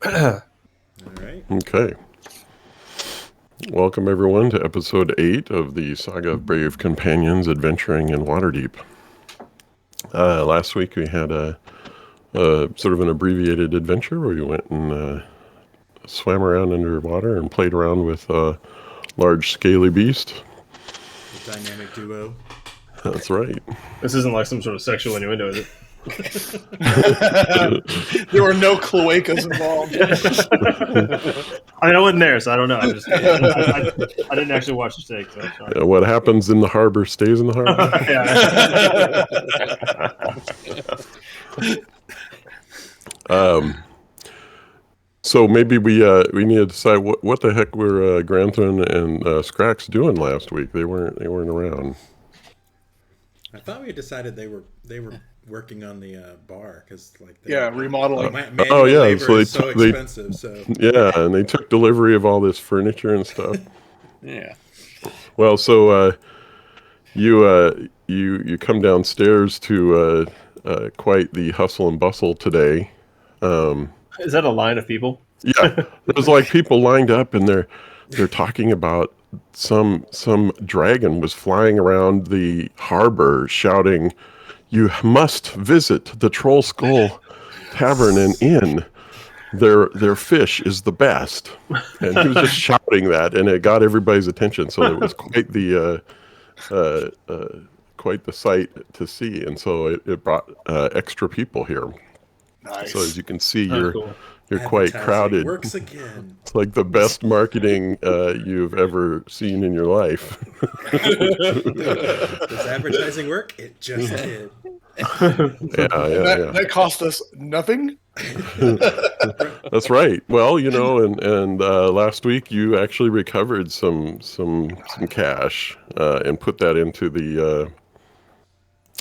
All right. Okay. Welcome, everyone, to Episode 8 of the Saga of Brave Companions Adventuring in Waterdeep. Last week we had a sort of an abbreviated adventure where we went and swam around underwater and played around with a large scaly beast. The dynamic duo. That's right. This isn't like some sort of sexual innuendo, is it? There were no cloacas involved. I mean, I wasn't there, so I don't know. I didn't actually watch the take, so I'm sorry. What happens in the harbor stays in the harbor. So maybe we need to decide what the heck were Grantham and Scrax doing last week. They weren't around. I thought we decided they were working on the bar because remodeling. Manual labor is so expensive. So and they took delivery of all this furniture and stuff. Yeah. Well, so you come downstairs to quite the hustle and bustle today. Is that a line of people? Yeah, it was like people lined up and they're talking about some dragon was flying around the harbor shouting, "You must visit the Troll Skull Tavern and Inn. Their fish is the best." And he was just shouting that, and it got everybody's attention. So it was quite the sight to see, and so it brought extra people here. Nice. So as you can see, Cool. you're quite crowded. Works again. It's like the best marketing you've ever seen in your life. Does advertising work? It just did. That cost us nothing. That's right. Well, and last week you actually recovered some cash and put that into the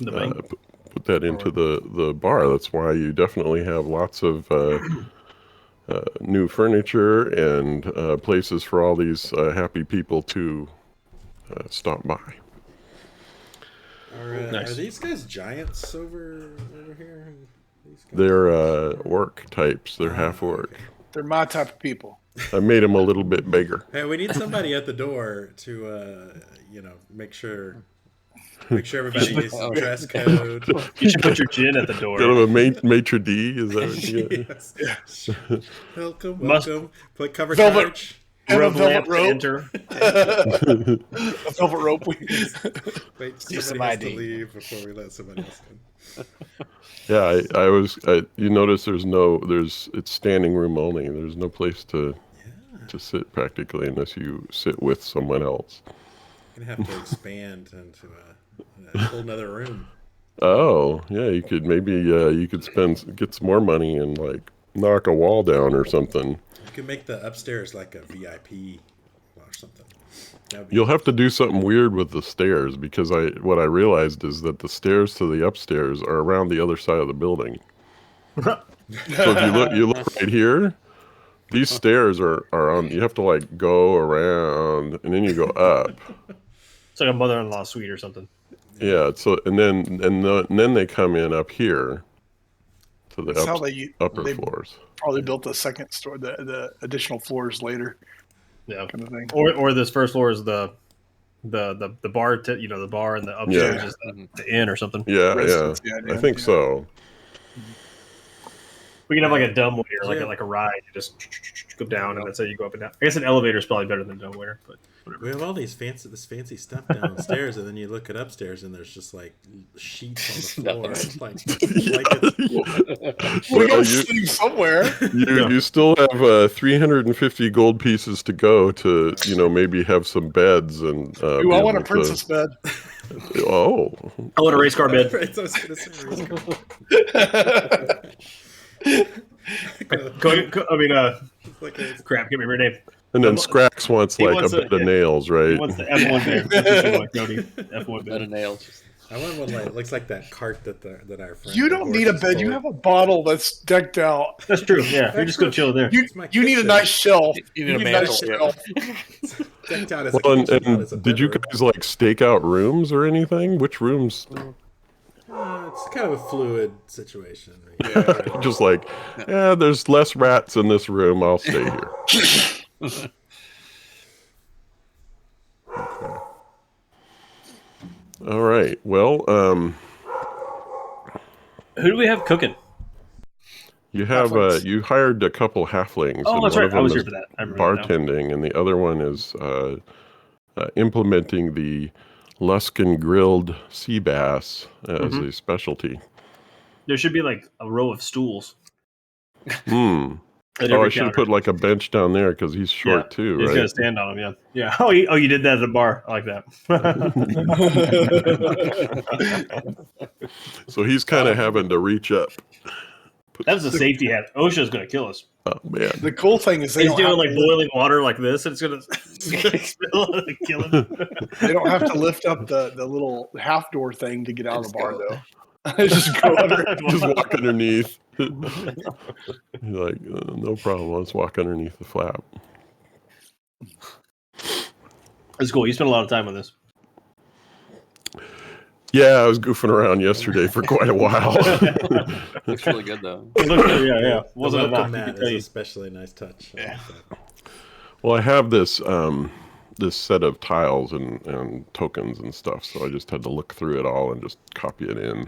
bank. Put that into the bar. That's why you definitely have lots of new furniture and places for all these happy people to stop by. Are these guys giants over here? They're orc types. They're half orc. They're my type of people. I made them a little bit bigger. Hey, we need somebody at the door to make sure everybody's dress code. You should put your gin at the door. Kind of a maitre d', is that what you Yes. Welcome. Put cover Velvet- charge. And a Rub velvet lamp to rope. enter. A velvet rope. Wait, Some somebody has to ID. leave before we let somebody else in. Yeah, you notice it's standing room only. There's no place to sit practically unless you sit with someone else. You're gonna have to expand into a whole nother room. Oh, yeah, you could maybe you could get some more money and like knock a wall down or something. You can make the upstairs like a VIP or something. You'll have to do something weird with the stairs because what I realized is that the stairs to the upstairs are around the other side of the building. So if you look right here, these stairs are on. You have to like go around and then you go up. It's like a mother-in-law suite or something. Yeah. So and then they come in up here to the upper floors. Probably built the second store, the additional floors later. Yeah. Kind of thing. Or this first floor is the bar, the bar, and the upstairs is the inn or something. Yeah, Residence, I think so. We can have like a dumbwaiter, like a ride. You just go down, and that's how you go up and down. I guess an elevator is probably better than a dumbwaiter, but whatever. We have all this fancy stuff downstairs, and then you look at upstairs, and there's just like sheets on the floor. We got sleep somewhere. You still have 350 gold pieces to go to, maybe have some beds and. Ooh, I want a princess bed. Oh. I want a race car bed. Right, I was gonna say race car. Crap, give me your name. And then Scrax wants like a bed of nails, right? He wants the F1 bed. That's what you want, Cody. F1 Bed of bed. nails. I want one like looks like that cart that our friend. You don't need a bed. You have a bottle that's decked out. That's true. Yeah, you're just gonna chill there. You need a nice shelf. You need a mantle. Decked out as Well, and did you guys like stake out rooms or anything? Which rooms? It's kind of a fluid situation. Yeah. Just like, there's less rats in this room. I'll stay here. Okay. All right. Well, who do we have cooking? you have you hired a couple halflings. Oh, and that's one right. of them I was is here for that. I remember that now. bartending, and the other one is implementing the Luskin grilled sea bass as a specialty. There should be like a row of stools. Oh, I should have put like a bench down there because he's short too, he's right? gonna stand on him. Yeah. Oh, you did that at the bar. I like that. So he's kind of having to reach up. That was a safety hat. OSHA's gonna kill us. Oh man! The cool thing is he's doing like boiling water like this, and it's gonna spill and kill him. They don't have to lift up the little half door thing to get out of the bar though. Just go under. Just walk underneath. He's like, no problem. Let's walk underneath the flap. That's cool. You spent a lot of time on this. Yeah, I was goofing around yesterday for quite a while. Looks really good though. Yeah. Wasn't enough. That is especially nice touch. Yeah. Well, I have this this set of tiles and tokens and stuff, so I just had to look through it all and just copy it in.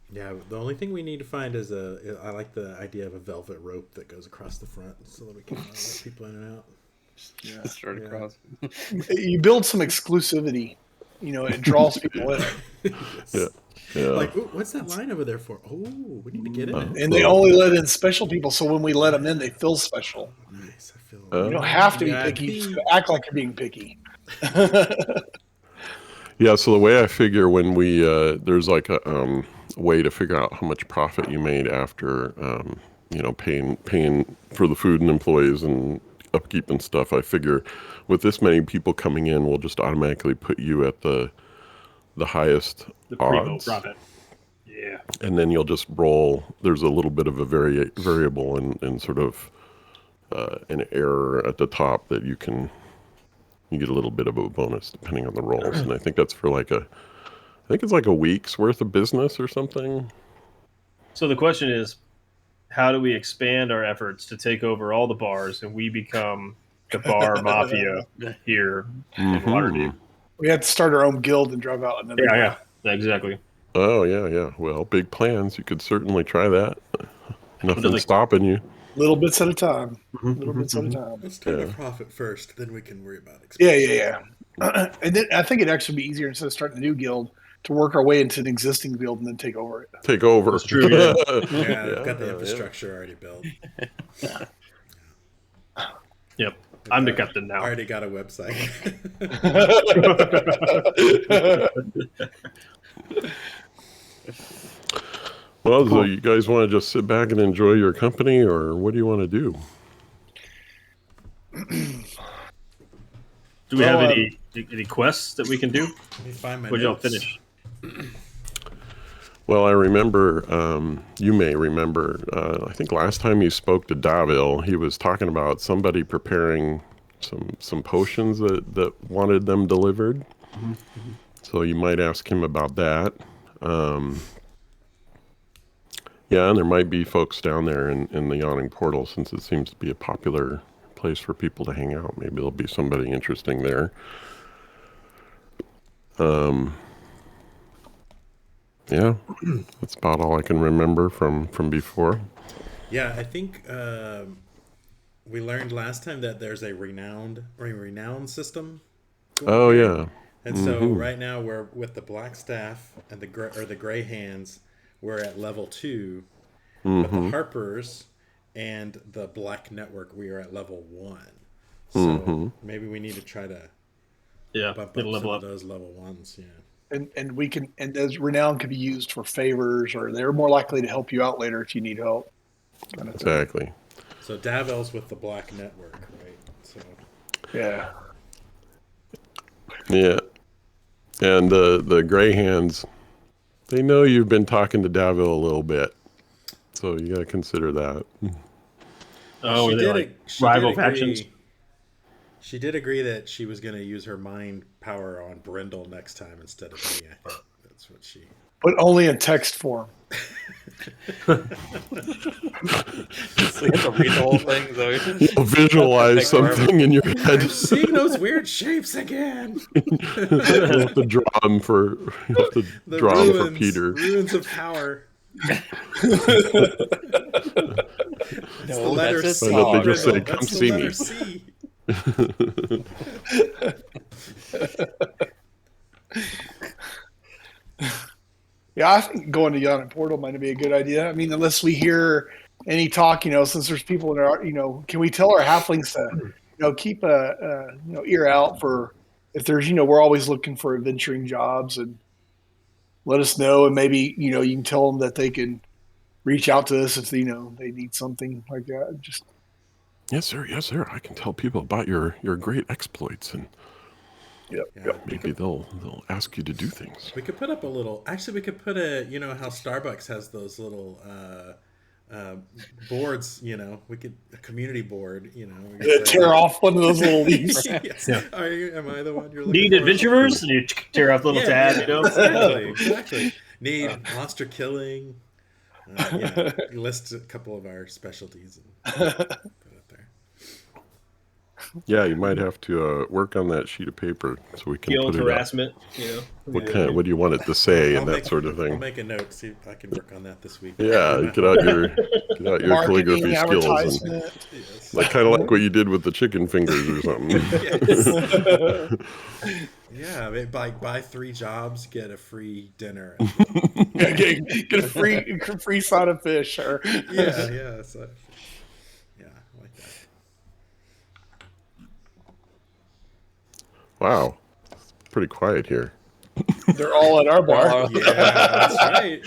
Yeah, the only thing we need to find is I like the idea of a velvet rope that goes across the front so that we can let people in and out. Yeah, straight across. You build some exclusivity. It draws people in. Yes. Yeah. Like, what's that line over there for? Oh, we need to get in it. And they only let in special people, so when we let them in, they feel special. Nice. I feel. You don't have to be picky. Just act like you're being picky. Yeah. So the way I figure when we there's like a way to figure out how much profit you made after paying for the food and employees and upkeep and stuff. I figure with this many people coming in, we'll just automatically put you at the highest odds. Profit. Yeah. And then you'll just roll. There's a little bit of a variable and sort of an error at the top that you get a little bit of a bonus depending on the rolls. And I think that's for it's like a week's worth of business or something. So the question is, how do we expand our efforts to take over all the bars and we become the bar mafia here in Waterdeep? We had to start our own guild and drive out another. Yeah, exactly. Oh yeah. Well, big plans. You could certainly try that. Nothing's stopping you. Little bits at a time. Little bits at a time. Let's turn the profit first, then we can worry about expansion. Yeah. And then I think it'd actually be easier instead of starting a new guild to work our way into an existing guild and then take over it. Take over. That's true. Yeah. We've got the infrastructure already built. Yep. I'm the captain now. I already got a website. Well, cool. So you guys want to just sit back and enjoy your company, or what do you want to do? Do we have any quests that we can do? Let me find my Would y'all notes. finish? Well, I remember, you may remember, I think last time you spoke to Davil, he was talking about somebody preparing some potions that wanted them delivered. Mm-hmm. So you might ask him about that. Yeah, and there might be folks down there in the Yawning Portal, since it seems to be a popular place for people to hang out. Maybe there'll be somebody interesting there. Yeah, that's about all I can remember from before. Yeah, I think we learned last time that there's a renown system. Oh yeah. And so right now we're with the Black Staff and the Gray Hands. We're at level 2, but the Harpers and the Black Network we are at level 1. So maybe we need to try to bump up some of those level 1s. Yeah. And we can, and those renown can be used for favors, or they're more likely to help you out later if you need help. Kind of exactly. Thing. So Davil's with the Black Network, right? So yeah. Yeah. And the Gray Hands, they know you've been talking to Davil a little bit, so you got to consider that. Oh, rival factions. She did agree that she was going to use her mind power on Brindle next time instead of me. I think that's what she. but only in text form. So you have to read the whole thing. So You'll visualize something in your head. I'm seeing those weird shapes again. You'll have to draw them for, The draw 'em for ruins, Peter. ruins of power. It's the No, letter that's C. a I know, they just song. say, That's "Come the see letter me." C. Yeah, I think going to Yawning Portal might be a good idea. I mean, unless we hear any talk, since there's people in our, can we tell our halflings to, keep a ear out for if there's, we're always looking for adventuring jobs, and let us know, and maybe you can tell them that they can reach out to us if they need something like that. Just Yes, sir. Yes, sir. I can tell people about your great exploits, and Yeah, maybe they'll ask you to do things. we could put up a little. Actually, we could put how Starbucks has those little boards. We could a community board. We could say, tear off one of those little leaves. Yes. Yeah. Am I the one you're looking Need for? adventurers? And you tear off the little tab, Exactly. Need monster killing. List a couple of our specialties and put it there. Yeah, you might have to work on that sheet of paper so we can Guild put it up. harassment. What do you want it to say and that sort of I'll thing? make a note. See if I can work on that this week. Yeah, get out your Marketing, calligraphy skills, and advertisement. Yes. kind of like what you did with the chicken fingers or something. Yeah, buy 3 jobs, get a free dinner. Get a free side of fish, or Yeah. So, I like that. Wow, it's pretty quiet here. they're all at our bar. Yeah, that's right.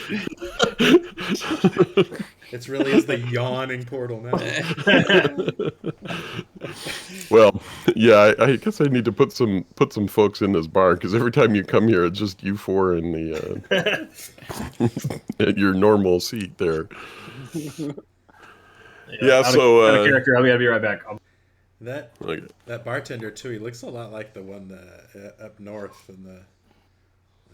It really is the yawning portal now. Well, yeah, I guess I need to put some folks in this bar, because every time you come here, it's just you four in the at your normal seat there. Yeah, so out of character. I'll be right back. okay. That bartender too. He looks a lot like the one up north in the.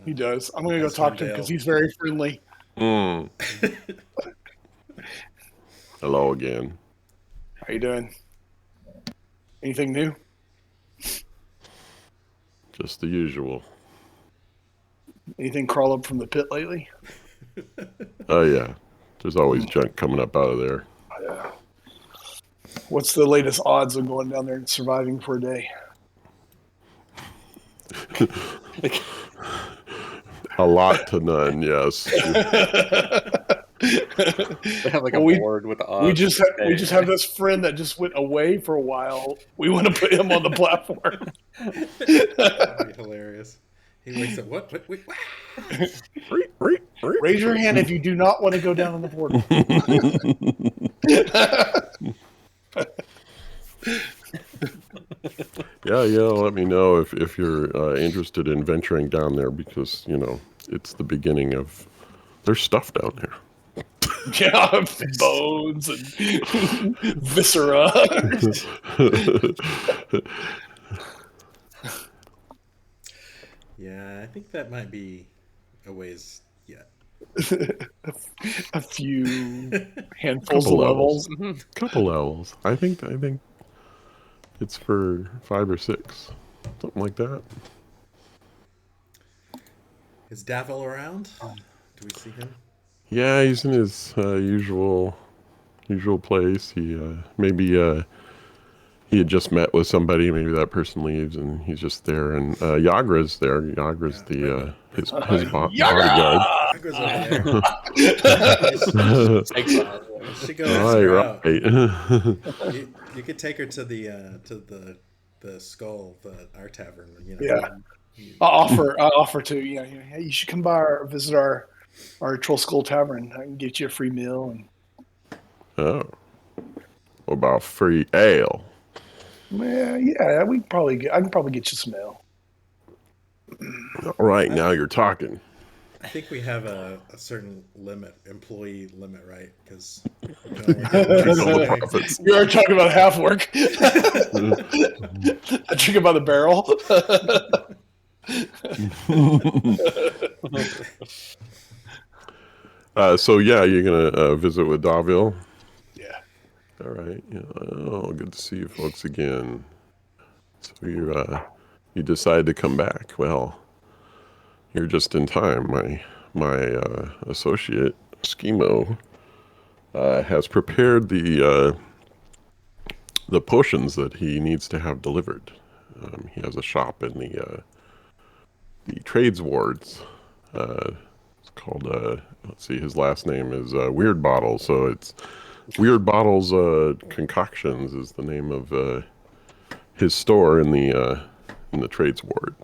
He does. I'm going to go talk to him because he's very friendly. Mm. Hello again. How you doing? Anything new? Just the usual. Anything crawl up from the pit lately? Oh yeah, there's always junk coming up out of there. What's the latest odds of going down there and surviving for a day? A lot to none, yes. They have like a board with the odds. We just have this friend that just went away for a while. We want to put him on the platform. That'd be hilarious. He wakes up. What? Wait. Raise your hand if you do not want to go down on the portal. Yeah, let me know if you're interested in venturing down there, because it's the beginning of. There's stuff down there. Yeah, bones and viscera. Yeah, I think that might be a ways yet. A few handfuls of levels. Couple levels. I think it's for 5 or 6, something like that. Is Davil around? Do we see him? Yeah, he's in his usual place. He he had just met with somebody. Maybe that person leaves, and he's just there. And Yagra's there. Yagra's his bodyguard. Yagra's over there. She goes. Right. You could take her to the skull, our tavern. Yeah. I'll offer to. Yeah, you should come by visit our Troll Skull Tavern. I can get you a free meal. Oh. What about free ale? Yeah, I can probably get you some ale. All right, now you're talking. I think we have a certain employee limit, right? Because you are talking about half work. I drink by the barrel. So yeah, you're gonna visit with Davil. Yeah. All right. Yeah. Oh, good to see you folks again. So you decide to come back. Well, you're just in time. My associate Schemo has prepared the potions that he needs to have delivered. He has a shop in the trades wards. It's called let's see, his last name is Weird Bottles. So it's Weird Bottles Concoctions is the name of his store in the trades ward.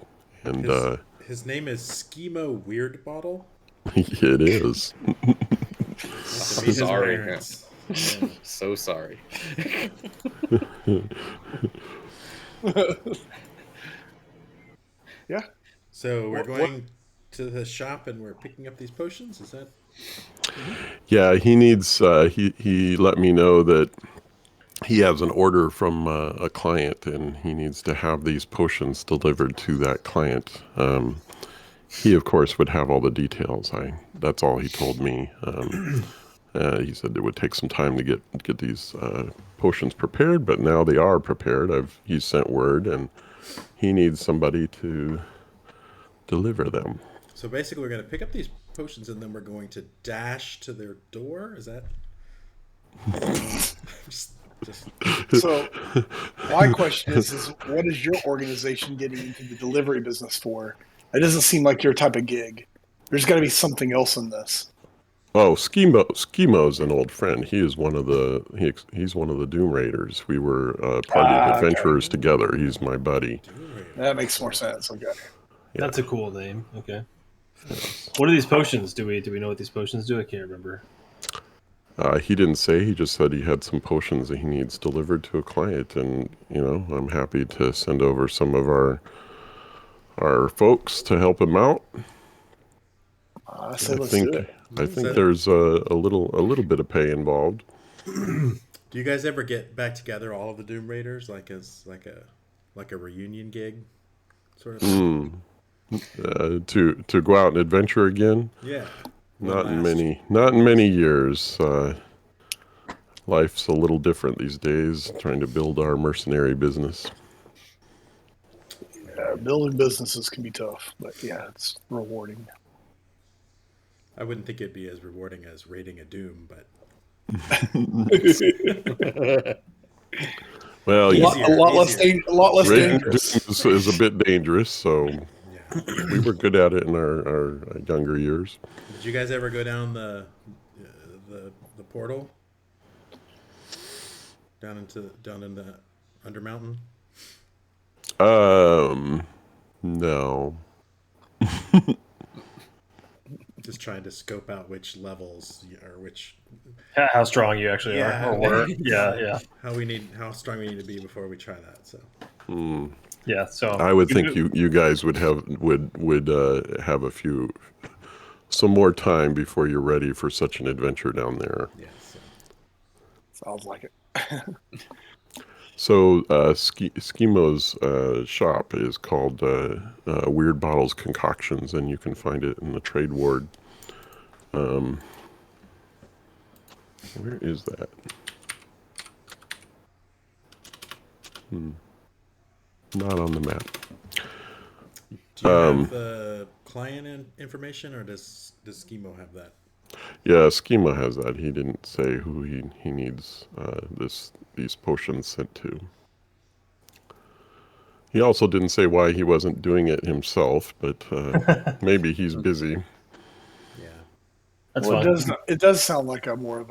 And His name is Schemo Weird Bottle. it is. Nice to meet his Sorry. parents. So sorry. Yeah. So we're going to the shop and we're picking up these potions. Is that? Yeah, he needs. He let me know that he has an order from a client, and he needs to have these potions delivered to that client. He, of course, would have all the details. That's all he told me. He said it would take some time to get these potions prepared, but now they are prepared. He's sent word, and he needs somebody to deliver them. So basically, we're going to pick up these potions and then we're going to dash to their door. Is that? just... So my question is what is your organization getting into the delivery business for? It doesn't seem like your type of gig. There's got to be something else in this. Oh, Schemo's an old friend. He is one of he's one of the Doom Raiders. We were party of adventurers together. He's my buddy. That makes more sense. Okay. Yeah. That's a cool name. Okay. What are these potions? Do we know what these potions do? I can't remember. He didn't say. He just said he had some potions that he needs delivered to a client, and I'm happy to send over some of our folks to help him out. I say let's do it. I think there's a little bit of pay involved. Do you guys ever get back together, all of the Doom Raiders, like a reunion gig, sort of thing? To go out and adventure again? Yeah. Not in many years. Life's a little different these days. Trying to build our mercenary business. Yeah, building businesses can be tough, but yeah, it's rewarding. I wouldn't think it'd be as rewarding as raiding a Doom, but well, Easier, a lot less raiding dangerous. is a bit dangerous, so yeah. we were good at it in our younger years. Did you guys ever go down the portal down in the Undermountain? No. Just trying to scope out which levels or which How strong you actually Yeah. are. Or were. Yeah. how strong we need to be before we try that. So Yeah. So I would think you guys would have have some more time before you're ready for such an adventure down there. yeah. So. Sounds like it. So Schemo's shop is called Weird Bottles Concoctions, and you can find it in the trade ward. Where is that? Not on the map. Do you have the client information, or does Schemo have that? Yeah, Schema has that. He didn't say who he needs these potions sent to. He also didn't say why he wasn't doing it himself, but maybe he's busy. Yeah. that's Well, fine. it does sound like a more of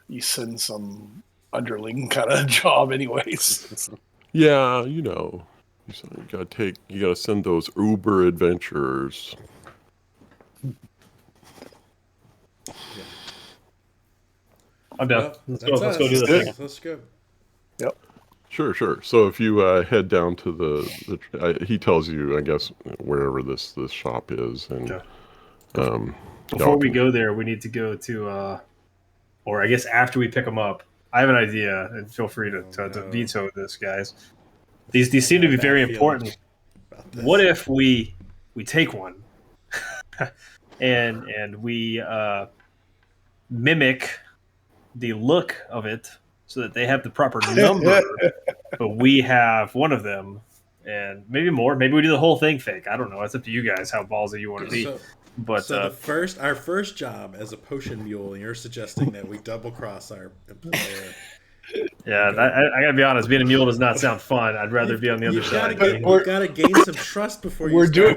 you send some underling kind of job, anyways. Yeah, you gotta send those Uber adventurers. I'm down. Well, Let's that's go do the us. thing. Let's go. Yep. Sure. So if you head down to he tells you, I guess, wherever this shop is, and Okay. Before we go there, we need to go to, or I guess after we pick them up. I have an idea, and feel free to veto this, guys. These seem to be very important. What if we take one, and we mimic the look of it so that they have the proper number, but we have one of them, and maybe more. Maybe we do the whole thing fake. I don't know. It's up to you guys how ballsy you want to be. So our first job as a potion mule, and you're suggesting that we double cross our employer. Yeah, I gotta be honest. Being a mule does not sound fun. I'd rather be on the other side. We've got to gain some trust before we're doing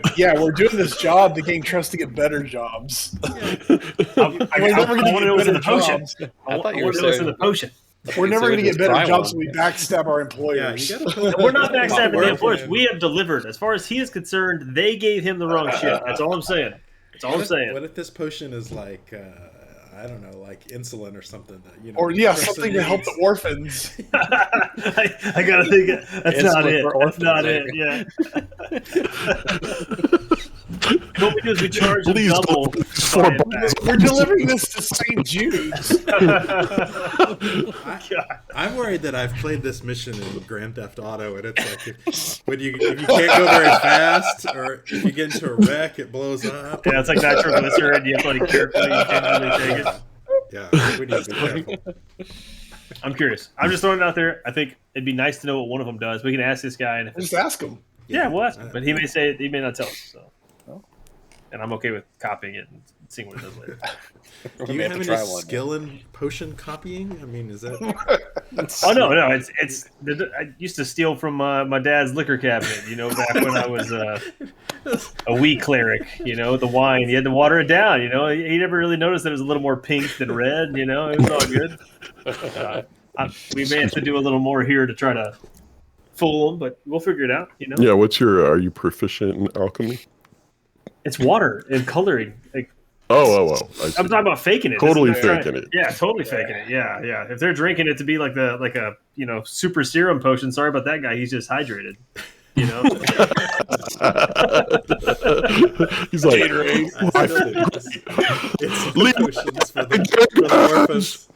this job to gain trust to get better jobs. I want to know what's in the potion. I want to know what's in the potion. We're never going to get better jobs when we backstab our employers. Yeah, we're not backstabbing the employers. We have delivered. As far as he is concerned, they gave him the wrong shit. That's all I'm saying. What if this potion is like, I don't know, like insulin or something? That, you know, or something to help the orphans. I gotta think. That's not it. That's not it. Yeah. What we do is we charge them double. We're delivering this to St. Jude's. I'm worried that I've played this mission in Grand Theft Auto, and it's like if you can't go very fast, or if you get into a wreck, it blows up. Yeah, it's like nitroglycerin. You have to carefully. You can't really take it. Yeah, we need to be careful. I'm curious. I'm just throwing it out there. I think it'd be nice to know what one of them does. We can ask this guy. And just ask him. Yeah, we'll ask him. But he may say he may not tell us. So. And I'm okay with copying it and seeing what it does later. Do you have any skill in potion copying? I mean, is that? No. It's. I used to steal from my dad's liquor cabinet. You know, back when I was a wee cleric. You know, the wine. You had to water it down. You know, he never really noticed that it was a little more pink than red. You know, it was all good. We may have to do a little more here to try to fool him, but we'll figure it out. You know. Yeah. Are you proficient in alchemy? It's water and coloring. Like, I'm talking about faking it. Totally faking it. Yeah, totally faking it. Yeah. If they're drinking it to be like a super serum potion, sorry about that guy. He's just hydrated. You know. He's like, it's potions for the orphans.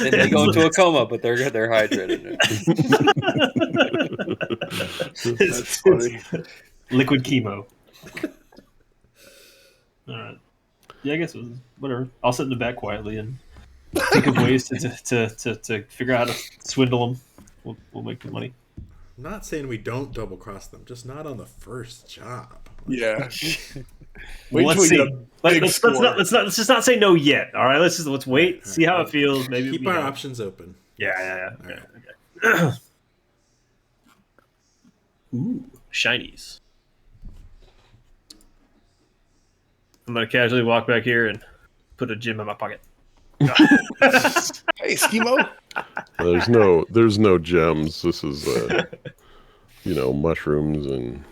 Then they go into a coma, but they're hydrated. That's funny. Liquid chemo. All right. Yeah, I guess it was whatever. I'll sit in the back quietly and think of ways to figure out how to swindle them. We'll make the money. I'm not saying we don't double cross them, just not on the first job. Yeah. Let's see. Let's just not say no yet. All right. Let's wait. See how it feels. Maybe keep our options open. Yeah. Okay. Ooh, shinies. I'm gonna casually walk back here and put a gem in my pocket. Hey, Schemo. There's no gems. This is mushrooms and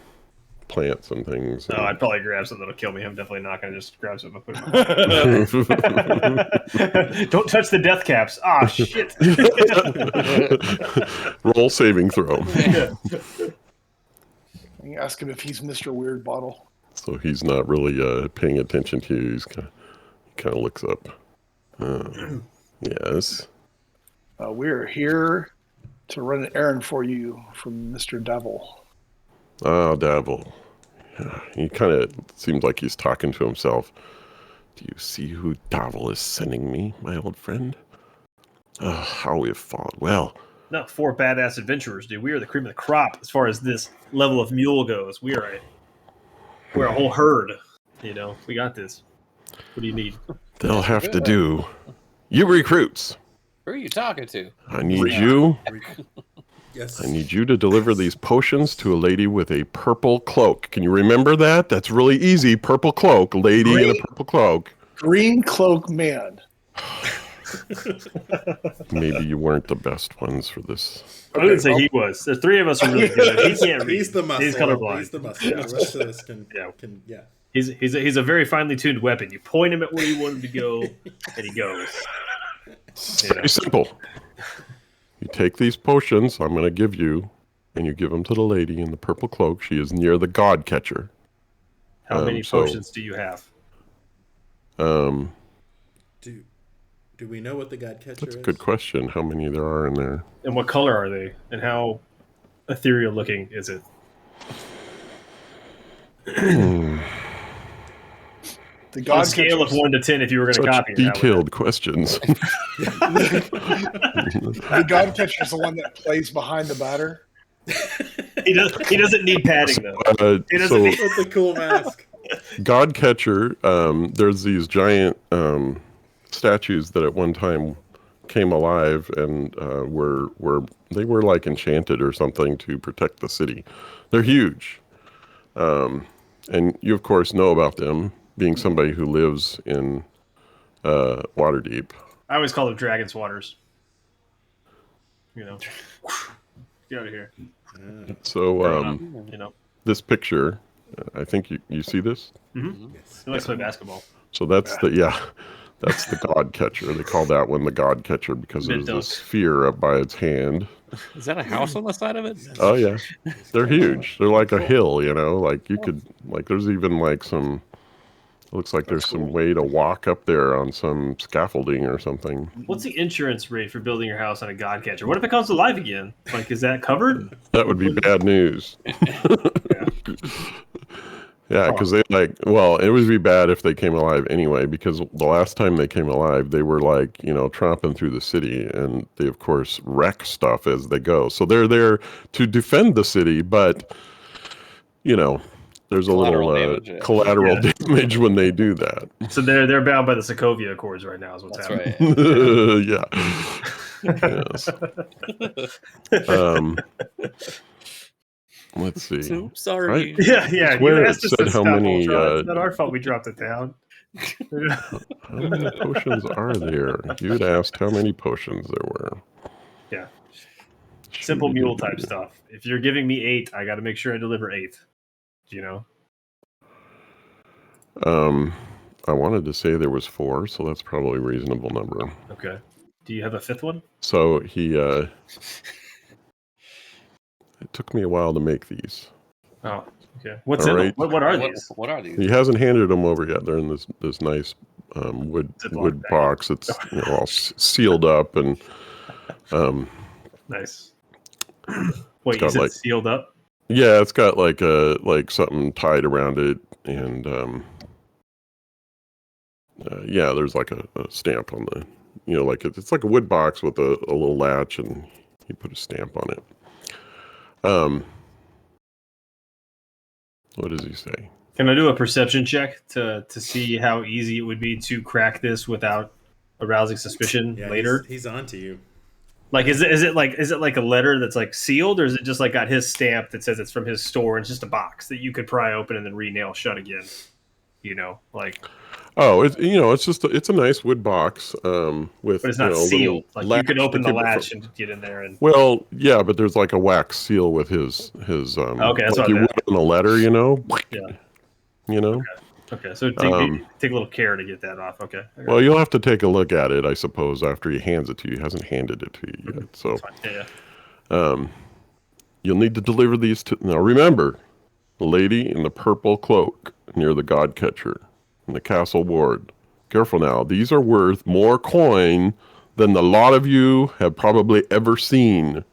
plants and things. No, I'd probably grab something that'll kill me. I'm definitely not gonna just grab something and put it in my pocket. Don't touch the death caps. Ah, shit. Roll saving throw. You ask him if he's Mr. Weird Bottle. So he's not really paying attention to you. He kind of looks up. Yes. We're here to run an errand for you from Mr. Devil. Oh, Devil. Yeah, he kind of seems like he's talking to himself. Do you see who Devil is sending me, my old friend? How we have fought well. Not 4 badass adventurers, dude. We are the cream of the crop as far as this level of mule goes. We're a whole herd. You know, we got this. What do you need? They'll have to do. You recruits. Who are you talking to? I need you. Yes. I need you to deliver these potions to a lady with a purple cloak. Can you remember that? That's really easy. Purple cloak. Lady in a purple cloak. Green cloak man. Maybe you weren't the best ones for this. I wouldn't say he was. The 3 of us are really good. He can't read. He's the muscle. He's colorblind. He's the muscle. The rest of us can. Yeah. He's a very finely tuned weapon. You point him at where you want him to go, and he goes. Very simple. You take these potions I'm going to give you, and you give them to the lady in the purple cloak. She is near the god catcher. How many potions do you have? Do we know what the god catcher is? That's a good question. How many there are in there? And what color are they? And how ethereal looking is it? The On a God scale of catchers, 1 to 10, if you were going to Such copy it, how would detailed questions. the God catcher is the one that plays behind the batter. he doesn't need padding though. He doesn't So need- With the cool mask. God catcher, there's these giant statues that at one time came alive and were like enchanted or something to protect the city. They're huge, and you of course know about them, being somebody who lives in Waterdeep. I always call them Dragon's Waters. You know, get out of here. So You know, this picture, I think you see this. Yes. he likes to play basketball. So that's the God catcher. They call that one the God catcher because there's Mid-dunk. this sphere up by its hand. Is that a house on the side of it? Oh yeah, they're huge. They're like a hill, you know. Like you could, like there's even like some. It looks like there's some way to walk up there on some scaffolding or something. What's the insurance rate for building your house on a God catcher? What if it comes to life again? Like, is that covered? That would be bad news. Yeah, because it would be bad if they came alive anyway, because the last time they came alive, they were like, tromping through the city, and they, of course, wreck stuff as they go. So they're there to defend the city, but, there's a Collateral little damage, yeah. collateral damage when they do that. So they're bound by the Sokovia Accords right now is what's That's happening. right. Yes. Let's see. Oops, sorry. Right. Yeah. It's where You it asked us said to how stop many, Ultron. It's not our fault we dropped it down. How many potions are there? You had asked how many potions there were. Yeah. Simple mule type stuff. If you're giving me 8, I got to make sure I deliver 8. I wanted to say there was 4, so that's probably a reasonable number. Okay. Do you have a 5th one? So he, it took me a while to make these. Oh, okay. What's All in right. them? What are these? What are these? He hasn't handed them over yet. They're in this nice wood Ziploc bag. box. It's all sealed up and Nice. Wait, you got said like- sealed up? yeah, it's got like something tied around it, and there's like a stamp on the, like it's like a wood box with a little latch, and he put a stamp on it. What does he say? Can I do a perception check to see how easy it would be to crack this without arousing suspicion Yeah, later? he's on to you. Like, is it like a letter that's like sealed, or is it just like got his stamp that says it's from his store and it's just a box that you could pry open and then re-nail shut again? Like. Oh, it's a nice wood box with. But it's not sealed. Like you could open the latch from. and get in there and. Well, yeah, but there's like a wax seal with his Okay, that's like what you I would meant. on a letter, Yeah. Okay, so take a little care to get that off. Okay. Well, you'll have to take a look at it, I suppose, after he hands it to you. He hasn't handed it to you yet, so Yeah. you'll need to deliver these to. Now, remember, the lady in the purple cloak near the God Catcher in the castle ward. Careful now; these are worth more coin than the lot of you have probably ever seen.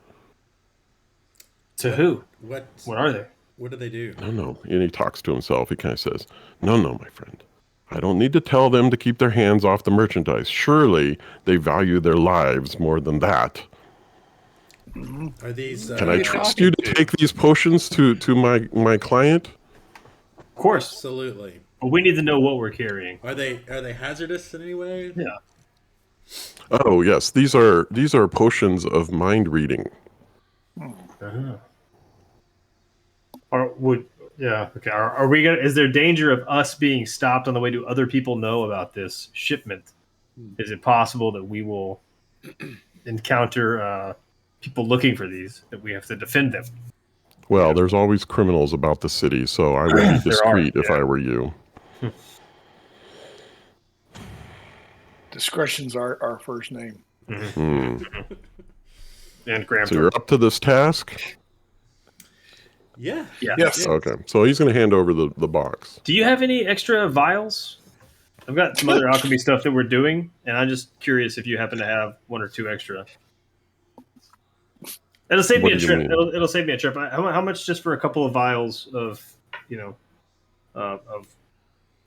To who? What are they? What do they do? No. And he talks to himself. He kind of says, No, my friend. I don't need to tell them to keep their hands off the merchandise. Surely they value their lives more than that. Are these? Can I trust you to take these potions to my client? Of course. Absolutely. But we need to know what we're carrying. Are they hazardous in any way? Yeah. Oh yes, these are potions of mind reading. Are we gonna? Is there danger of us being stopped on the way? Do other people know about this shipment? Is it possible that we will encounter people looking for these, that we have to defend them? Well, there's always criminals about the city, so I would be discreet if I were you. Discretion's our first name. And Graham. So you're up to this task? Yeah. Yes. Okay, so he's going to hand over the box. Do you have any extra vials? I've got some other alchemy stuff that we're doing, and I'm just curious if you happen to have 1 or 2 extra. It'll save me a trip. It'll save me a trip. How much just for a couple of vials of, of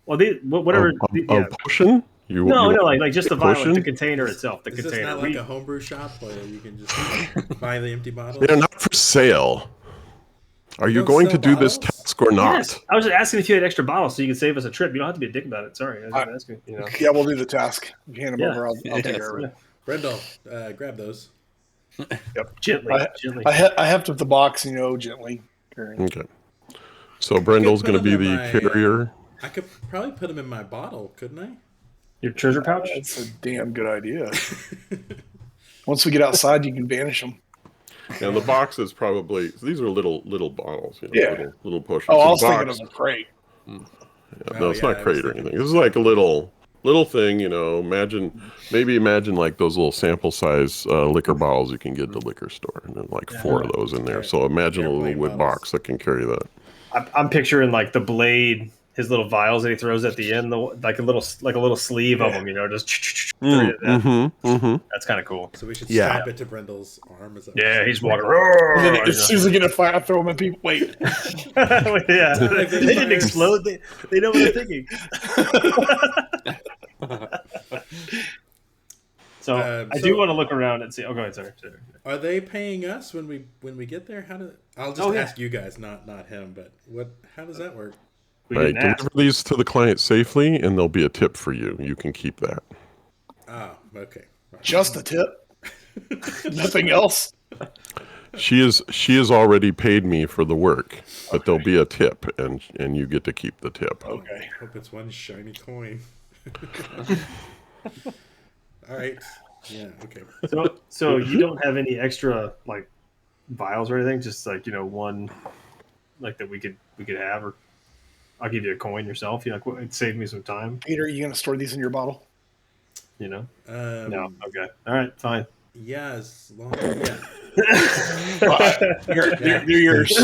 Well, whatever. A potion? No, like just the vial, like the potion? container itself. The Is container. this not like a homebrew shop where you can just buy the empty bottles? They're not for sale. Are you don't going to sell do this bottles? task or not? Yes. I was just asking if you had extra bottles so you could save us a trip. You don't have to be a dick about it. Sorry, I was just asking. You know. Yeah, we'll do the task. You hand them Yeah. over. I'll take care of it. Brendel, grab those. Gently. I hefted the box, gently. Okay. So Brendel's going to be the carrier. I could probably put them in my bottle, couldn't I? Your treasure pouch? That's a damn good idea. Once we get outside, you can banish them. And the box is probably, these are little bottles, little potions. Oh, I was The thinking box- of a crate. no, it's not crate or anything. This is like a little thing, imagine like those little sample size liquor bottles you can get at the liquor store, and then like 4 of those in there. So imagine a little Airplane wood bottles. box that can carry that. I'm picturing like the blade, his little vials that he throws at the end, like a little sleeve of them, just that's kind of cool. So we should Yeah. strap it to Brendel's arm. Is that Yeah, he's walking. And then as soon as they get a fire, I throw them at people. Wait. Yeah, they didn't explode. They know what they're thinking. So I do want to look around and see. Oh, go ahead, sorry. Are they paying us when we get there? I'll just ask you guys, not him. But how does that work? We Right, didn't ask. deliver these to the client safely, and there'll be a tip for you. You can keep that. Oh, okay. Just a tip. Nothing else. She has already paid me for the work, but there'll be a tip, and you get to keep the tip. Okay. Hope it's one shiny coin. All right. Yeah. Okay. So you don't have any extra like vials or anything? Just like one like that we could have, or I'll give you a coin yourself. It'd save me some time. Peter, are you going to store these in your bottle? No. Okay. All right. Fine. Yeah. As long They're yours.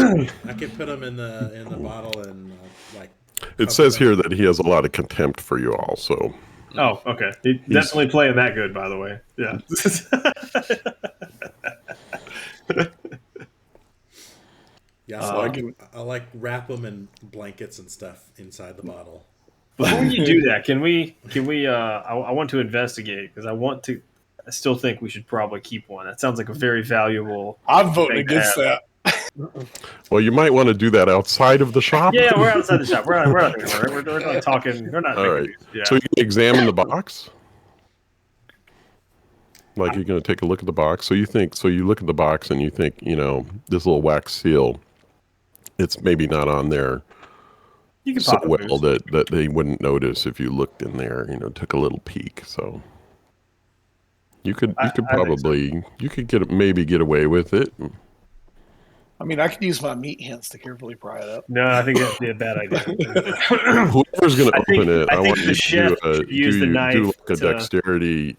I can put them in the bottle and It says here that he has a lot of contempt for you all, so Oh, okay. He's definitely playing that good, by the way. Yeah. Yeah, so I wrap them in blankets and stuff inside the bottle. Before you do that, can we? I want to investigate because I still think we should probably keep one. That sounds like a very valuable. I'm voting against that. well, you might want to do that outside of the shop. Yeah, we're outside the shop. We're not talking. We're not. All right. Yeah. So you can examine the box. Like you're going to take a look at the box. So you look at the box and you think, this little wax seal, it's maybe not on there You can so pop well that they wouldn't notice if you looked in there, took a little peek. So you could probably get away with it. I mean, I could use my meat hands to carefully pry it up. No, I think that'd be a bad idea. Whoever's going to open it, I want the you chef to use the knife do like to-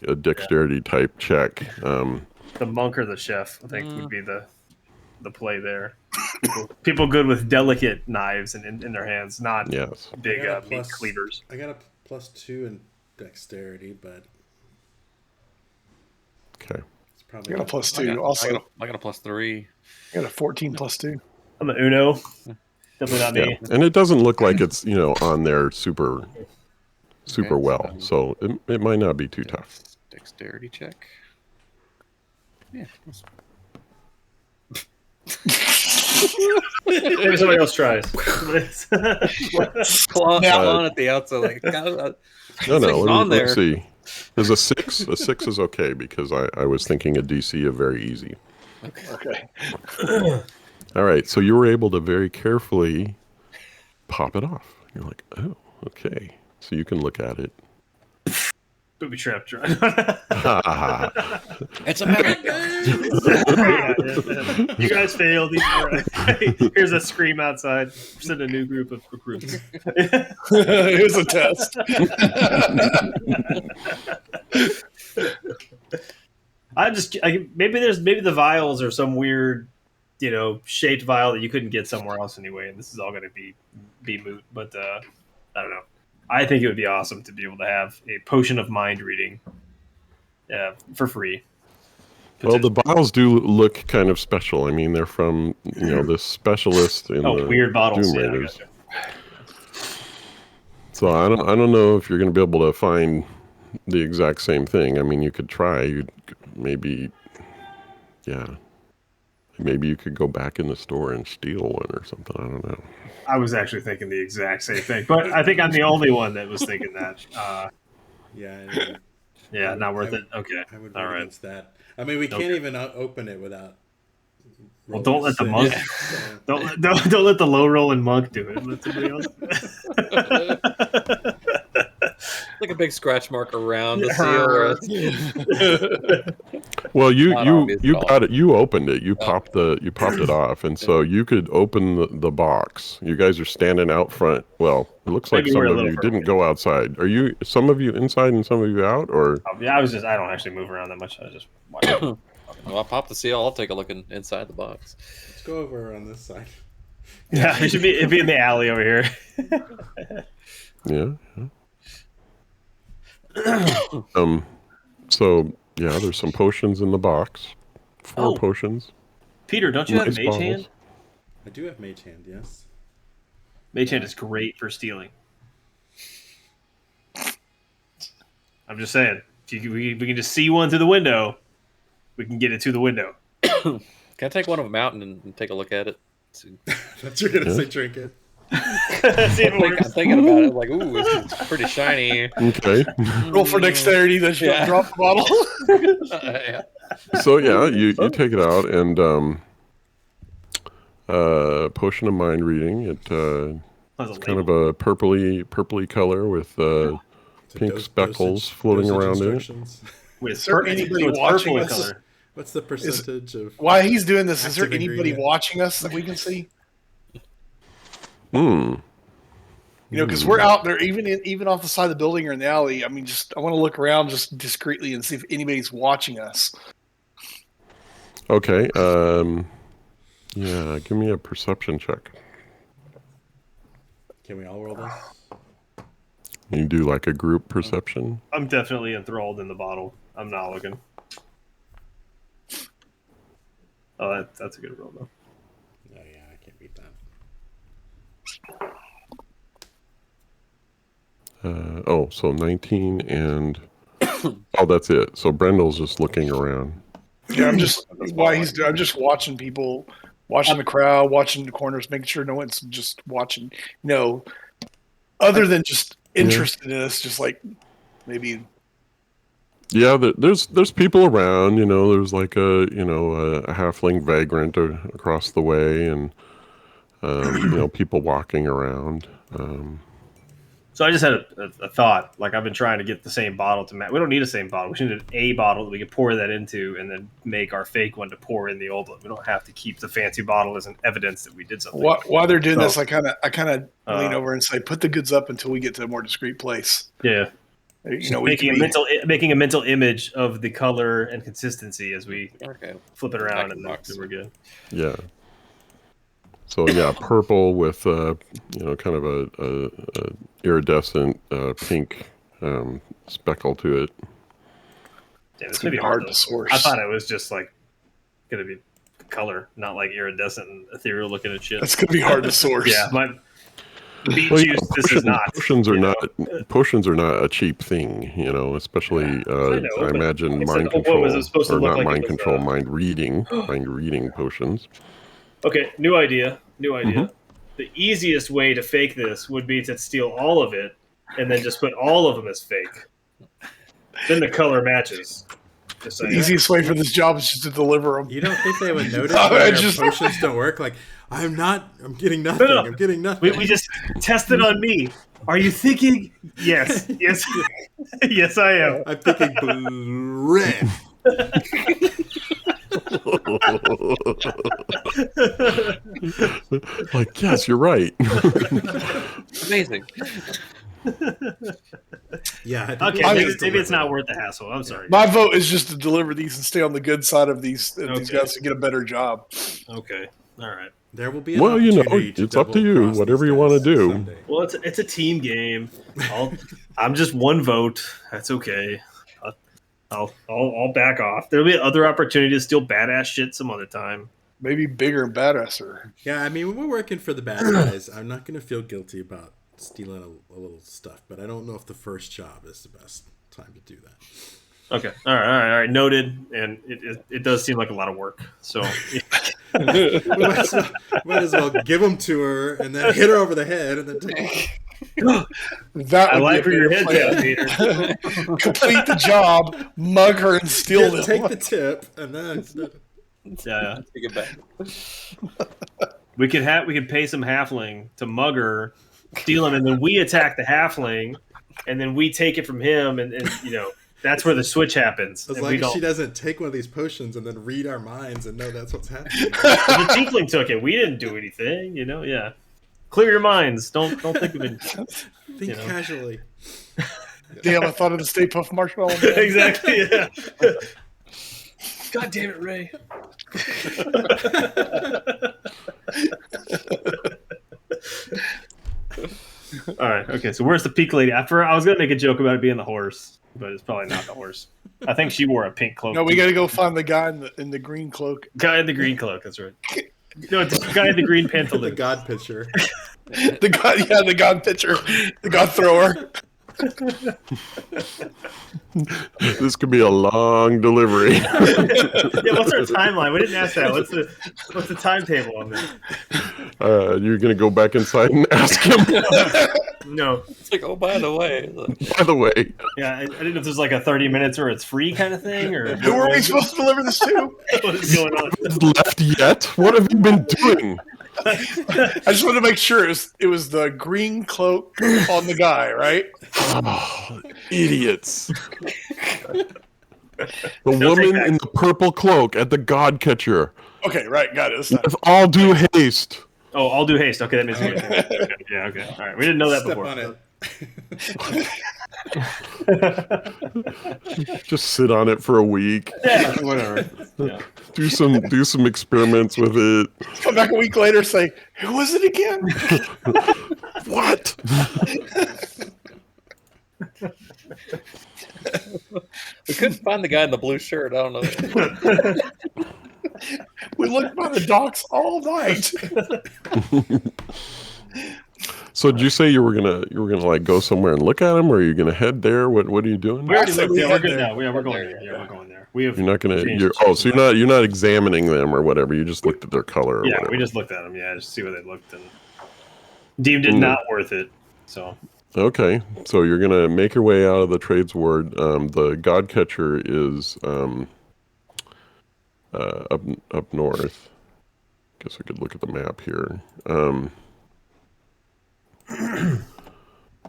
a dexterity type check. The monk or the chef, I think, would be the play there. People good with delicate knives in their hands, not Yes. big I got a meat plus- cleavers. I got a +2 in dexterity, but Okay. it's probably I got a +2. Also, I got a +3. I got a 14 +2. I'm an Uno. Definitely not Yeah. me. And it doesn't look like it's, on there super well. So it might not be too tough. Dexterity check. Yeah. Maybe somebody else tries. Clawing at the outside, like No, It's on there. let's see. There's a 6. A 6 is okay because I was thinking a DC of very easy. Okay. All right, so you were able to very carefully pop it off. You're like, oh, okay. So you can look at it. Booby trap try. It's a magic. You guys failed. Here's a scream outside. Send a new group of recruits. It was a test. Maybe the vials are some weird, shaped vial that you couldn't get somewhere else anyway, and this is all going to be moot. But I don't know. I think it would be awesome to be able to have a potion of mind reading for free. Well, the vials do look kind of special. I mean, they're from this specialist in the weird bottles. Doom Yeah, I Raiders. gotcha. So I don't know if you're going to be able to find the exact same thing. I mean, you could try. You'd maybe, yeah. Maybe you could go back in the store and steal one or something. I don't know. I was actually thinking the exact same thing, but I think I'm the only one that was thinking that. Yeah. Yeah, not worth it. Okay, I would all vote right. against that. I mean, we can't even open it without. Well, don't let the monk. So- Don't let the low rolling monk do it. Let somebody else. Like a big scratch mark around the seal. Well, you Not obvious at got all. it. You opened it. You popped it off, and so you could open the box. You guys are standing out front. Well, it looks like Maybe some we're a of little you further didn't away. go outside. Are you? Some of you inside and some of you out, or? Yeah, I don't actually move around that much. I just watch it. Well, I'll pop the seal. I'll take a look inside the box. Let's go over on this side. Yeah, it'd be in the alley over here. Yeah. So yeah, there's some potions in the box. 4 potions. Peter, don't you have Nice Mage bottles. Hand? I do have Mage Hand, yes. Mage Hand is great for stealing. I'm just saying. If we can just see one through the window, we can get it to the window. Can I take one of them out and take a look at it? See- That's you're gonna say trinket. See if it I'm works. thinking about it. Like, ooh, it's pretty shiny. Okay. Roll for dexterity, then you Yeah. drop the bottle. Yeah. So yeah, you take it out and potion of mind reading. It's kind of a purpley color with pink Dose- speckles dosage- floating dosage around it. instructions. Wait, Is there anybody watching in us? color. What's the percentage of? While he's doing this, is there Active anybody ingredient. watching us that we can see? Hmm. You know, because we're out there, even off the side of the building or in the alley. I mean, I want to look around just discreetly and see if anybody's watching us. Okay. Yeah. Give me a perception check. Can we all roll this? You do like a group perception. I'm definitely enthralled in the bottle. I'm not looking. Oh, that's a good roll though. Oh yeah, I can't beat that. So 19 and oh, that's it. So Brendel's just looking around. Yeah, I'm just I'm just watching people, watching the crowd, watching the corners, making sure no one's just watching. You know, other than just interested in us, just like maybe. Yeah, there's people around. You know, there's like a halfling vagrant across the way, and people walking around. So I just had a thought. Like I've been trying to get the same bottle to match. We don't need a same bottle. We should need a bottle that we can pour that into, and then make our fake one to pour in the old one. We don't have to keep the fancy bottle as an evidence that we did something. While they're doing this, I kind of lean Uh, over and say, "Put the goods up until we get to a more discreet place." Yeah, You know, making a mental image of the color and consistency as we Okay. flip it around, and Box. then we're good. Yeah. So yeah, purple with kind of a iridescent pink speckle to it. Damn, It's it's gonna be hard to source. I thought it was just like gonna be color, not like iridescent and ethereal looking at shit. That's gonna be hard to source. Yeah, my beet Well, juice. This is not. Potions are you know? not potions are not a cheap thing, especially I know, I but imagine it's mind like, what control was it supposed to or look not like it mind was, control, mind reading potions. Okay, new idea. Mm-hmm. The easiest way to fake this would be to steal all of it and then just put all of them as fake. Then the color matches. Just The saying. easiest way for this job is just to deliver them. You don't think they would notice Oh, when I their just- potions don't work? Like, I'm getting nothing. No. I'm getting nothing. We just tested on me. Are you thinking? Yes. Yes. Yes, I am. I'm thinking red. Like, yes, you're right. Amazing. Yeah. I think Okay, we'll maybe just it's not deliver. worth the hassle. I'm sorry. My vote is just to deliver these and stay on the good side of these Okay. guys to get a better job. Okay. All right. There will be an Well, opportunity to it's up to you, double-cross whatever these you wanna guys do. someday. Well, it's a team game. I'm just one vote. That's okay. I'll back off. There'll be other opportunities to steal badass shit some other time. Maybe bigger and badasser. Yeah, I mean, when we're working for the bad guys, I'm not going to feel guilty about stealing a little stuff. But I don't know if the first job is the best time to do that. Okay. All right. Noted. And it does seem like a lot of work. So we might as well give them to her and then hit her over the head and then take That I would like be where a your better head's plan. at, Peter. Complete the job, mug her, and steal them. take the tip and then Yeah. Take it back. We could pay some halfling to mug her, steal him, and then we attack the halfling, and then we take it from him, and that's where the switch happens. as And long we as don't. she doesn't take one of these potions and then read our minds and know that's what's happening. The tiefling took it. We didn't do anything. Yeah. Clear your minds. Don't think of it. Think casually. Damn, I thought of the Stay Puft Marshmallow Man. Exactly. Yeah. God damn it, Ray. All right. Okay. So where's the peak lady? I was gonna make a joke about it being the horse, but it's probably not the horse. I think she wore a pink cloak. No, we got to go find the guy in the green cloak. Guy in the green cloak. That's right. No, it's the guy in the green The pantaloons. god picture. The god pitcher, the god thrower. This could be a long delivery. Yeah. What's our timeline? We didn't ask that. What's the timetable on this? You're gonna go back inside and ask him. No. It's like, oh, by the way. By the way, Yeah, I didn't know if there's like a 30 minutes or it's free kind of thing, or Who are we supposed to deliver this to? what is going on? left yet? What have you been doing? I just want to make sure it was the green cloak on the guy, right? Oh, idiots! The woman in the purple cloak at the God Catcher. Okay, right, got it. This time. With all due haste. Oh, I'll do haste. Okay, that means we okay. Yeah, okay. All right. We didn't know that Step before. on it. Just sit on it for a week. Yeah, whatever. Yeah. Do some experiments with it. Come back a week later, and say, "Who was it again?" What? We couldn't find the guy in the blue shirt. I don't know. We looked by the docks all night. So did you say you were gonna like go somewhere and look at him, or are you gonna head there? What are you doing? We already said looked. we Yeah, we're had good to- now. We're going there. Yeah, we're going there. We have. You're not gonna. changed So you're not examining them or whatever. You just looked at their color. Or Yeah, whatever. we just looked at them. Yeah, just see what they looked and deemed it not worth it. So Okay, so you're gonna make your way out of the trades ward. The God Catcher is up north. Guess I could look at the map here.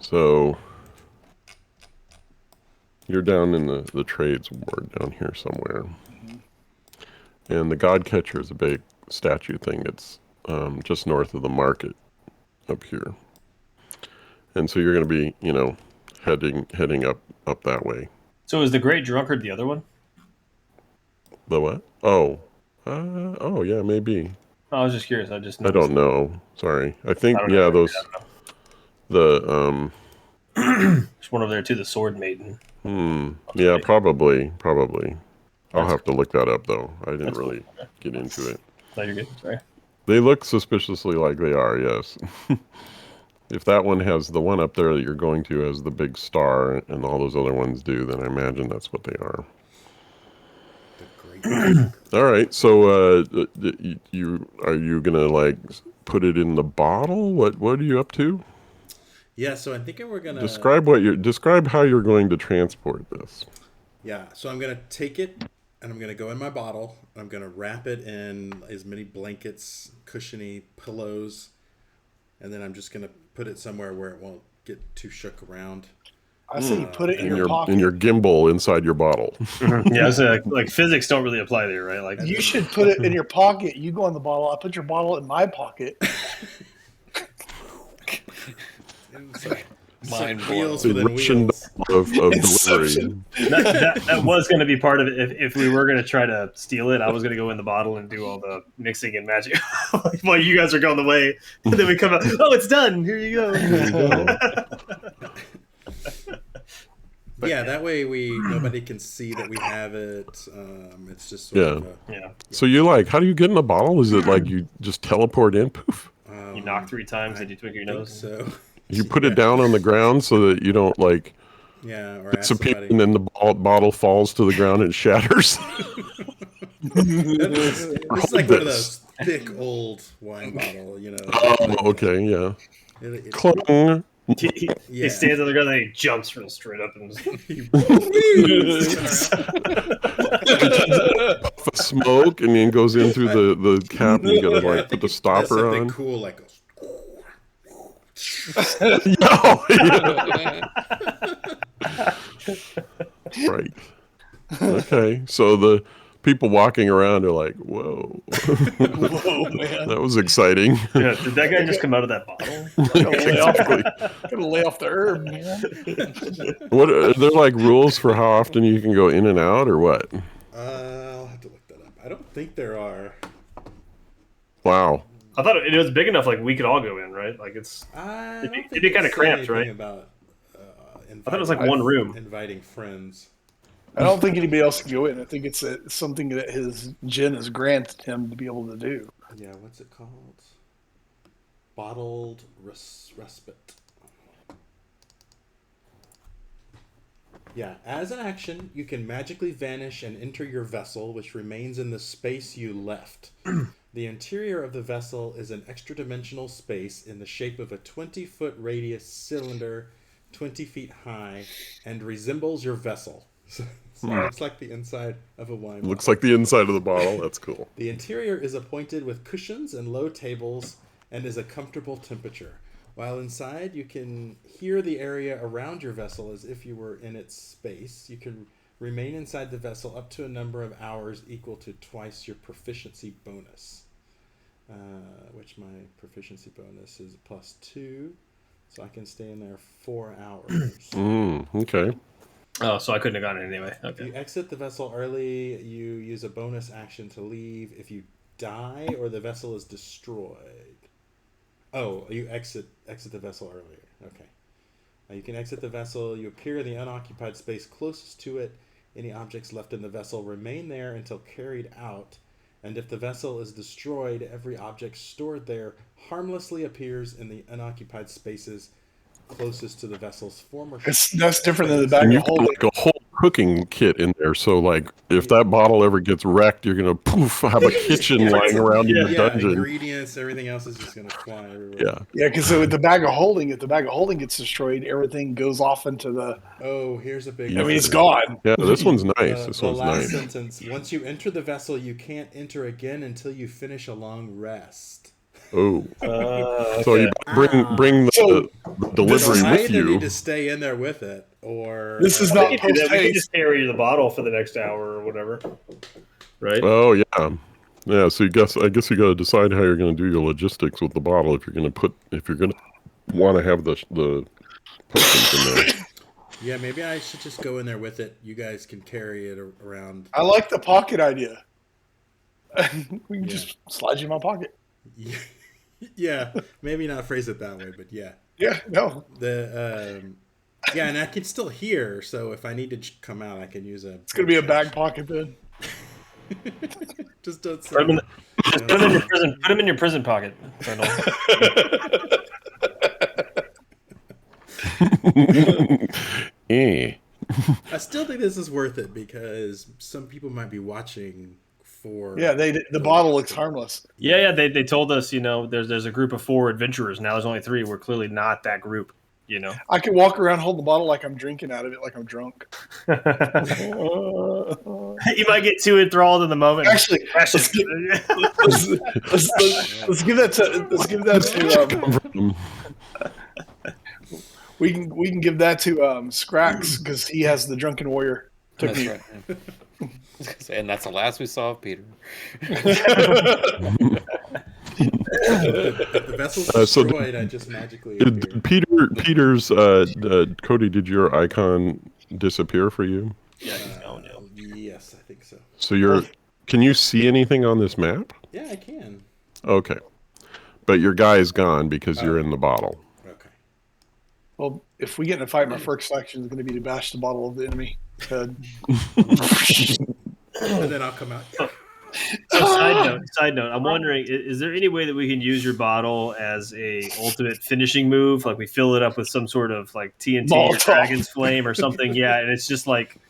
So you're down in the trades ward down here somewhere, and the God Catcher is a big statue thing. It's just north of the market up here. And so you're going to be, heading up that way. So is the Great Drunkard the other one? The what? Oh, yeah, maybe. I was just curious. I just I don't know. Sorry. I think I don't know. those the There's one over there too. The Sword Maiden. yeah, probably. I'll have to look that up though. I didn't really get into it. No, you're good. Sorry. They look suspiciously like they are. Yes. If that one has the one up there that you're going to has the big star, and all those other ones do, then I imagine that's what they are. All right, so you are you gonna like put it in the bottle? What are you up to? Yeah, so I'm thinking we're gonna describe how you're going to transport this. Yeah, so I'm gonna take it and I'm gonna go in my bottle. I'm gonna wrap it in as many blankets, cushiony pillows, and then I'm just gonna put it somewhere where it won't get too shook around. I say you put it in your pocket. In your gimbal inside your bottle. Yeah, so like physics don't really apply there, right? Like You should put it in your pocket. You go in the bottle. I put your bottle in my pocket. Mind Wheels blown. The within Russian wheels. of delivery. Inception. that was going to be part of it. If we were going to try to steal it, I was going to go in the bottle and do all the mixing and magic while you guys are going the way. And then we come out, oh, it's done. Here you go. Yeah, that way nobody can see that we have it. It's just sort of Yeah. So how do you get in a bottle? Is it like you just teleport in? Poof. You knock 3 times and you twinkle your I think nose. so. You put it down on the ground so that you don't like Yeah, or ask disappear, somebody. and then the bottle falls to the ground and shatters. This is like one of those thick old wine bottle, you know. Oh, okay, yeah. It- Clunk. He stands on the ground and he jumps from straight up and Puff of smoke, and then goes in through the cap, and you gotta I like put think the it does stopper something on. cool, like Right. Okay, so the people walking around are like, "Whoa, Whoa, man! that was exciting." yeah, did that guy just come out of that bottle? Gotta lay off the herb, man. What are there like rules for how often you can go in and out, or what? I'll have to look that up. I don't think there are. Wow. I thought it was big enough, like we could all go in, right? Like it's. It'd be kinda cramped, right? About, I thought it was like one room. Inviting friends. I don't think anybody else can go in. I think it's something that his Jin has granted him to be able to do. Yeah, what's it called? Bottled respite. Yeah, as an action, you can magically vanish and enter your vessel, which remains in the space you left. The interior of the vessel is an extra-dimensional space in the shape of a 20-foot radius cylinder, 20 feet high, and resembles your vessel. So it looks like the inside of a wine bottle. Looks like the inside of the bottle. That's cool. The interior is appointed with cushions and low tables and is a comfortable temperature. While inside, you can hear the area around your vessel as if you were in its space. You can remain inside the vessel up to a number of hours equal to twice your proficiency bonus. Which my proficiency bonus is +2. So I can stay in there 4 hours. Okay. Oh, so I couldn't have gone in anyway. If you Okay. exit the vessel early, you use a bonus action to leave. If you die or the vessel is destroyed. Oh, you exit the vessel earlier. Okay. You can exit the vessel. You appear in the unoccupied space closest to it. Any objects left in the vessel remain there until carried out. And if the vessel is destroyed, every object stored there harmlessly appears in the unoccupied spaces closest to the vessel's former. That's different than the bag And you of got holding. like a whole cooking kit in there. So like, if that bottle ever gets wrecked, you're gonna have a kitchen lying around in the Yeah, dungeon. ingredients, everything else is just gonna fly everywhere. Yeah. Yeah, because with the bag of holding, if the bag of holding gets destroyed, everything goes off into the. Oh, here's a big. Yeah. I mean, it's gone. Yeah, this one's nice. This The one's last nice. sentence. Once you enter the vessel, you can't enter again until you finish a long rest. Oh, Okay. so you bring the delivery I with either you. need to stay in there with it, or This is I not think you do that. post We can haste. just carry the bottle for the next hour or whatever. Right? Oh yeah, yeah. So I guess you got to decide how you're going to do your logistics with the bottle. If you're going to want to have the potions in there. Yeah, maybe I should just go in there with it. You guys can carry it around. I like the pocket idea. We can just slide you in my pocket. Yeah, maybe not phrase it that way, but yeah. Yeah, no. Yeah, and I can still hear, so if I need to come out, I can use a. It's going to be a bag pocket then. Just don't. Put him in your prison. Put him in your prison pocket. I still think this is worth it because some people might be watching for. Yeah, the bottle looks harmless. Yeah. They told us, there's a group of 4 adventurers. Now there's only 3. We're clearly not that group. I can walk around holding the bottle like I'm drinking out of it, like I'm drunk. You might get too enthralled in the moment. Actually, let's give that to. We can give that to Scrax because he has the drunken warrior technique. That's right. And that's the last we saw of Peter. The vessel's destroyed. I just magically. Did Peter's Cody? Did your icon disappear for you? Yeah, he's gone now. Yes, I think so. So can you see anything on this map? Yeah, I can. Okay, but your guy is gone because you're in the bottle. Okay. Well, if we get in a fight, my first action is going to be to bash the bottle of the enemy head. And then I'll come out. So side note, I'm wondering, is there any way that we can use your bottle as a ultimate finishing move? Like we fill it up with some sort of like TNT or Molotov. Dragon's Flame or something. Yeah, and it's just like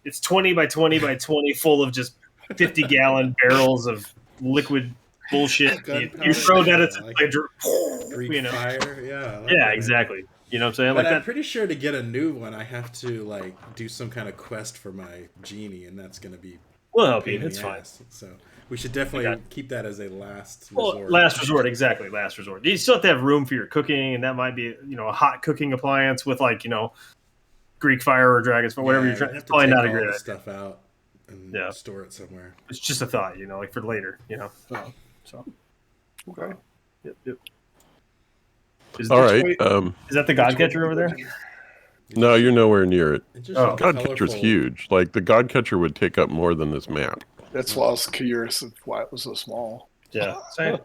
it's 20 by 20 by 20 full of just 50-gallon barrels of liquid bullshit. You throw that at Greek fire. Yeah. Yeah, exactly. You know what I'm saying? But Like I'm pretty sure to get a new one, I have to like do some kind of quest for my genie, and that's going to be. We'll help pain you. in It's the fine. ass. So we should definitely keep that as a last Well, resort. last resort, exactly. Last resort. You still have to have room for your cooking, and that might be, a hot cooking appliance with like, Greek fire or dragons, but whatever you're trying. It's probably not a great idea. Stuff out and store it somewhere. It's just a thought, like for later, So. Okay. Yep. All right. Is that the Godcatcher over there? No, you're nowhere near it. Godcatcher's Godcatcher's huge. Like the Godcatcher would take up more than this map. That's why I was curious of why it was so small. Yeah. Same.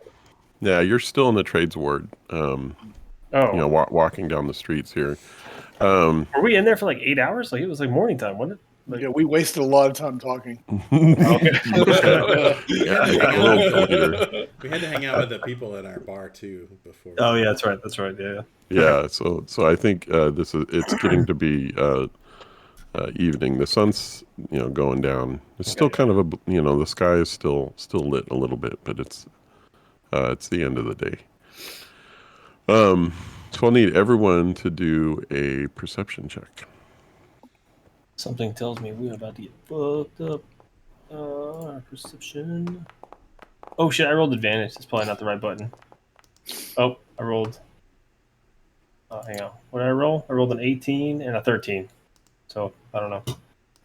Yeah, you're still in the trades ward. Walking down the streets here. Were we in there for like 8 hours? Like it was like morning time, wasn't it? Like, yeah, we wasted a lot of time talking. We had to hang out with the people at our bar too before. Oh yeah, that's right. Yeah. Yeah. So I think it's getting to be evening. The sun's going down. It's still kind of the sky is still lit a little bit, but it's the end of the day. So I'll need everyone to do a perception check. Something tells me we're about to get fucked up. Perception. Oh shit! I rolled advantage. That's probably not the right button. Oh, I rolled. Hang on. What did I roll? I rolled an 18 and a 13. So I don't know.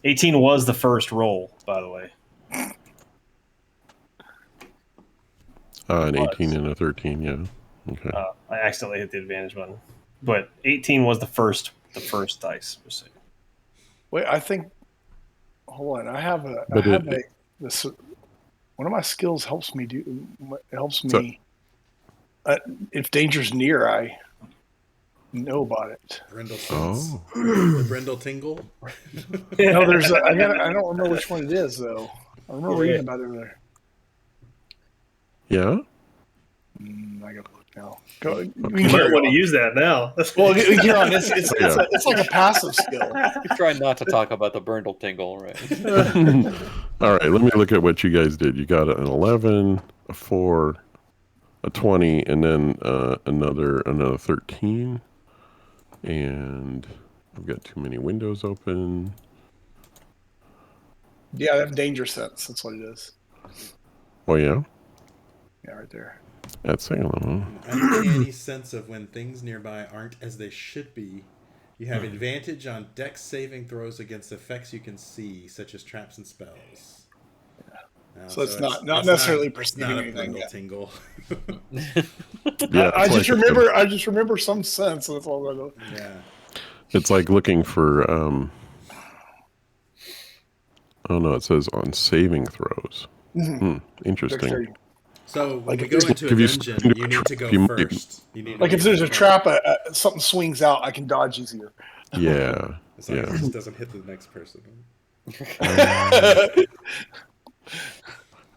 18 was the first roll, by the way. An 18 and a 13. Yeah. Okay. I accidentally hit the advantage button, but 18 was the first dice. Wait, I think. Hold on, I have one of my skills helps me if danger's near, I know about it. Brindle sense. The Brindle tingle. No, there's. I don't remember which one it is though. I remember reading about it over there. Yeah. I gotta look now. You might want to use that now. Well, it's like a passive skill. You try not to talk about the Brindle tingle, right? All right, let me look at what you guys did. You got an 11, a 4, a 20, and then another 13. And I've got too many windows open. Yeah, I have danger sense. That's what it is. Oh yeah. Yeah, right there. At Salem. Uncanny sense of when things nearby aren't as they should be. You have advantage on dex saving throws against effects you can see, such as traps and spells. So it's not necessarily perceiving anything. Tingle. Yeah, I just remember some sense. That's all I know. Yeah. It's like looking for. Oh no! It says on saving throws. Interesting. So when we go into a dungeon, you need to go first. Like if there's a trap, something swings out, I can dodge easier. Yeah. As long as it just doesn't hit the next person.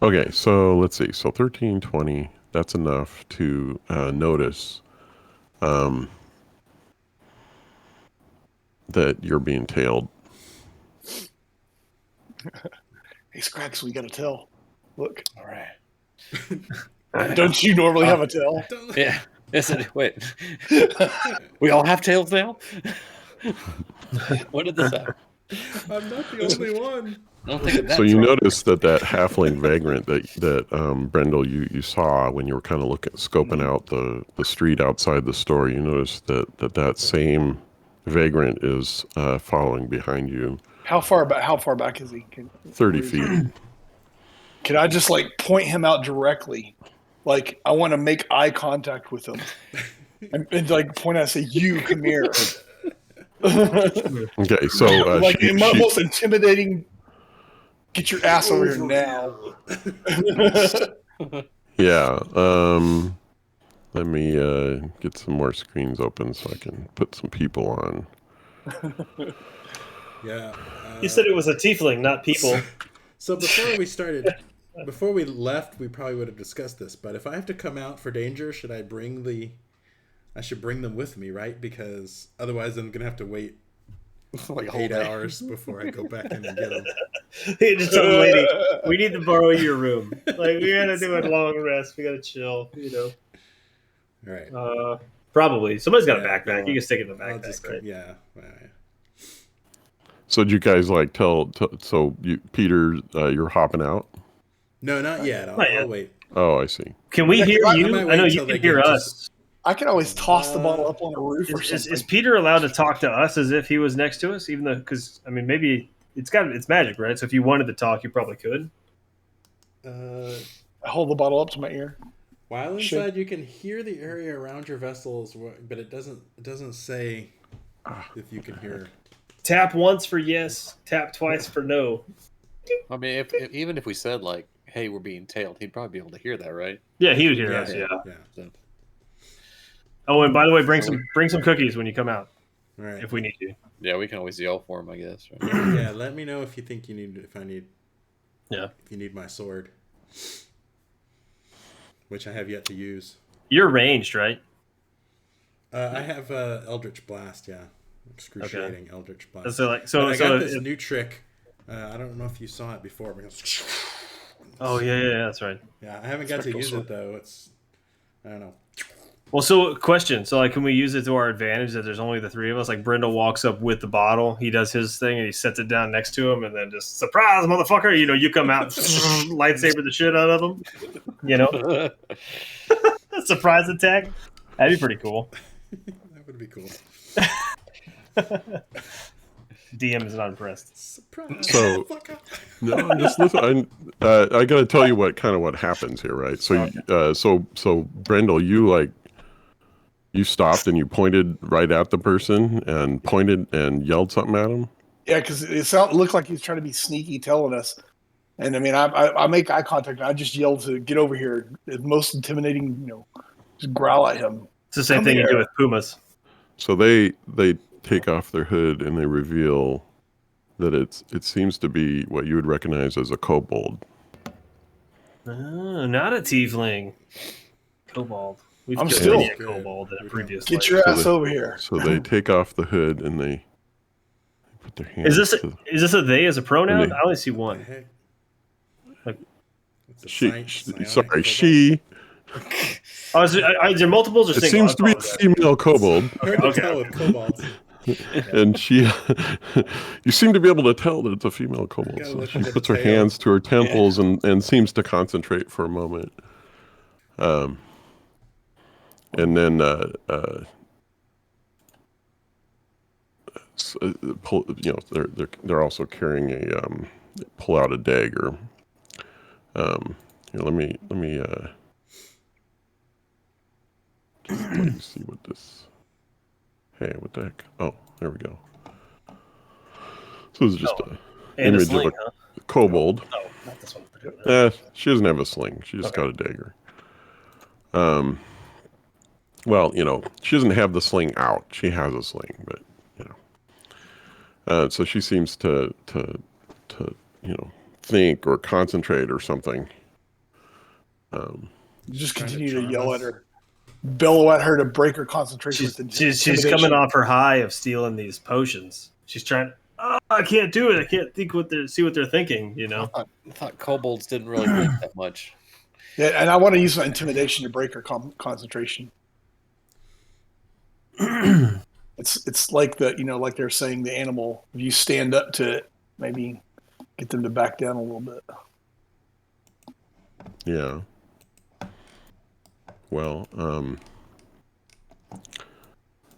Okay, so let's see. So 13, 20, that's enough to notice that you're being tailed. Hey, Scrax, we got a tail. Look. All right. Don't you normally have a tail? Yeah. Wait. We all have tails now? When did this happen? I'm not the only one. I don't think So you noticed that halfling vagrant that Brendel you saw when you were kind of scoping out the street outside the store. You noticed that same vagrant is following behind you. How far back is he? 30 feet. Can I just point him out directly? Like I want to make eye contact with him, and point out and say, "You come here." Okay, so most intimidating. Get your ass over here now. Yeah. Let me get some more screens open so I can put some people on. Yeah. You said it was a tiefling, not people. So before we started before we left, we probably would have discussed this. But if I have to come out for danger, should I bring I should bring them with me, right? Because otherwise, I'm gonna have to wait Like a whole 8 day. hours before I go back in and get them. Just tell the lady, we need to borrow your room. Like, we gotta do a long rest. We gotta chill, All right. Probably. Somebody's got a Yeah, backpack. You can stick it in the I'll backpack, just right? yeah. So did you guys like so you Peter, you're hopping out? No, not yet. Not yet. I'll wait. Oh, I see. Can we Yeah, hear I you? might I wait know you till they can hear get to us. I can always toss the bottle up on a roof or something. Is Peter allowed to talk to us as if he was next to us? Even though, because I mean, maybe it's magic, right? So if you wanted to talk, you probably could. I hold the bottle up to my ear. While Shit. inside, you can hear the area around your vessels, but it doesn't say if you can hear. Tap once for yes. Tap twice for no. I mean, even if we said like, "Hey, we're being tailed," he'd probably be able to hear that, right? Yeah, he would hear us. Yeah. So, Oh, and by the way, bring some cookies when you come out All right. if we need to. yeah, we can always yell for him, I guess. Right? Yeah, let me know if you think if you need my sword, which I have yet to use. You're ranged, right? I have Eldritch Blast. Yeah, excruciating Eldritch Blast. So But I got this new trick. I don't know if you saw it before. Oh yeah, that's right. Yeah, I haven't got to Spectral use sword. it though. I don't know. Well, so question. So, like, can we use it to our advantage that there's only the three of us? Like, Brindle walks up with the bottle. He does his thing, and he sets it down next to him, and then just, surprise, motherfucker! You come out, lightsaber the shit out of him. Surprise attack. That'd be pretty cool. That would be cool. DM is not impressed. Surprise! So- motherfucker. No, just listen. I got to tell you what happens here, right? So, so Brendel, you stopped and you pointed right at the person and pointed and yelled something at him. Yeah, because it looked like he was trying to be sneaky, telling us. And I mean, I make eye contact. And I just yelled to get over here. It's most intimidating, just growl at him. It's the same Come thing you here. do with pumas. So they take off their hood and they reveal that it seems to be what you would recognize as a kobold. Oh, not a tiefling. Kobold. We've I'm killed still- many a kobold in a previous Get life. your So ass over here. So they take off the hood and they put their hands. Is this a they as a pronoun? And they- I only see What one. the heck? Like- It's a Sorry, psionic she. Oh, is there multiples or It single? seems to be a female kobold, Hard to Okay. tell with kobolds. and she. You seem to be able to tell that it's a female kobold. Gotta So look she at the puts her tail. hands to her temples and seems to concentrate for a moment. And then pull. They're also carrying pull out a dagger. Here, let me just let me see what this. Hey, what the heck? Oh, there we go. So it's just an And a image sling, of huh? a kobold. Oh, not this one. She doesn't have a sling. She just got a dagger. Well, she doesn't have the sling out. She has a sling, but so she seems to think or concentrate or something. Just Trying to continue to charm yell us. at her, bellow at her to break her concentration. She's with coming off her high of stealing these potions. She's trying. Oh, I can't do it. I can't see what they're thinking. I thought kobolds didn't really think that much. Yeah, and I want to use my intimidation to break her concentration. It's like like they're saying the animal. If you stand up to it, maybe get them to back down a little bit. Yeah. Well,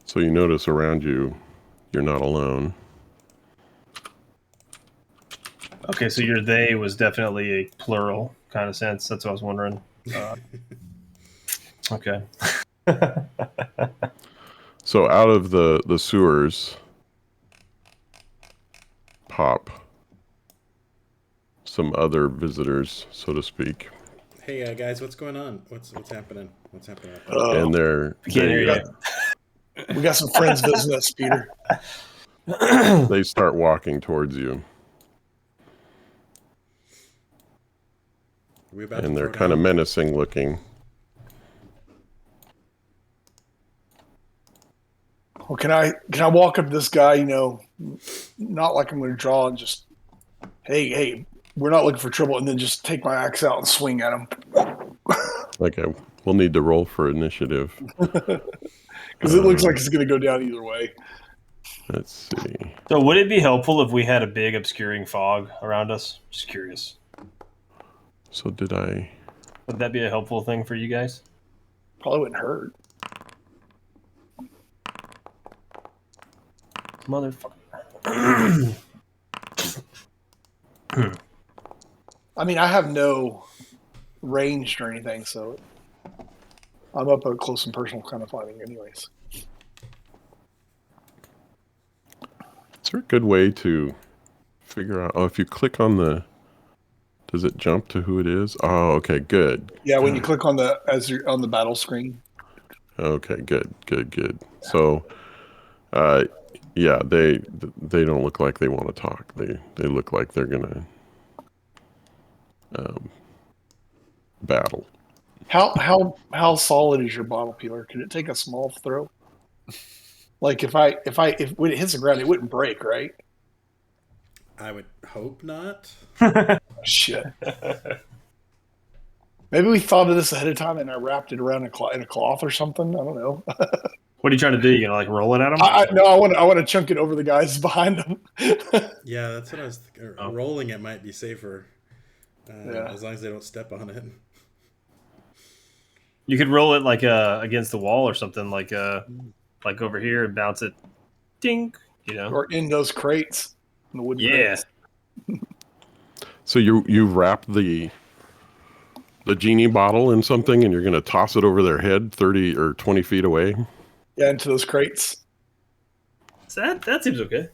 so you notice around you, you're not alone. Okay, so your they was definitely a plural kind of sense. That's what I was wondering. Okay. So out of the sewers pop some other visitors, so to speak, Hey guys, what's going on? What's happening? What's happening? and they're Can't hear they, you. We got some friends visiting us, Peter. they start walking towards you. we about to and they're throw kind of down? menacing looking. Well, can I walk up to this guy? Not like I'm going to draw and just, hey, we're not looking for trouble, and then just take my axe out and swing at him. Okay, we'll need to roll for initiative. Because it looks like it's going to go down either way. Let's see. So would it be helpful if we had a big obscuring fog around us? Just curious. So did I? Would that be a helpful thing for you guys? Probably wouldn't hurt. Motherfucker. I mean, I have no ranged or anything, so I'm up at close and personal kind of fighting anyways. Is there a good way to figure out? Oh, if you click on the, does it jump to who it is? Oh, okay, good. Yeah, when you click on as you're on the battle screen. Okay, good. So, yeah, they don't look like they want to talk. They look like they're gonna battle. How solid is your bottle peeler? Can it take a small throw? Like if when it hits the ground, it wouldn't break, right? I would hope not. Shit. Maybe we thought of this ahead of time and I wrapped it around in a cloth or something. I don't know. What are you trying to do? You gonna like roll it at them? No, I want to chunk it over the guys behind them. Yeah, that's what I was thinking. Oh. Rolling it might be safer. Yeah. As long as they don't step on it. You could roll it like against the wall or something, like over here and bounce it, ding. Or in those crates. In the wooden Yeah. crates. So you wrap the genie bottle in something, and you're gonna toss it over their head 30 or 20 feet away. Yeah, into those crates. So that seems okay.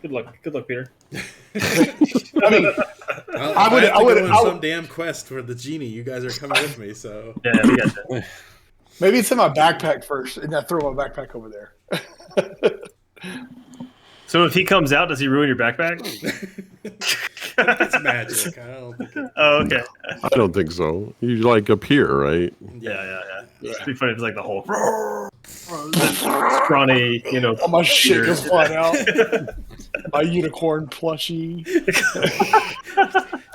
Good luck, Peter. I mean, I would on some damn quest for the genie. You guys are coming with me, so Yeah, we got that. maybe it's in my backpack first, and I throw my backpack over there. So if he comes out, does he ruin your backpack? it's magic. I don't think it's... Oh, okay. I don't think so. You like appear, right? Yeah. It'd be funny if it's like the whole scrawny, All my shit Peter. goes flying out. My unicorn plushie.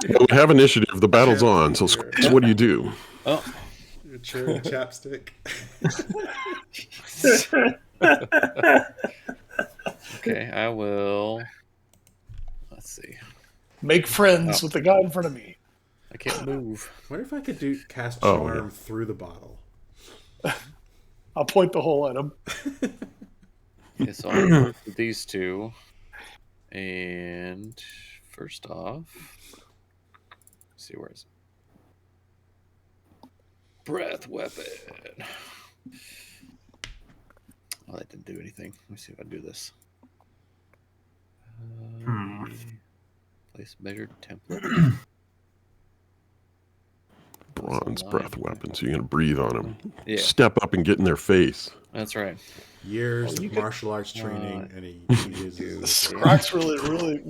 We have initiative. The battle's on. So Scraps, what do you do? Oh, Your cherry chapstick. okay. I will. Let's see. Make friends with the guy in front of me. I can't move. What if I could cast Oh, charm yeah. through the bottle? I'll point the hole at him. Okay, so I'll move these two. And first off, let's see, where is it? Breath weapon. Oh, that didn't do anything. Let me see if I do this. Place measured template. Bronze breath weapon. So you're gonna breathe on them. Yeah, Step up and get in their face. that's right. Years of martial arts training, and he uses Scrax really.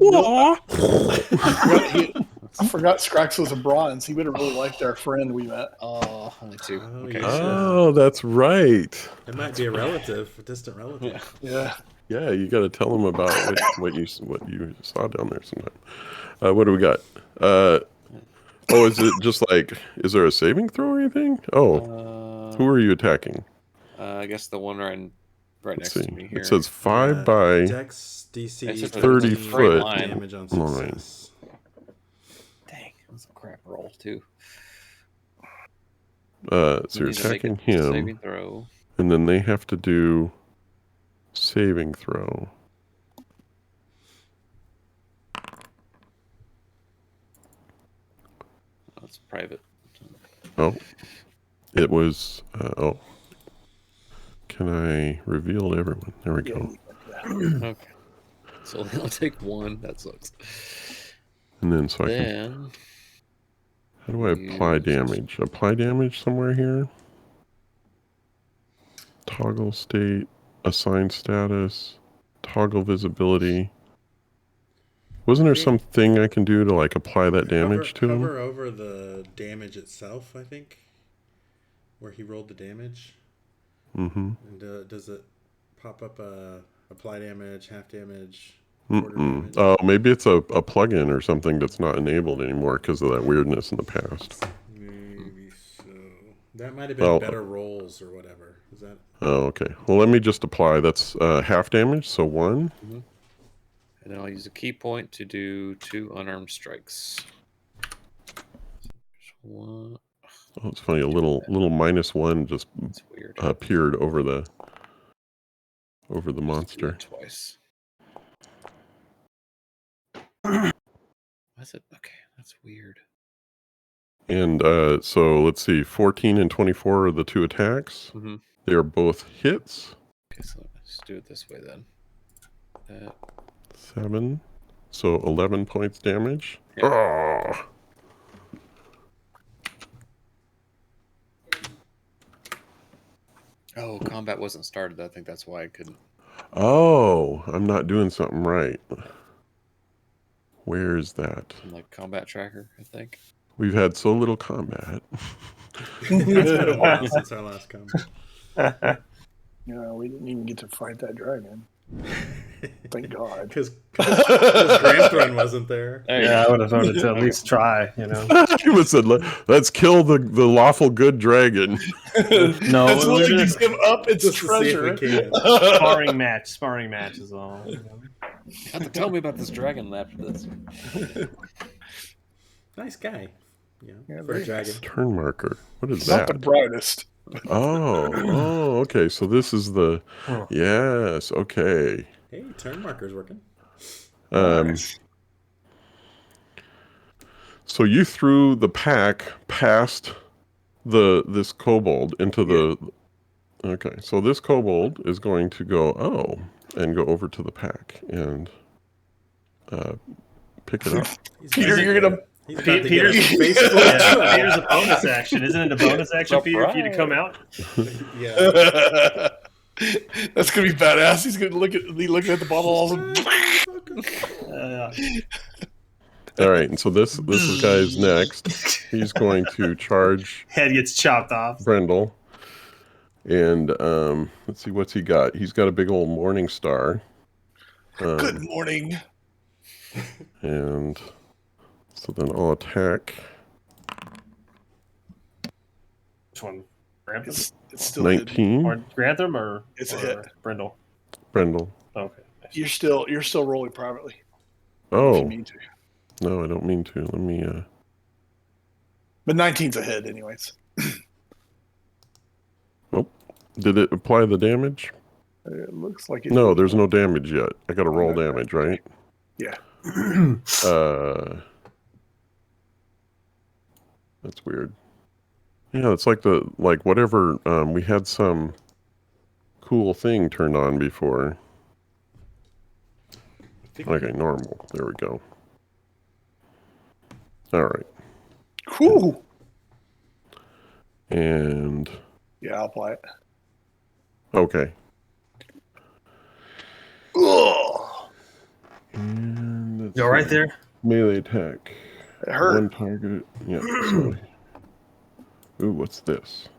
I forgot Scrax was a bronze. He would have really liked our friend we met. Oh, only two. Oh, Okay. yeah. Oh, that's right. It might be a relative, a distant relative. Yeah. Yeah. Yeah, you got to tell them about what you saw down there sometime. What do we got? Is it just like? Is there a saving throw or anything? Oh, who are you attacking? I guess the one right Let's next see. to me here. It says 5 by. Dex DC It's just a 30 straight foot. line. damage on Line. success. Dang, that's a crap roll too. So We you're need to make attacking a him, saving throw. and then they have to do saving throw. That's private. Oh, it was. Can I reveal to everyone? There we go. Okay. So they only take one. That sucks. And then so I can. Then How do I apply use- damage? Apply damage somewhere here. Toggle state, assign status, toggle visibility. Wasn't there something I can do to like apply that damage to him? Hover over the damage itself, I think, where he rolled the damage. Mm-hmm. And does it pop up apply damage, half damage, quarter damage? Oh, maybe it's a plugin or something that's not enabled anymore because of that weirdness in the past. Maybe so. That might have been better rolls or whatever. Is that? Oh, okay. Well, let me just apply. That's half damage, so 1. Mm-hmm. And then I'll use a key point to do 2 unarmed strikes. One. Oh, it's funny. A little -1 just appeared over the monster. Twice. That's it. Okay, that's weird. And so let's see. 14 and 24 are the 2 attacks. Mm-hmm. They are both hits. Okay, so let's do it this way then. 7. So 11 points damage. Yeah. Oh. Oh, combat wasn't started. I think that's why I couldn't. Oh, I'm not doing something right. Where is that? Like combat tracker, I think. We've had so little combat. It's been a while since our last combat. Yeah, we didn't even get to fight that dragon. Thank God. Because Gramthrun wasn't there. Yeah, I would have voted to at least try, you know. He would have said, let's kill the lawful good dragon. No, that's willing to give up its Just treasure. to see if we can. Sparring match is all. You know? You have to tell me about this dragon after this. Nice guy. Yeah, Yeah, for a dragon. Turn marker. What is Not that? the brightest. Oh, okay. So this is the. Yes, okay. Hey, turn marker's working. Nice. So you threw the pack past this kobold into the. Okay, so this kobold is going to go and go over to the pack and pick it up. Peter, you're gonna. Peter's a bonus action. Isn't it a bonus action, Peter, for you to come out? Yeah. That's gonna be badass. He's gonna be looking at the bottle. All right, and so this guy's next. He's going to charge. Head gets chopped off. Brendel. And let's see what's he got. He's got a big old morning star. Good morning. And so then I'll attack. Which one? Grantham? It's still 19. Or Grantham or It's a hit. Brendel? Brendel. Okay. You're still rolling privately. If Oh you mean to. no, I don't mean to. Let me. But 19's a hit, anyways. Did it apply the damage? It looks like it. No, there's no damage yet. I got to roll damage, right? Yeah. That's weird. Yeah, it's like whatever. We had some cool thing turned on before. Okay, normal. There we go. All right. Cool. And Yeah, I'll apply it. okay. Ugh. And let's You all right see. there? Melee attack. It hurt. One target. Yeah. Sorry. Ooh, what's this?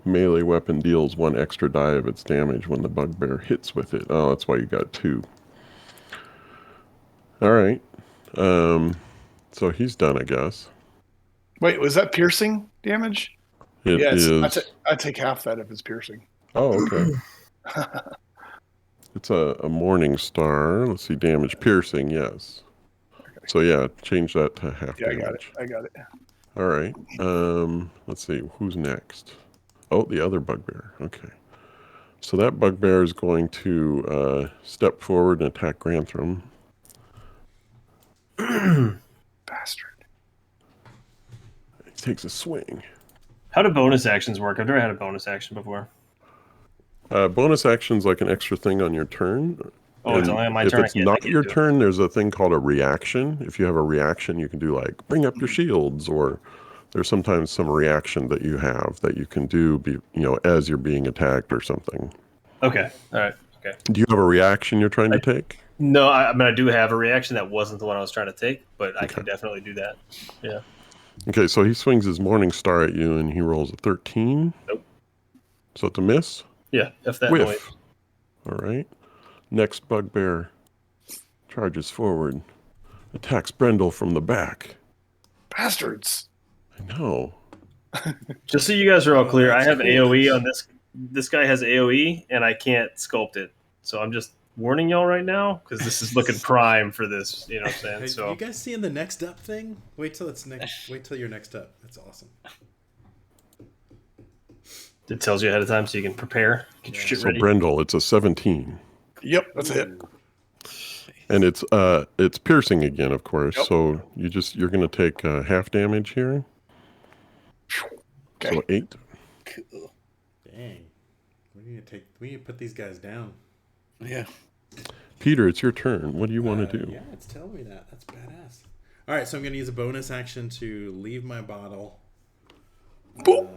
Melee weapon deals 1 extra die of its damage when the bugbear hits with it. Oh, that's why you got 2. All right. So he's done, I guess. Wait, was that piercing damage? It Yes. is. I take half that if it's piercing. Oh, okay. It's a morning star. Let's see, damage piercing. Yes. So yeah, change that to half Yeah, damage. I got it. All right. Let's see, who's next? Oh, the other bugbear. Okay. So that bugbear is going to step forward and attack Grantham. Bastard. He takes a swing. How do bonus actions work? I've never had a bonus action before. Bonus action's like an extra thing on your turn. Oh, it's only on my if turn. it's not your turn, there's a thing called a reaction. If you have a reaction, you can do like bring up your shields or there's sometimes some reaction that you have that you can do, as you're being attacked or something. Okay. All right. Okay. Do you have a reaction you're trying to take? No, I mean I do have a reaction that wasn't the one I was trying to take, but I can definitely do that. Yeah. Okay, so he swings his Morning Star at you, and he rolls a 13. Nope. So it's a miss. Yeah, if that Whiff. noise. All right. Next bugbear charges forward, attacks Brendel from the back. Bastards. I know. Just so you guys are all clear, I that's have cool. AoE on this. This guy has AoE, and I can't sculpt it. So I'm just warning y'all right now because this is looking prime for this. You know what I'm saying? Hey, So you guys seeing the next up thing? Wait till you're next up. That's awesome. it tells you ahead of time so you can prepare, get your shit So ready. Brendel, it's a 17. Yep, that's it. And it's piercing again, of course. Yep. So you're going to take half damage here. Okay. So 8. Cool. Dang. We need to put these guys down. Yeah. Peter, it's your turn. What do you want to do? Yeah, it's telling me that. That's badass. All right, so I'm going to use a bonus action to leave my bottle. I'm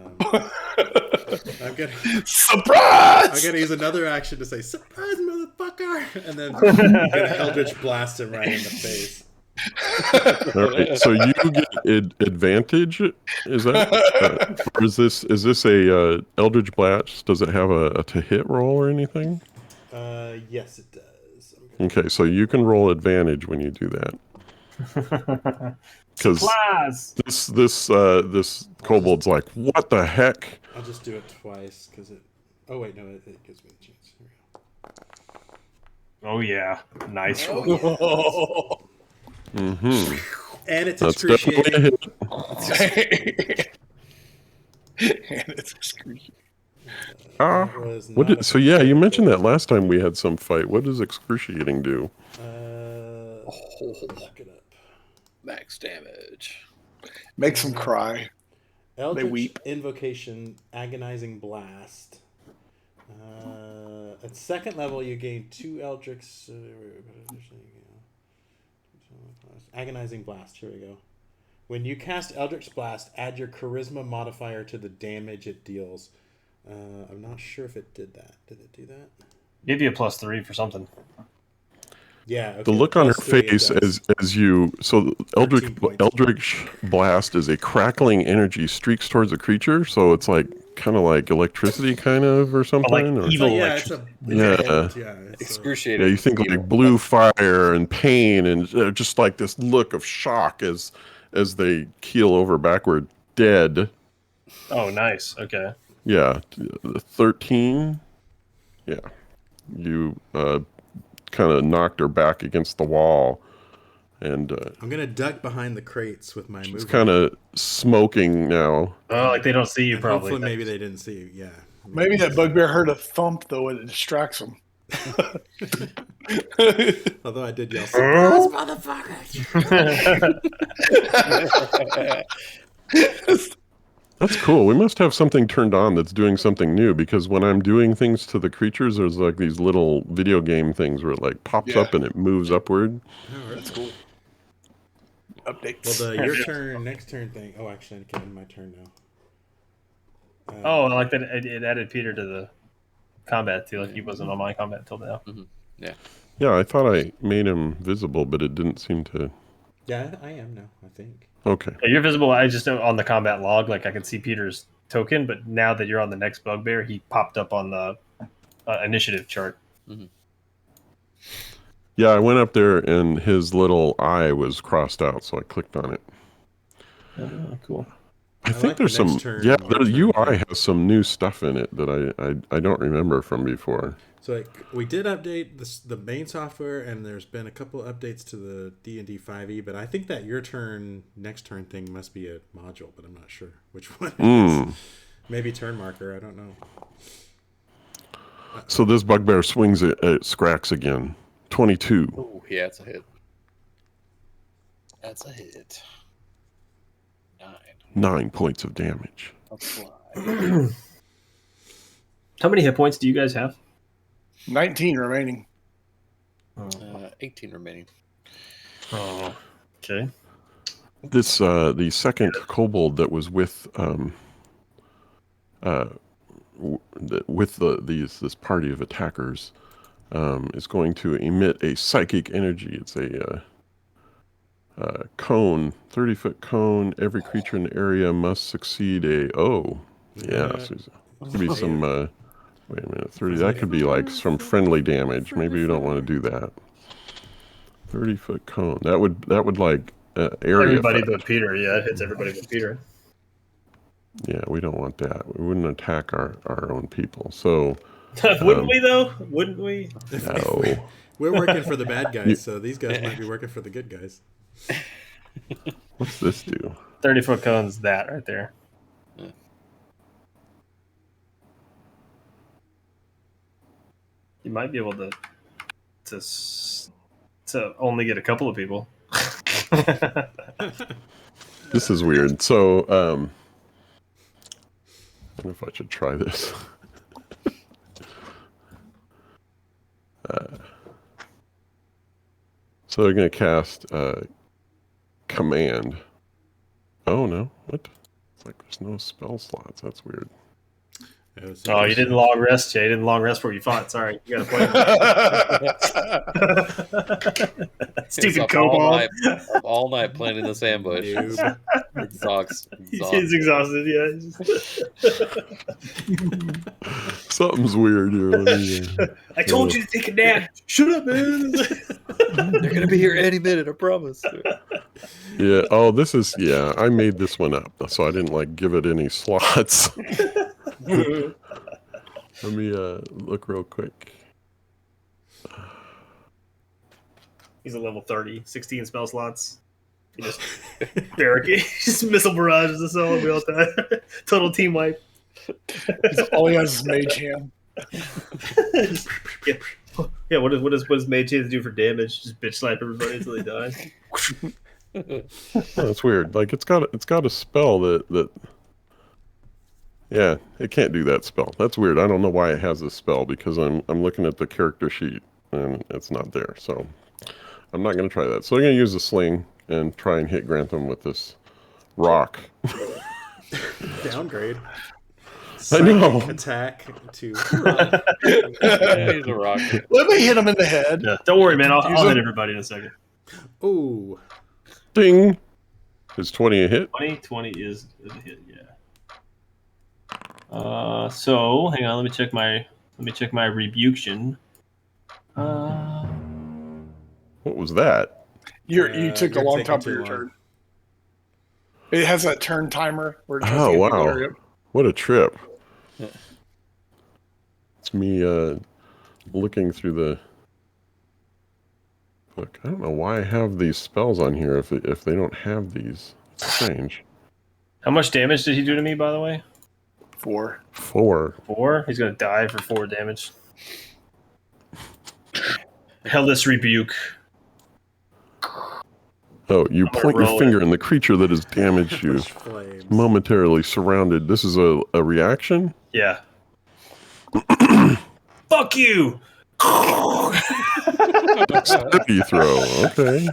gonna Surprise! use another action to say "surprise, motherfucker," and then I'm gonna Eldridge blast him right in the face. All right. So you get advantage. Is that? Or is this a Eldridge Blast? Does it have a to hit roll or anything? Yes, it does. Okay, so you can roll advantage when you do that. Because this kobold's like, what the heck? I'll just do it twice because it. Oh wait, no, it gives me a chance. Here we go. Oh yeah, nice. Oh, yeah. Mm-hmm. And it's That's definitely excruciating. a hit. And it's excruciating. That was What not did, so yeah, you mentioned that last time we had some fight. What does excruciating do? Look it up. Max damage. Makes them cry. Eldritch weep. Invocation, Agonizing Blast. At second level, you gain 2 Eldritch. Agonizing Blast. Here we go. When you cast Eldritch Blast, add your Charisma modifier to the damage it deals. I'm not sure if it did that. Did it do that? Give you a +3 for something. Yeah. Okay, The look on her +3 it face does. as you so 13 points. Eldritch Blast is a crackling energy streaks towards a creature, so it's like kind of like electricity, kind of or something. like or, evil. But yeah, it's it's Excruciating. yeah, you think like blue fire and pain and just like this look of shock as they keel over backward, dead. Oh, nice. Okay. Yeah, 13. Yeah, you kind of knocked her back against the wall, and I'm gonna duck behind the crates with my she's movement. kind of smoking now. Oh, like they don't see you And probably. hopefully, maybe they didn't see you. Yeah. Maybe that bugbear heard a thump, though, and it distracts him. Although I did yell, "Surprise, motherfuckers!" That's cool. We must have something turned on that's doing something new, because when I'm doing things to the creatures, there's like these little video game things where it like pops up and it moves upward. That's cool. Updates. Well, your turn, next turn thing. Oh, actually, I can end my turn now. Oh, I like that it added Peter to the combat too. Like he wasn't on my combat until now. Mm-hmm. Yeah. Yeah, I thought I made him visible, but it didn't seem to. Yeah, I am now, I think. Okay. Yeah, you're visible. I just on the combat log, like I could see Peter's token, but now that you're on the next bugbear, he popped up on the initiative chart. Mm-hmm. Yeah, I went up there and his little eye was crossed out, so I clicked on it. Oh, cool. I I think like there's the some. next turn, Yeah, your the turn. UI has some new stuff in it that I don't remember from before. So we did update the main software, and there's been a couple updates to the D&D 5e, but I think that your turn, next turn thing must be a module, but I'm not sure which one it is. Maybe turn marker, I don't know. So this bugbear swings at Scrax again. 22. Oh, yeah, it's a hit. That's a hit. 9. 9 points of damage. Apply. How many hit points do you guys have? 19 remaining. 18 remaining. Oh, okay. This the second kobold that was with this party of attackers is going to emit a psychic energy. It's a cone, 30-foot cone. Every creature in the area must succeed a. Oh, yeah. So could be some. Wait a minute, 30. That could be like some friendly damage. Maybe you don't want to do that. 30-foot cone. That would like area. Everybody effect. but Peter. Yeah, it hits everybody but Peter. Yeah, we don't want that. We wouldn't attack our own people. So. Wouldn't we though? Wouldn't we? No. We're working for the bad guys, so these guys might be working for the good guys. What's this do? 30-foot cone's that right there. You might be able to only get a couple of people. This is weird. So, I don't know if I should try this. So they're going to cast command. Oh, no. What? It's like there's no spell slots. That's weird. Oh, you didn't long rest, Jay. You didn't long rest before you fought. Sorry. You got to play. Stupid kobold. All night playing in this ambush. Sucks. He's exhausted, yeah. Something's weird here. I told you to take a nap. Shut up, man. They're going to be here any minute, I promise. Yeah. Oh, this is, yeah, I made this one up, so I didn't like give it any slots. Let me look real quick. He's a level 30, 16 spell slots. He just barricade, just missile barrages us all. We all die. Total team wipe. All he has is mage hand. Yeah. What does mage hand do for damage? Just bitch slap everybody until they die. Oh, that's weird. Like it's got a spell that. Yeah, it can't do that spell. That's weird. I don't know why it has this spell because I'm looking at the character sheet and it's not there. So I'm not going to try that. So I'm going to use the sling and try and hit Grantham with this rock. Downgrade. I know. Attack to. Yeah, he's a rock. Let me hit him in the head. Yeah, don't worry, man. I'll hit everybody in a second. Ooh. Ding. Is 20 a hit? 20 is a hit. Yeah. So hang on. Let me check my rebuction. What was that? You took a you're long taking time for too your long. turn. It has that turn timer where it Oh, to get wow. area. What a trip. It's me looking through the book. I don't know why I have these spells on here if they don't have these. It's strange. How much damage did he do to me, by the way? 4. 4. 4. He's gonna die for 4 damage. Hellish rebuke. Oh, you I'm gonna point your roll finger and the creature that has damaged you Flames. momentarily surrounded. This is a reaction? Yeah. Fuck you. Dexterity throw. Okay.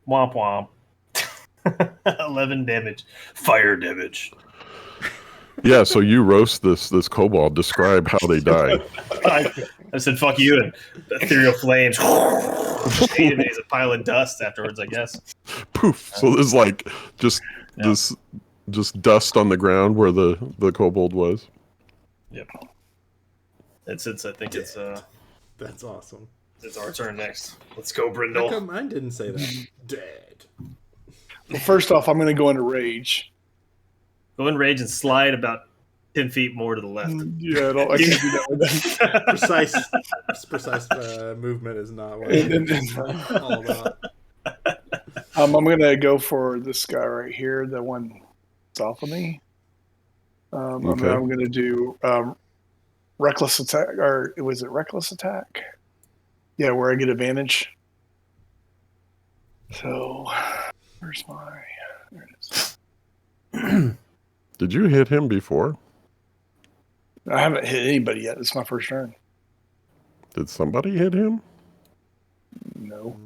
Womp womp. 11 damage. Fire damage. Yeah, so you roast this kobold. Describe how they die. I said fuck you and ethereal flames. He's a pile of dust afterwards, I guess. Poof. So there's like just dust on the ground where the kobold was. Yep. I think it's That's awesome. it's our turn next. Let's go, How Brindle. come mine didn't say that? Dead. Well, first off, I'm going to go into rage. Go in rage and slide about 10 feet more to the left. Yeah, I can't do that with them. precise movement is not what it's all about. I'm going to go for this guy right here, the one south of me. Okay. I'm going to do reckless attack, or was it reckless attack? Yeah, where I get advantage. So, where's my? There it is. Did you hit him before? I haven't hit anybody yet. It's my first turn. Did somebody hit him? No.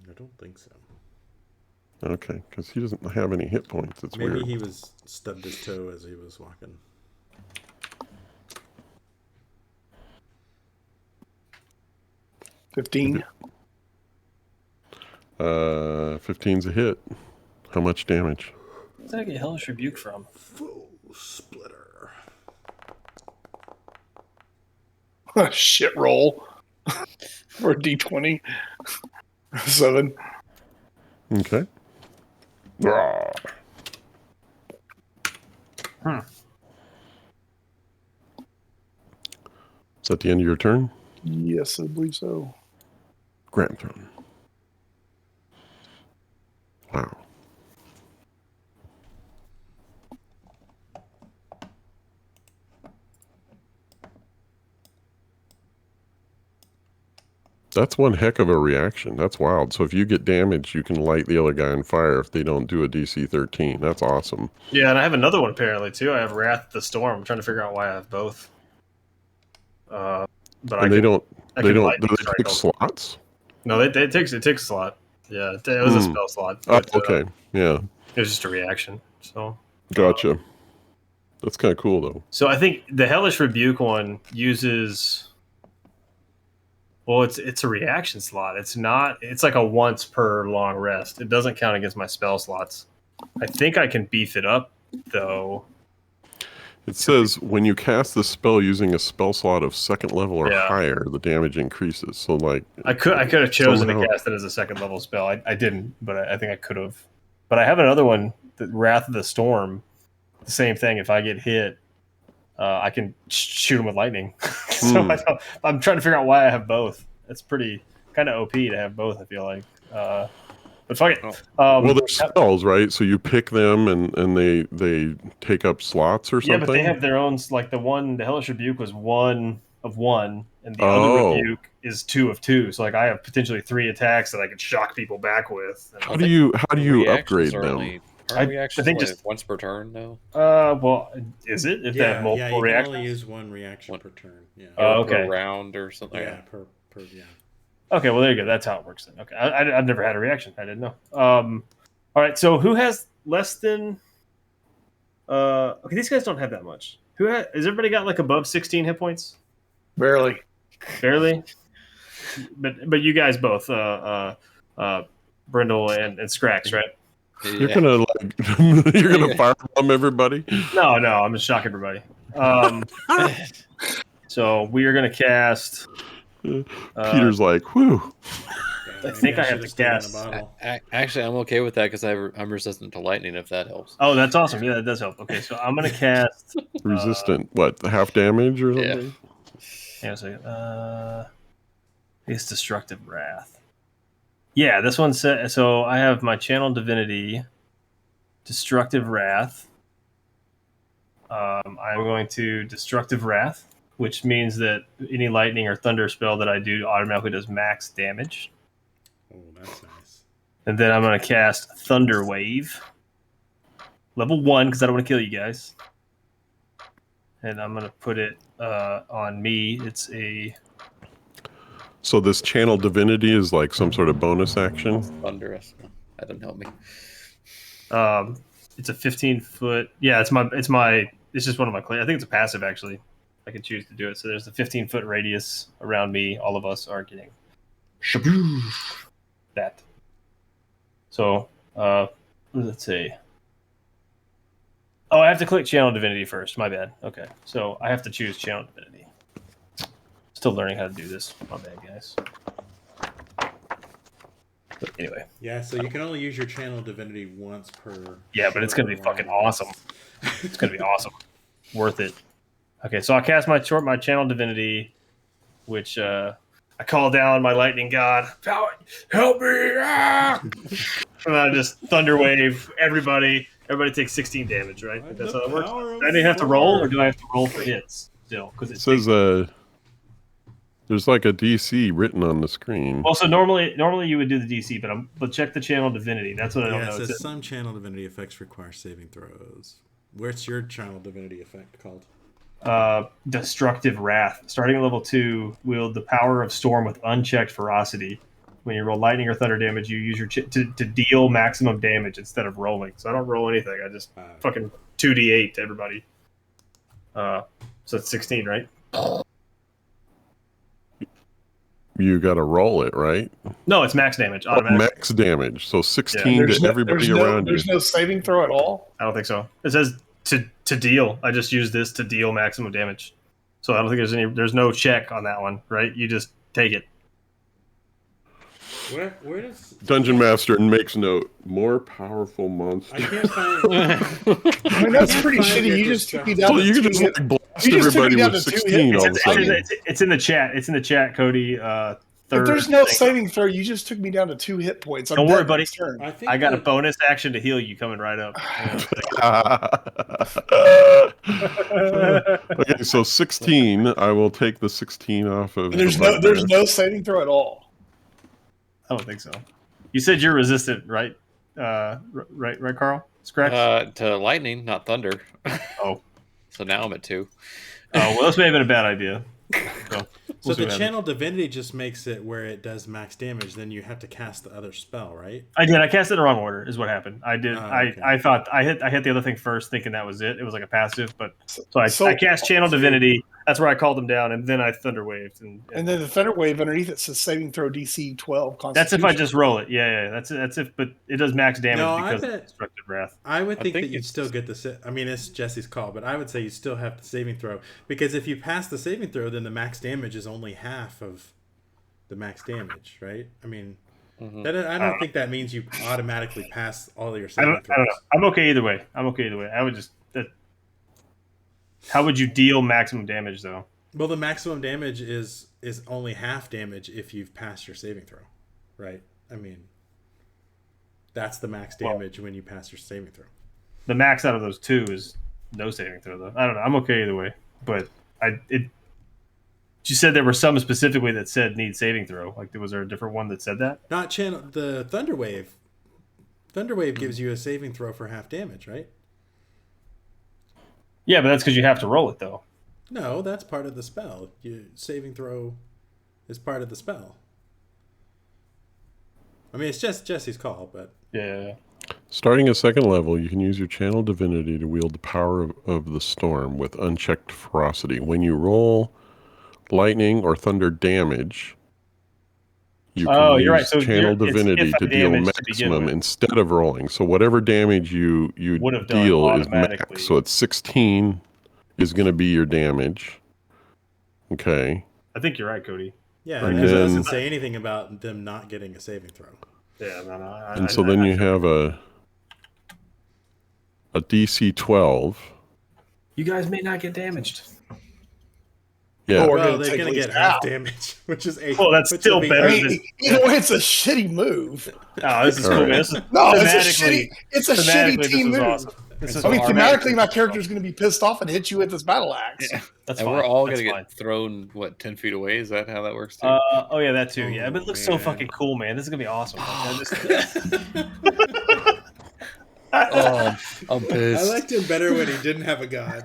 I don't think so. Okay, because he doesn't have any hit points. It's Maybe weird. he was stubbed his toe as he was walking. 15. 15's a hit. How much damage? Where did I get Hellish Rebuke from? Full splitter. Shit roll. For a D20. 7. Okay. Rawr. Is that the end of your turn? Yes, I believe so. Grand Throne. Wow. That's one heck of a reaction. That's wild. So if you get damaged, you can light the other guy on fire if they don't do a DC 13. That's awesome. Yeah, and I have another one apparently too. I have Wrath of the Storm. I'm trying to figure out why I have both. But And they don't I do can they lightning take strike them. slots? No, it takes a slot. Yeah, it was a spell slot. Oh, But, okay. Yeah. it was just a reaction. So Gotcha. That's kind of cool though. So I think the Hellish Rebuke one uses. Well, it's a reaction slot. It's not. It's like a once per long rest. It doesn't count against my spell slots. I think I can beef it up though. It says when you cast the spell using a spell slot of second level or Yeah. higher, the damage increases. So like I could have chosen somehow- to cast it as a second level spell. I didn't, but I think I could have. But I have another one, the Wrath of the Storm. The same thing. If I get hit, I can shoot him with lightning. So I'm trying to figure out why I have both. It's pretty kind of OP to have both. I feel like. But fuck it. well, they're spells, right? So you pick them, and they take up slots or something. Yeah, but they have their own. Like the Hellish Rebuke was 1 of 1, and the Oh. other rebuke is 2 of 2. So like I have potentially 3 attacks that I could shock people back with. And How do you upgrade Reactions are them? only- I Aren't reactions think only just- once per turn, though? Well, is it if they have Yeah, multiple you can reactions? only use one reaction per turn. Yeah. Oh, Or okay. per round or something. Yeah, per yeah. Okay, well there you go. That's how it works then. Okay, I've never had a reaction. I didn't know. All right, so who has less than? Okay, these guys don't have that much. Has everybody got like above 16 hit points? Barely. Barely. But you guys both, Brindle and Scrax, right? You're gonna you're gonna firebomb everybody. No, I'm gonna shock everybody. So we are gonna cast. Peter's like, whew. I think I have to cast. Actually, I'm okay with that because I'm resistant to lightning. If that helps. Oh, that's awesome. Yeah, that does help. Okay, so I'm gonna cast. Resistant. What? Half damage or Yeah. something? Hang on a second. It's Destructive Wrath. Yeah, this one said. So I have my Channel Divinity, Destructive Wrath. I'm going to Destructive Wrath, which means that any lightning or thunder spell that I do automatically does max damage. Oh, that's nice. And then I'm going to cast Thunder Wave, level 1, because I don't want to kill you guys. And I'm going to put it on me. It's a. So this channel divinity is like some sort of bonus action. Thunderous. That didn't help me. It's a 15-foot. Yeah, it's just one of my claims. I think it's a passive actually. I can choose to do it. So there's a 15-foot radius around me. All of us are getting that. So let's see. Oh, I have to click Channel Divinity first. My bad. Okay, so I have to choose Channel Divinity. Still learning how to do this. My bad, guys. But anyway. Yeah, so you can only use your channel divinity once per. Yeah, but it's gonna be fucking awesome. It's gonna be awesome. Worth it. Okay, so I'll cast my channel divinity, which I call down my lightning god. Help me! Ah! And I just thunder wave everybody. Everybody takes 16 damage, right? That's how it works. Do I have to roll, or do I have to roll for hits still? Because It says there's like a DC written on the screen. Also, normally you would do the DC, but check the channel divinity. That's what I don't Yeah, know. it It's says some channel divinity effects require saving throws. What's your channel divinity effect called? Destructive Wrath. Starting at level 2, wield the power of Storm with unchecked ferocity. When you roll lightning or thunder damage, you use your to deal maximum damage instead of rolling. So I don't roll anything. I just fucking 2d8 to everybody. So it's 16, right? You got to roll it, right? No, it's max damage. Automatic. Max damage. So 16 to everybody around you. There's no saving throw at all? I don't think so. It says to deal. I just use this to deal maximum damage. So I don't think there's no check on that one, right? You just take it. Where does Dungeon Master makes note. More powerful monster. I can't find. I mean, that's pretty shitty. You just took me down So to you two can just hit- like blast you just took everybody me down with to two 16 all of a hits. sudden. It's in the chat. It's in the chat, Cody. If Third there's no thing. saving throw, you just took me down to 2 hit points. Don't worry, buddy. Turn. I think I got a that- bonus action to heal you coming right up. Okay, so 16. I will take the 16 off of. There's the bugbear. no saving throw at all. I don't think so. You said you're resistant, right? Right, Carl? Scratch? To lightning, not thunder. Oh. So now I'm at 2. Oh, well, this may have been a bad idea. So We'll see the what channel divinity just makes it where it does max damage. Then you have to cast the other spell, right? I did. I cast it in the wrong order. Is what happened. I did. Oh, okay. I thought I hit the other thing first, thinking that was it. It was like a passive, but I So- cast channel divinity. That's where I called them down, and then I thunder waved. And And then the thunder wave underneath it says saving throw DC 12. that's if I Constitution. just roll it. Yeah. That's if, but it does max damage No, I because of bet- destructive wrath. I would think think that you'd it's- still get the. I mean, it's Jesse's call, but I would say you still have the saving throw because if you pass the saving throw, then the max damage is only half of the max damage, right? I mean, I don't think that means you automatically pass all of your I saving don't throws. know. I'm okay either way. I would just. How would you deal maximum damage though? Well, the maximum damage is only half damage if you've passed your saving throw, right? I mean, that's the max damage when you pass your saving throw. The max out of those two is no saving throw though. I don't know. I'm okay either way, but you said there were some specifically that said need saving throw. Like, was there a different one that said that? Not channel the thunder wave. Thunder wave gives you a saving throw for half damage, right? Yeah, but that's because you have to roll it though. No, that's part of the spell. Your saving throw is part of the spell. I mean, it's just Jesse's call, but Yeah. Starting at second level, you can use your channel divinity to wield the power of the storm with unchecked ferocity. When you roll lightning or thunder damage, you can use you're right. So channel it's divinity if to deal damage to begin maximum with. instead of rolling. So whatever damage you Would have done deal is automatically. max. So it's 16 is going to be your damage. Okay. I think you're right, Cody. yeah, And because it then- doesn't say anything about them not getting a saving throw. Yeah, no. And so then you have a DC 12. You guys may not get damaged. Yeah. Or- We're Well, gonna they're take going at to get least half half. damage, which is 8. Well, that's which still would be better I eight. than- mean, either way, it's a shitty move. Oh, this is All cool, right. man. This is, No, it's a thematically- shitty. It's a shitty thematically, this team was move. awesome. This is I mean, So thematically, my character's going to be pissed off and hit you with this battle axe. That's And fine. we're all That's gonna fine. get thrown 10 feet away. Is that how that works too? Oh yeah, that too. Yeah, but it looks so man. fucking cool, man. This is gonna be awesome. I'm I pissed. liked him better when he didn't have a god.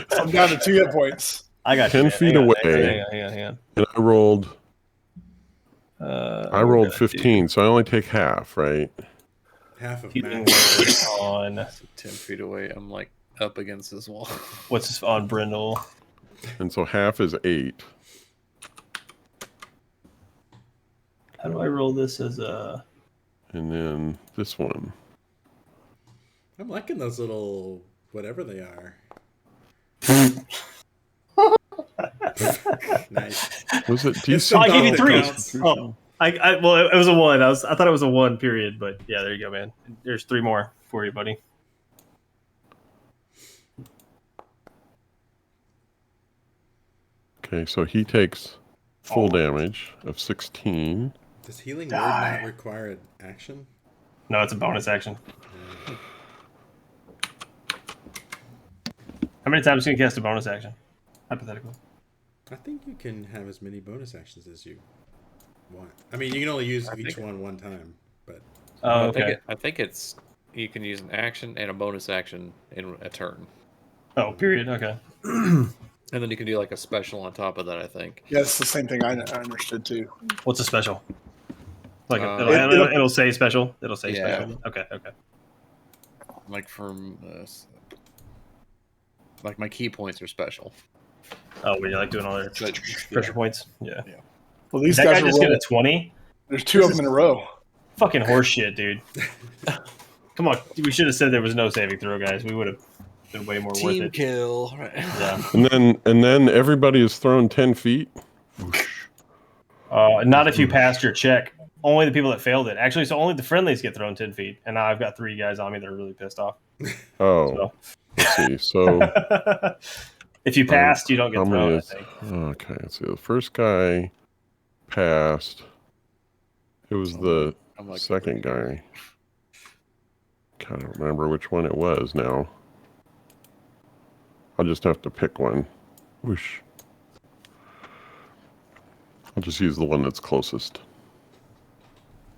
So I'm down to 2 hit points. I got 10 you, man. feet Hang on, away. Hang on. And I rolled I rolled 15, so I only take half, right? Half of Healing max. word on 10 feet away. I'm like up against this wall. what's this on Brindle? And so half is 8. How do I roll this as a? And then this one. I'm liking those little whatever they are. Nice. Was it It's DC? the I gave you dog that 3. counts. Oh, well, it was a 1. I thought it was a 1 period, but yeah, there you go, man. There's 3 more for you, buddy. Okay, so he takes full damage of 16. Does healing word not require an action? No, it's a bonus action. How many times can you cast a bonus action? Hypothetically. I think you can have as many bonus actions as you want. I mean, you can only use each one time, but Oh, I think okay. I think it's you can use an action and a bonus action in a turn. Oh, period. Okay. And then you can do like a special on top of that, I think. Yeah, it's the same thing I understood too. What's a special? Like It'll say special. It'll say Yeah. special. Okay. Like from like my key points are special. Oh, when you like doing all their pressure points? Yeah. Well, these That guys guy are just get a rolling. 20? There's two of them in a row. Fucking horseshit, dude. Come on, we should have said there was no saving throw, guys. We would have been way more worth Team it. kill. Yeah. And then everybody is thrown 10 feet. Not if you passed your check. Only the people that failed it. Actually, so only the friendlies get thrown 10 feet. And now I've got 3 guys on me that are really pissed off. Oh, let's see. So if you passed, you don't get thrown, I think. Okay, let's see. The first guy passed. It was the second guy. Can't remember which one it was now. I'll just have to pick one. Whoosh. I'll just use the one that's closest.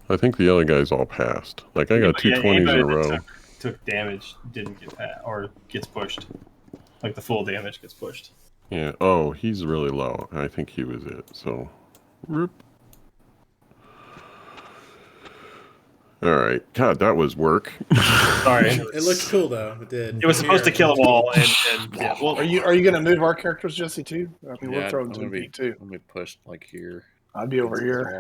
I think the other guys all passed. Like I got 2 20s in a row. Took damage, didn't get passed, or gets pushed. Like the full damage gets pushed. Yeah. Oh, he's really low. I think he was it. So, whoop. All right. God, that was work. Sorry. It looked cool though. It did. It was supposed to kill them all, and yeah. Well, Are you going to move our characters, Jesse, too? I mean, we're throwing I'm 10 gonna be feet too. I'm gonna be pushed like here. I'd be over here.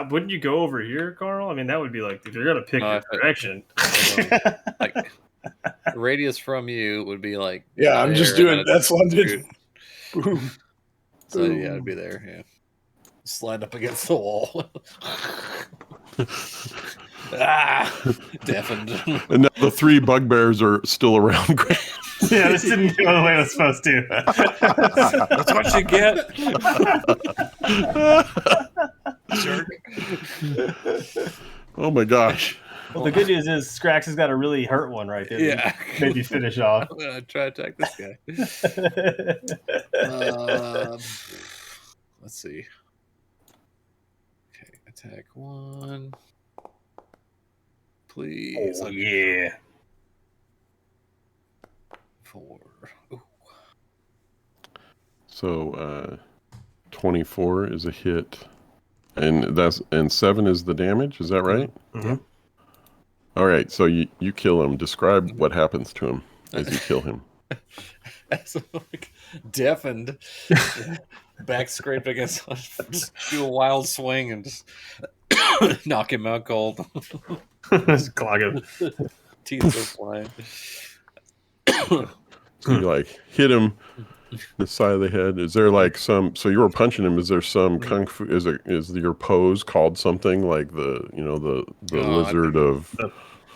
wouldn't you go over here, Carl? I mean, that would be like if you're gonna pick your direction. Like radius from you would be like. Yeah, I'm just doing. That's what I'm doing. Boom. So yeah, it'd be there. Yeah, slide up against the wall. Deafened. And now the 3 bugbears are still around. Yeah, this didn't go the way it was supposed to. That's what you get. Jerk. Oh my gosh. Well, the good news is Scrax has got a really hurt one right there. Yeah. Maybe finish off. I'm gonna try to attack this guy. Let's see. Okay, attack 1. Please. Oh, yeah. 4. Ooh. So 24 is a hit. And 7 is the damage, is that right? Mm-hmm. All right, so you kill him. Describe what happens to him as you kill him. As like deafened, back scraped against, just do a wild swing and just knock him out cold. Just clog him. Teeth are flying. So you like hit him the side of the head. Is there like some? So you were punching him. Is there some kung fu? Is your pose called something like the lizard of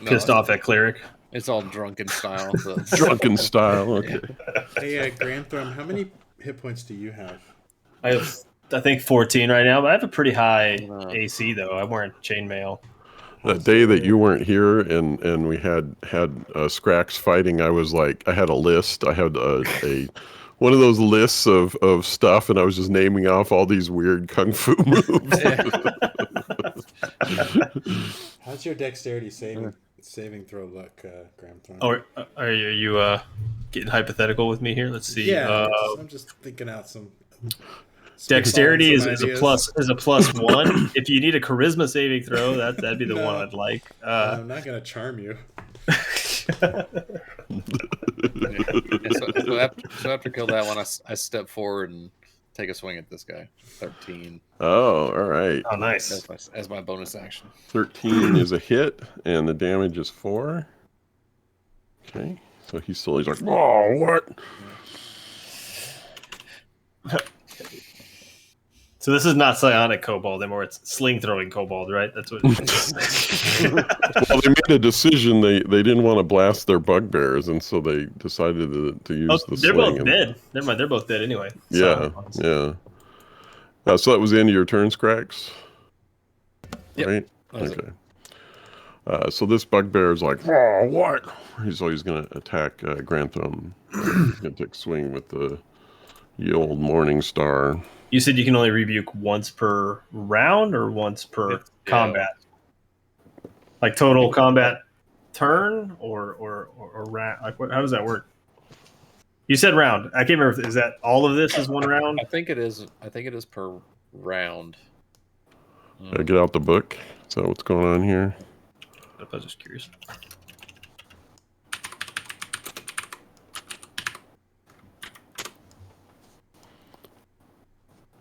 pissed off at cleric? It's all drunken style. So. drunken style? Okay. Hey, Grantham, how many hit points do you have? I think 14 right now, but I have a pretty high AC though. I'm wearing chainmail. That day that you weren't here and we had Scrax fighting, I was like, I had a list. I had a one of those lists of stuff, and I was just naming off all these weird kung fu moves. How's your dexterity saving throw look, Grantham? Oh, are you getting hypothetical with me here? Let's see. Yeah, I'm just thinking out some. Dexterity is ideas. a plus 1. If you need a charisma saving throw, that'd be the one I'd like. I'm not gonna charm you. So after kill that one, I step forward and take a swing at this guy. 13. Oh, all right. Oh, nice. As my bonus action. 13 is a hit, and the damage is 4. Okay, so he's like, oh, what? So this is not psionic kobold anymore. It's sling throwing kobold, right? That's what it is. Well, they made a decision. They didn't want to blast their bugbears, and so they decided to use the they're sling. both dead. Never mind, they're both dead anyway. Yeah, yeah. So that was the end of your turn, Scrax? Yep. Right? Okay. So this bugbear is like, oh, what? He's always going to attack Grantham. He's going to take a swing with the old Morning Star. You said you can only rebuke once per round or once per combat? Like total combat turn or round? Like, how does that work? You said round. I can't remember. Is that all of this is one round? I think it is. I think it is per round. Gotta get out the book. Is that what's going on here? I was just curious.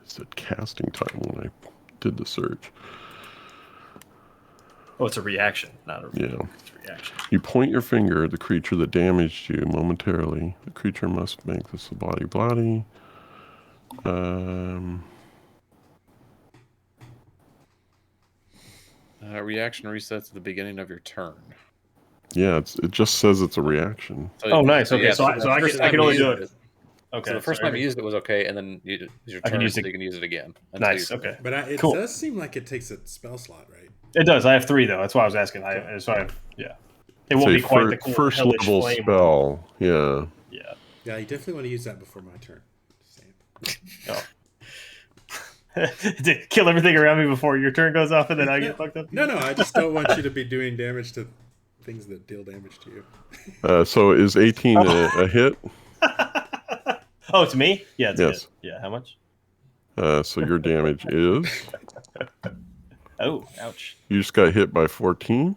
It said casting time when I did the search. Oh, it's a reaction, not a Yeah. it's a reaction. You point your finger at the creature that damaged you momentarily. The creature must make this a bloody. Reaction resets at the beginning of your turn. Yeah, it just says it's a reaction. So, Oh, nice. Okay, yeah, so I can only do it. Okay. So the first time you used it was okay, and then it's your I turn, can use so it. you can use it again. Nice. Okay. But it Cool. does seem like it takes a spell slot, right? It does. I have 3 though. That's why I was asking. Yeah. It won't be quite the cool first hellish level flame. spell. Yeah. Yeah. Yeah, you definitely want to use that before my turn. Just saying. To kill everything around me before your turn goes off, and then I get fucked up. No, I just don't want you to be doing damage to things that deal damage to you. So is 18 a hit? Oh, it's me? Yeah, it's Yes. a hit. Yeah, how much? So your damage is... Oh, ouch. You just got hit by 14.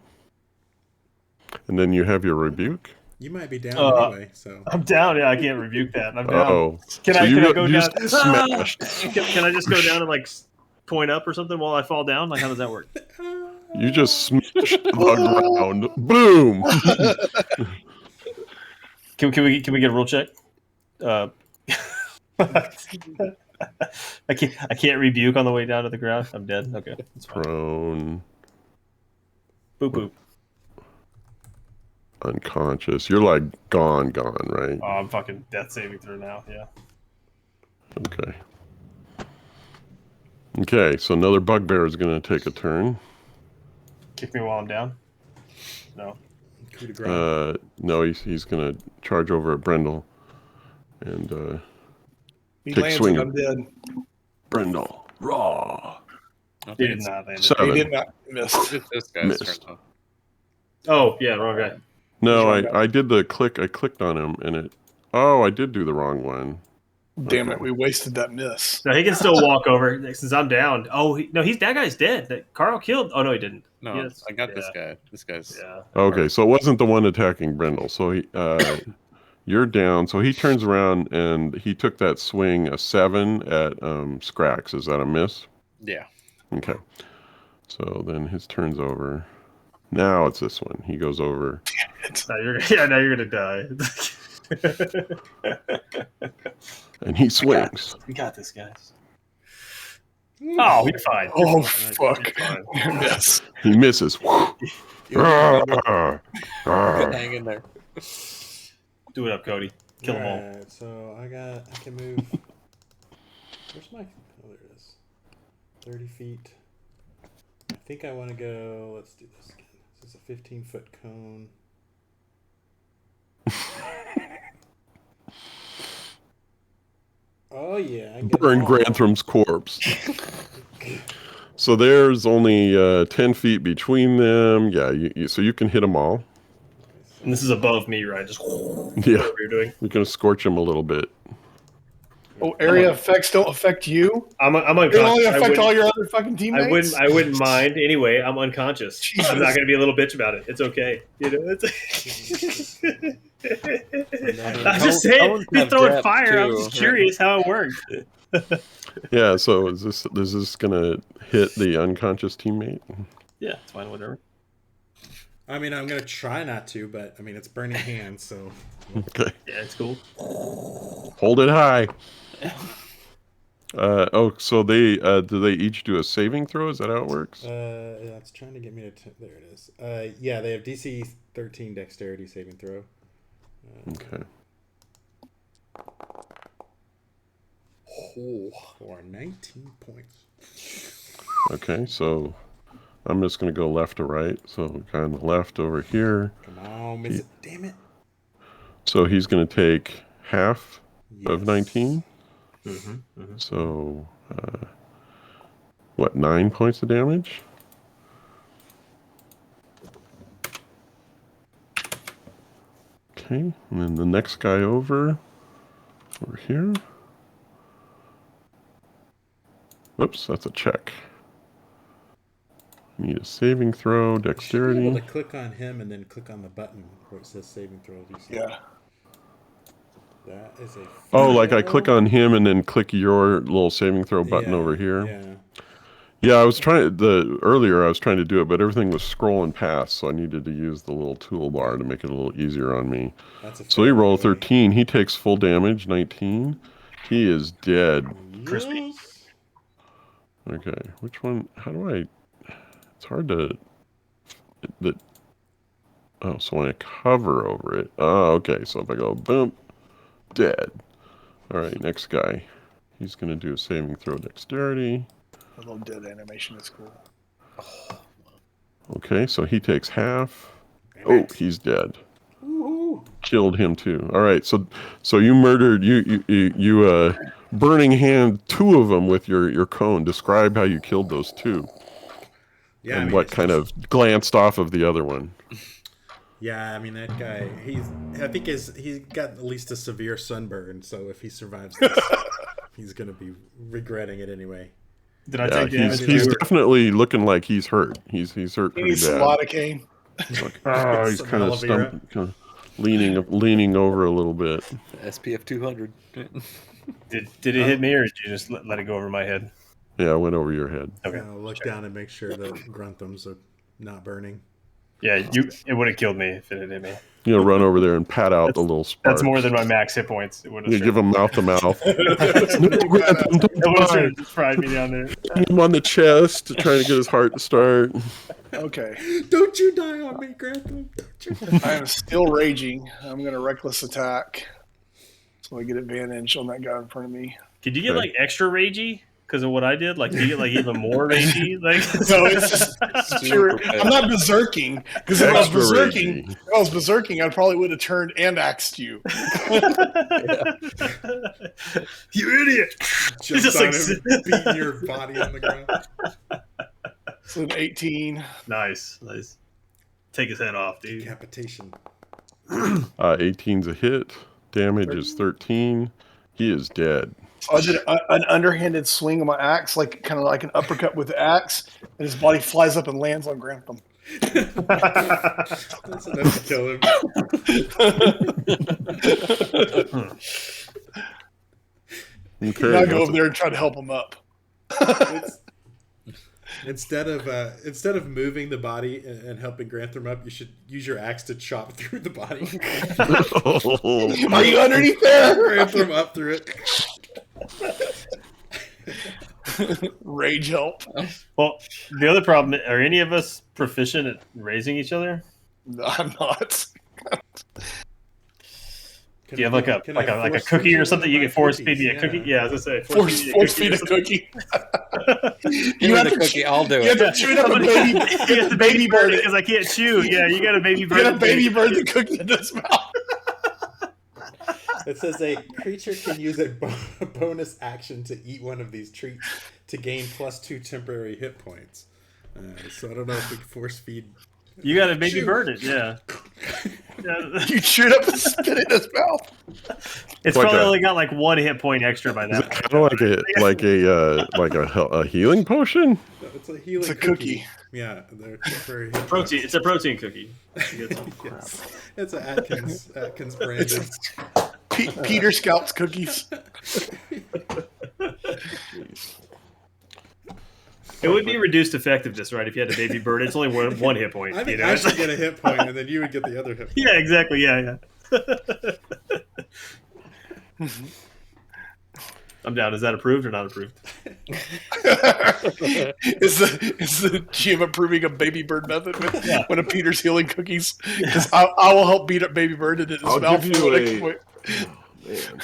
And then you have your rebuke. You might be down anyway, so. I'm down. Yeah, I can't rebuke that. I'm down. Oh. Can So I go you down? just smashed. Can I just go down and like point up or something while I fall down? Like, how does that work? You just smashed the ground. Boom! Can we get a rule check? I can't rebuke on the way down to the ground. I'm dead. Okay, that's fine. Prone. Boop boop. Unconscious. You're like gone, right? Oh, I'm fucking death saving through now. Yeah. Okay. Okay, so another bugbear is going to take a turn. Kick me while I'm down. No. Coup de grace. No, he's going to charge over at Brendel. And He take lands swing. and I'm dead. Brendel. Raw. He did not land it. 7. He did not miss. It's this guy's Missed. turn. Oh, yeah, wrong guy. No, I did the click. I clicked on him and it... Oh, I did do the wrong one. Damn it, we wasted that miss. No, he can still walk over since I'm down. Oh, that guy's dead. That Carl killed. Oh, no, he didn't. No, Yes. I got this Yeah. guy. This guy's. Yeah. Okay, so it wasn't the one attacking Brendel. So he, you're down. So he turns around and he took that swing, a 7 at Scrax. Is that a miss? Yeah. Okay. So then his turn's over. Now it's this one. He goes over. Now you're gonna die. And he swings. We got this, guys. Oh, you're fine. Oh, You're fine. fuck. You're fine. Miss. He misses. Hang in there. Do it up, Cody. Kill them all. Alright, so I can move. Where's my? Oh, there it is. 30 feet. I think I want to go. Let's do this again. This is a 15-foot cone. Oh yeah, I can get Burn them all. Grantham's corpse. So there's only 10 feet between them. Yeah, so you can hit them all. And this is above me, right? Just Yeah, whatever you're doing. you're going to scorch them a little bit. Oh, area effects don't affect you? I'm They only unconscious. affect all your other fucking teammates? I wouldn't mind. Anyway, I'm unconscious. Jesus. I'm not gonna be a little bitch about it. It's okay. You know. It's I'm just saying. cones He's have throwing depth, fire. I was too, just curious how it worked. Yeah, so is this going to hit the unconscious teammate? Yeah, it's fine. Whatever. I mean, I'm gonna try not to, but I mean, it's burning hands, so. Okay. Yeah, it's cool. Hold it high. So they do they each do a saving throw? Is that how it works? Yeah, it's trying to get me to. There it is. Yeah, they have DC 13 Dexterity saving throw. Okay. For 19 points. Okay, so I'm just going to go left to right. So guy on the left over here. Come on, miss it. Damn it. So he's going to take half of Yes. 19. So, 9 points of damage? Okay, and then the next guy over here. Whoops, that's a check. Need a saving throw, You should be dexterity. able to click on him and then click on the button where it says saving throw. Do you see Yeah. that? That is a Oh, like I fail. click on him and then click your little saving throw button Yeah, over here. Yeah. Yeah, I was trying earlier I was trying to do it, but everything was scrolling past, so I needed to use the little toolbar to make it a little easier on me. That's a So he fail, rolled really. 13. He takes full damage, 19. He is dead. Crispy. Yes. Okay, which one? How do I? It's hard to. Oh, so when I cover over it. Oh, okay. So if I go boom, dead. All right, next guy. He's gonna do a saving throw, dexterity. A little dead animation is cool. Okay, so he takes half. Oh, he's dead. Woohoo. Killed him too. All right, so you murdered you burning hand two of them with your cone. Describe how you killed those two. Yeah. And I mean, what it's kind just- of glanced off of the other one. Yeah, I mean that guy. I think he's got at least a severe sunburn. So if he survives this, he's gonna be regretting it anyway. Did I Yeah, take damage? he's too? definitely looking like he's hurt. He's hurt He pretty needs some bad. lidocaine. Like, oh, he's Some kind aloe of vera. leaning over a little bit. SPF 200. Did it hit me, or did you just let it go over my head? Yeah, I went over your head. Okay. Look down and make sure the grunthams are not burning. Yeah, it would have killed me if it had hit me. You know, run over there and pat out the little sparks. That's more than my max hit points. It would have You give him mouth to mouth. just fried me down there. Him on the chest, trying to get his heart to start. Okay. Don't you die on me, Grantham. Don't you? I am still raging. I'm going to reckless attack. So I get advantage on that guy in front of me. Could you get Okay. like extra ragey because of what I did? Like, do you get like even more ragey? Like, No, it's just Super I'm not berserking. Because if I was Extra berserking, ragey. I probably would have turned and axed you. you idiot! Jumps just on like him, beating your body on the ground. So an 18. Nice. Take his head off, dude. Decapitation. 18's a hit. Damage is 13. He is dead. So I did an underhanded swing of my axe, like kind of like an uppercut with the axe, and his body flies up and lands on Grantham. That's enough to kill him. Okay, Now I go that's over there and try to help him up. Instead of moving the body and helping Grantham up, you should use your axe to chop through the body. Are you underneath there? Grantham up through it. Rage help. Well, the other problem, are any of us proficient at raising each other? No, I'm not. Do you have like a cookie or something? You get force feed me a cookie? Yeah, I was gonna say Force feed a cookie. Give me the cookie. I'll do You have it. to chew it up and baby. You get the baby bird because I can't chew. Yeah, you got a baby You bird. got a baby bird the cookie in his mouth. It says a creature can use a bonus action to eat one of these treats to gain +2 temporary hit points. So I don't know if we can force feed. You got a baby Chew. bird it, yeah. You chew it up and spit it in his mouth. It's Like probably a- only got like 1 hit point extra by Is it that. kind of like a healing potion? It's a healing It's a cookie. Yeah, they're temporary hit Protein. points. It's a protein cookie. You get some- Yes. It's an Atkins branded. Peter Scout's cookies. It would be reduced effectiveness, right? If you had a baby bird, it's only one hit point. I think you know? I should get a hit point, and then you would get the other hit point. Yeah, exactly. Yeah. I'm down. Is that approved or not approved? Is the GM approving a baby bird method with one of Peter's healing cookies? Because I will help beat up baby bird in his I'll mouth. give you a- Man.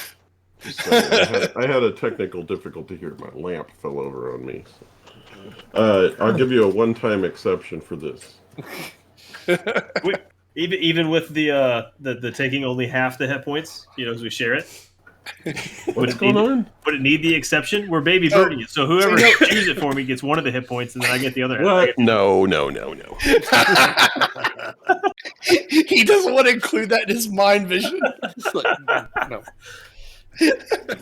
Just a second. I had a technical difficulty here. My lamp fell over on me. I'll give you a one-time exception for this. Even with the taking only half the hit points, as we share it. What's going on? Would it need the exception? We're baby birding it, so whoever chooses it for me gets one of the hit points, and then I get the other. What? No. He doesn't want to include that in his mind vision. It's like, no.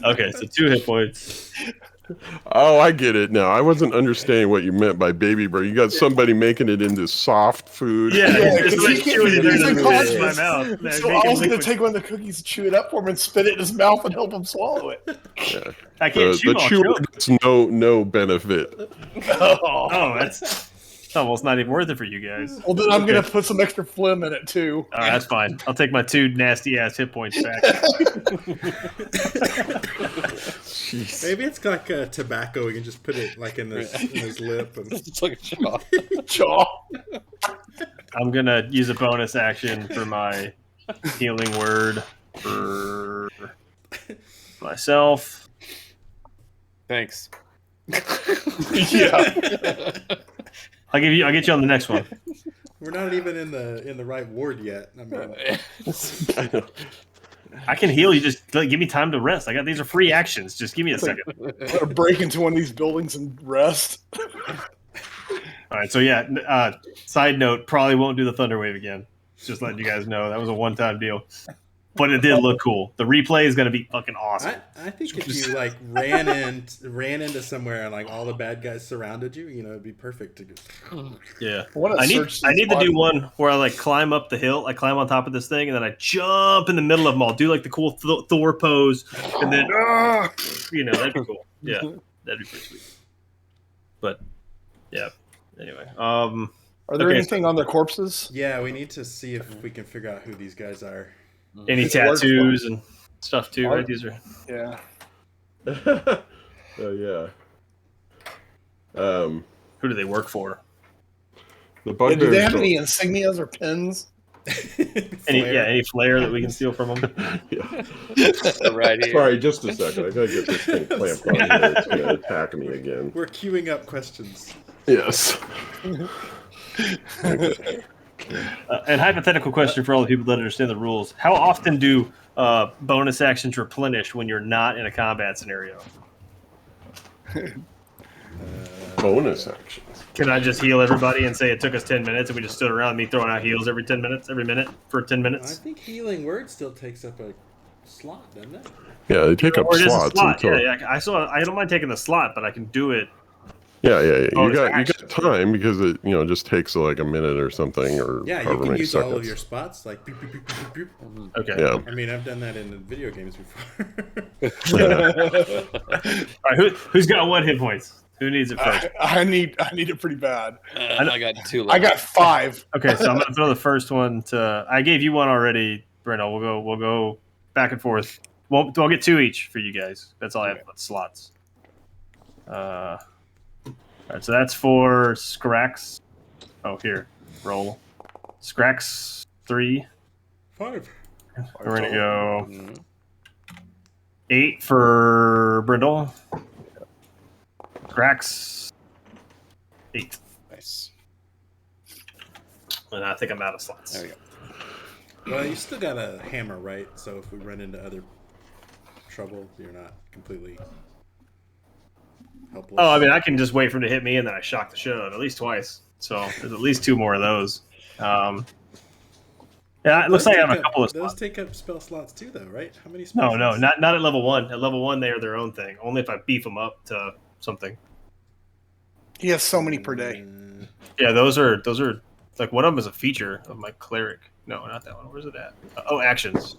Okay, so 2 hit points. Oh, I get it now. I wasn't understanding what you meant by baby bird. You got somebody making it into soft food. Yeah, because it's like he chewing it he's in unconscious. my mouth. Man, So make I it was going to liquid. take one of the cookies, chew it up for him, and spit it in his mouth and help him swallow it. Yeah. I can't chew. The I'll chewer choke. gets no benefit. Oh, that's almost not even worth it for you guys. Well, then I'm going to put some extra phlegm in it, too. All right, that's fine. I'll take my 2 nasty ass hit points back. Jeez. Maybe it's like tobacco. We can just put it like in his lip. And... It's like a jaw. Jaw. I'm gonna use a bonus action for my healing word for myself. Thanks. Yeah. I'll get you on the next one. We're not even in the right ward yet. I mean, I know. I can heal you. Just give me time to rest. These are free actions. Just give me a second. I'm going to break into one of these buildings and rest. All right. So yeah. Side note: probably won't do the Thunder Wave again. Just letting you guys know that was a one-time deal. But it did look cool. The replay is going to be fucking awesome. I think if you like ran into somewhere and like all the bad guys surrounded you, it'd be perfect to just. Yeah. I I need to do one where I like climb up the hill, I climb on top of this thing, and then I jump in the middle of them all. Do like the cool Thor pose, and then that'd be cool. Yeah, that'd be pretty sweet. But yeah. Anyway, Are there anything on their corpses? Yeah, we need to see if we can figure out who these guys are. Any tattoos and stuff too, right? These are Yeah. Oh yeah. who do they work for? The Do bugbears they have don't- any insignias or pins? Any flair that we can steal from them? Yeah. Right here. Sorry, just a second. I gotta get this thing clamped on here. It's gonna attack me again. We're queuing up questions. Yes. And hypothetical question for all the people that understand the rules: how often do bonus actions replenish when you're not in a combat scenario? Bonus actions. Can I just heal everybody and say it took us 10 minutes and we just stood around me throwing out heals every minute for 10 I minutes? think healing word still takes up a slot, doesn't it? Yeah, they take up Or it is a slots slot. until. Yeah, I don't mind taking the slot, but I can do it. Yeah. You Bonus got action. time because it just takes like a minute or something or Yeah, you however can many use seconds. all of your spots like beep, beep, beep, beep, beep, beep. Okay. Yeah. I mean, I've done that in video games before. All right, who's got 1 hit points? Who needs it first? I need it pretty bad. I got 2 left. I got 5. Okay, so I'm gonna throw the first one to. I gave you one already, Breno. We'll go back and forth. I'll get 2 each for you guys. That's all I have left, slots. All right, so that's for Scrax. Oh, here, roll. Scrax 3. 5. We're gonna go Mhm. 8 for Brindle. Scrax 8. Nice. And I think I'm out of slots. There we go. Well, you still got a hammer, right? So if we run into other trouble, you're not completely helpless. Oh, I mean, I can just wait for him to hit me, and then I shock the shit out at least twice. So there's at least 2 more of those. Yeah, it looks like I have a couple of Those slots. take up spell slots too, though, right? How many spell No, slots? not at level 1. At level 1, they are their own thing. Only if I beef them up to something. He has so many per day. Yeah, those are like one of them is a feature of my cleric. No, not that one. Where's it at? Oh, actions.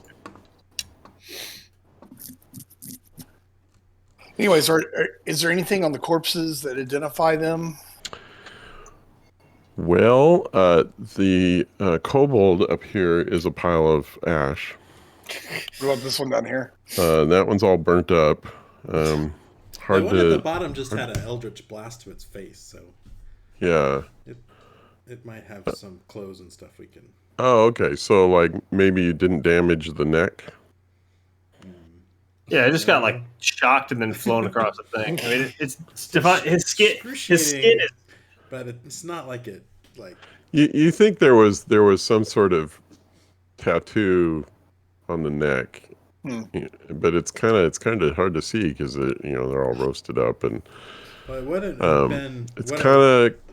Anyways, is there anything on the corpses that identify them? Well, the kobold up here is a pile of ash. What about this one down here? That one's all burnt up. The Hard one at the to. bottom just had an Eldritch blast to its face, so Yeah. it might have some clothes and stuff we can. Oh, okay. So, like, maybe you didn't damage the neck. Yeah, I just got like shocked and then flown across the thing. I mean, it's Stefan. His skin is. But it's not like it like. You think there was some sort of tattoo on the neck, Yeah, but it's kind of hard to see because they're all roasted up and Well, it wouldn't have been. it's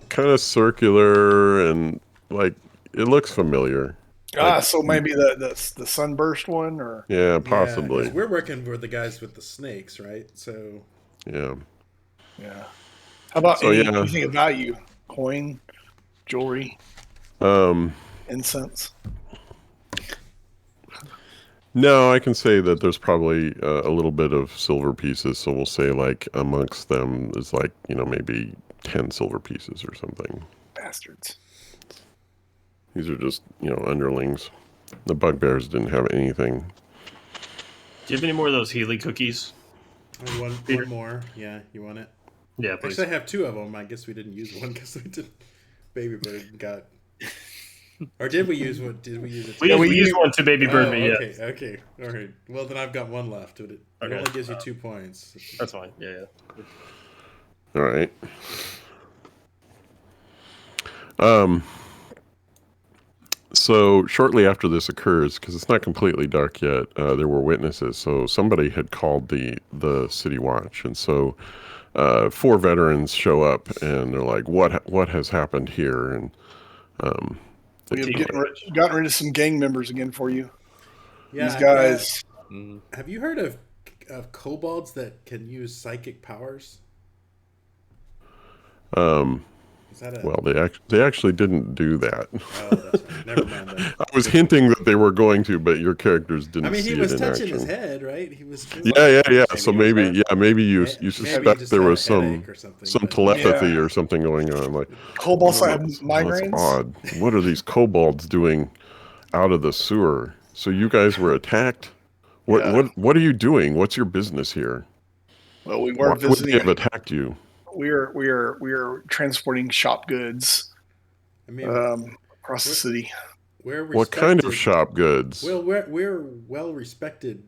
kind of circular and like it looks familiar. So maybe the sunburst one, or Yeah, Yeah, possibly. 'cause we're working with the guys with the snakes, right? So Yeah. yeah. How about So, yeah. anything of value? Coin, jewelry, Um, incense. no, I can say that there's probably a little bit of silver pieces. So we'll say like amongst them is like, maybe 10 silver pieces or something. Bastards. These are just, underlings. The bugbears didn't have anything. Do you have any more of those Healy cookies? one more. Yeah, you want it? Yeah, please. Actually, I have 2 of them. I guess we didn't use one because we did. Baby Bird got. Or did we use one? Did we use it? We used one to Baby Bird me, okay, yeah. okay. All right. Well, then I've got 1 left. It Okay. only gives you 2 points. That's fine. Yeah. All right. So shortly after this occurs, because it's not completely dark yet, there were witnesses. So somebody had called the city watch, and so 4 veterans show up, and they're like, "What has happened here?" And We have gotten rid of some gang members again for you. Yeah, These guys. have you heard of kobolds that can use psychic powers? Is that a... Well, they actually didn't do that. Oh, that's right. Never mind then. I was hinting that they were going to, but your characters didn't. I mean, see he it was in touching action. his head, right? He was. Yeah. So Maybe maybe you Maybe he suspect just there had a was some headache or something, but- telepathy Yeah. or something going on. Like, Kobolds have that's migraines. odd. What are these kobolds doing out of the sewer? So you guys were attacked. Yeah. What are you doing? What's your business here? Well, we Why weren't would they visiting. have attacked you? We are transporting shop goods I mean, across the city. we're respected. What kind of shop goods? Well, we're well respected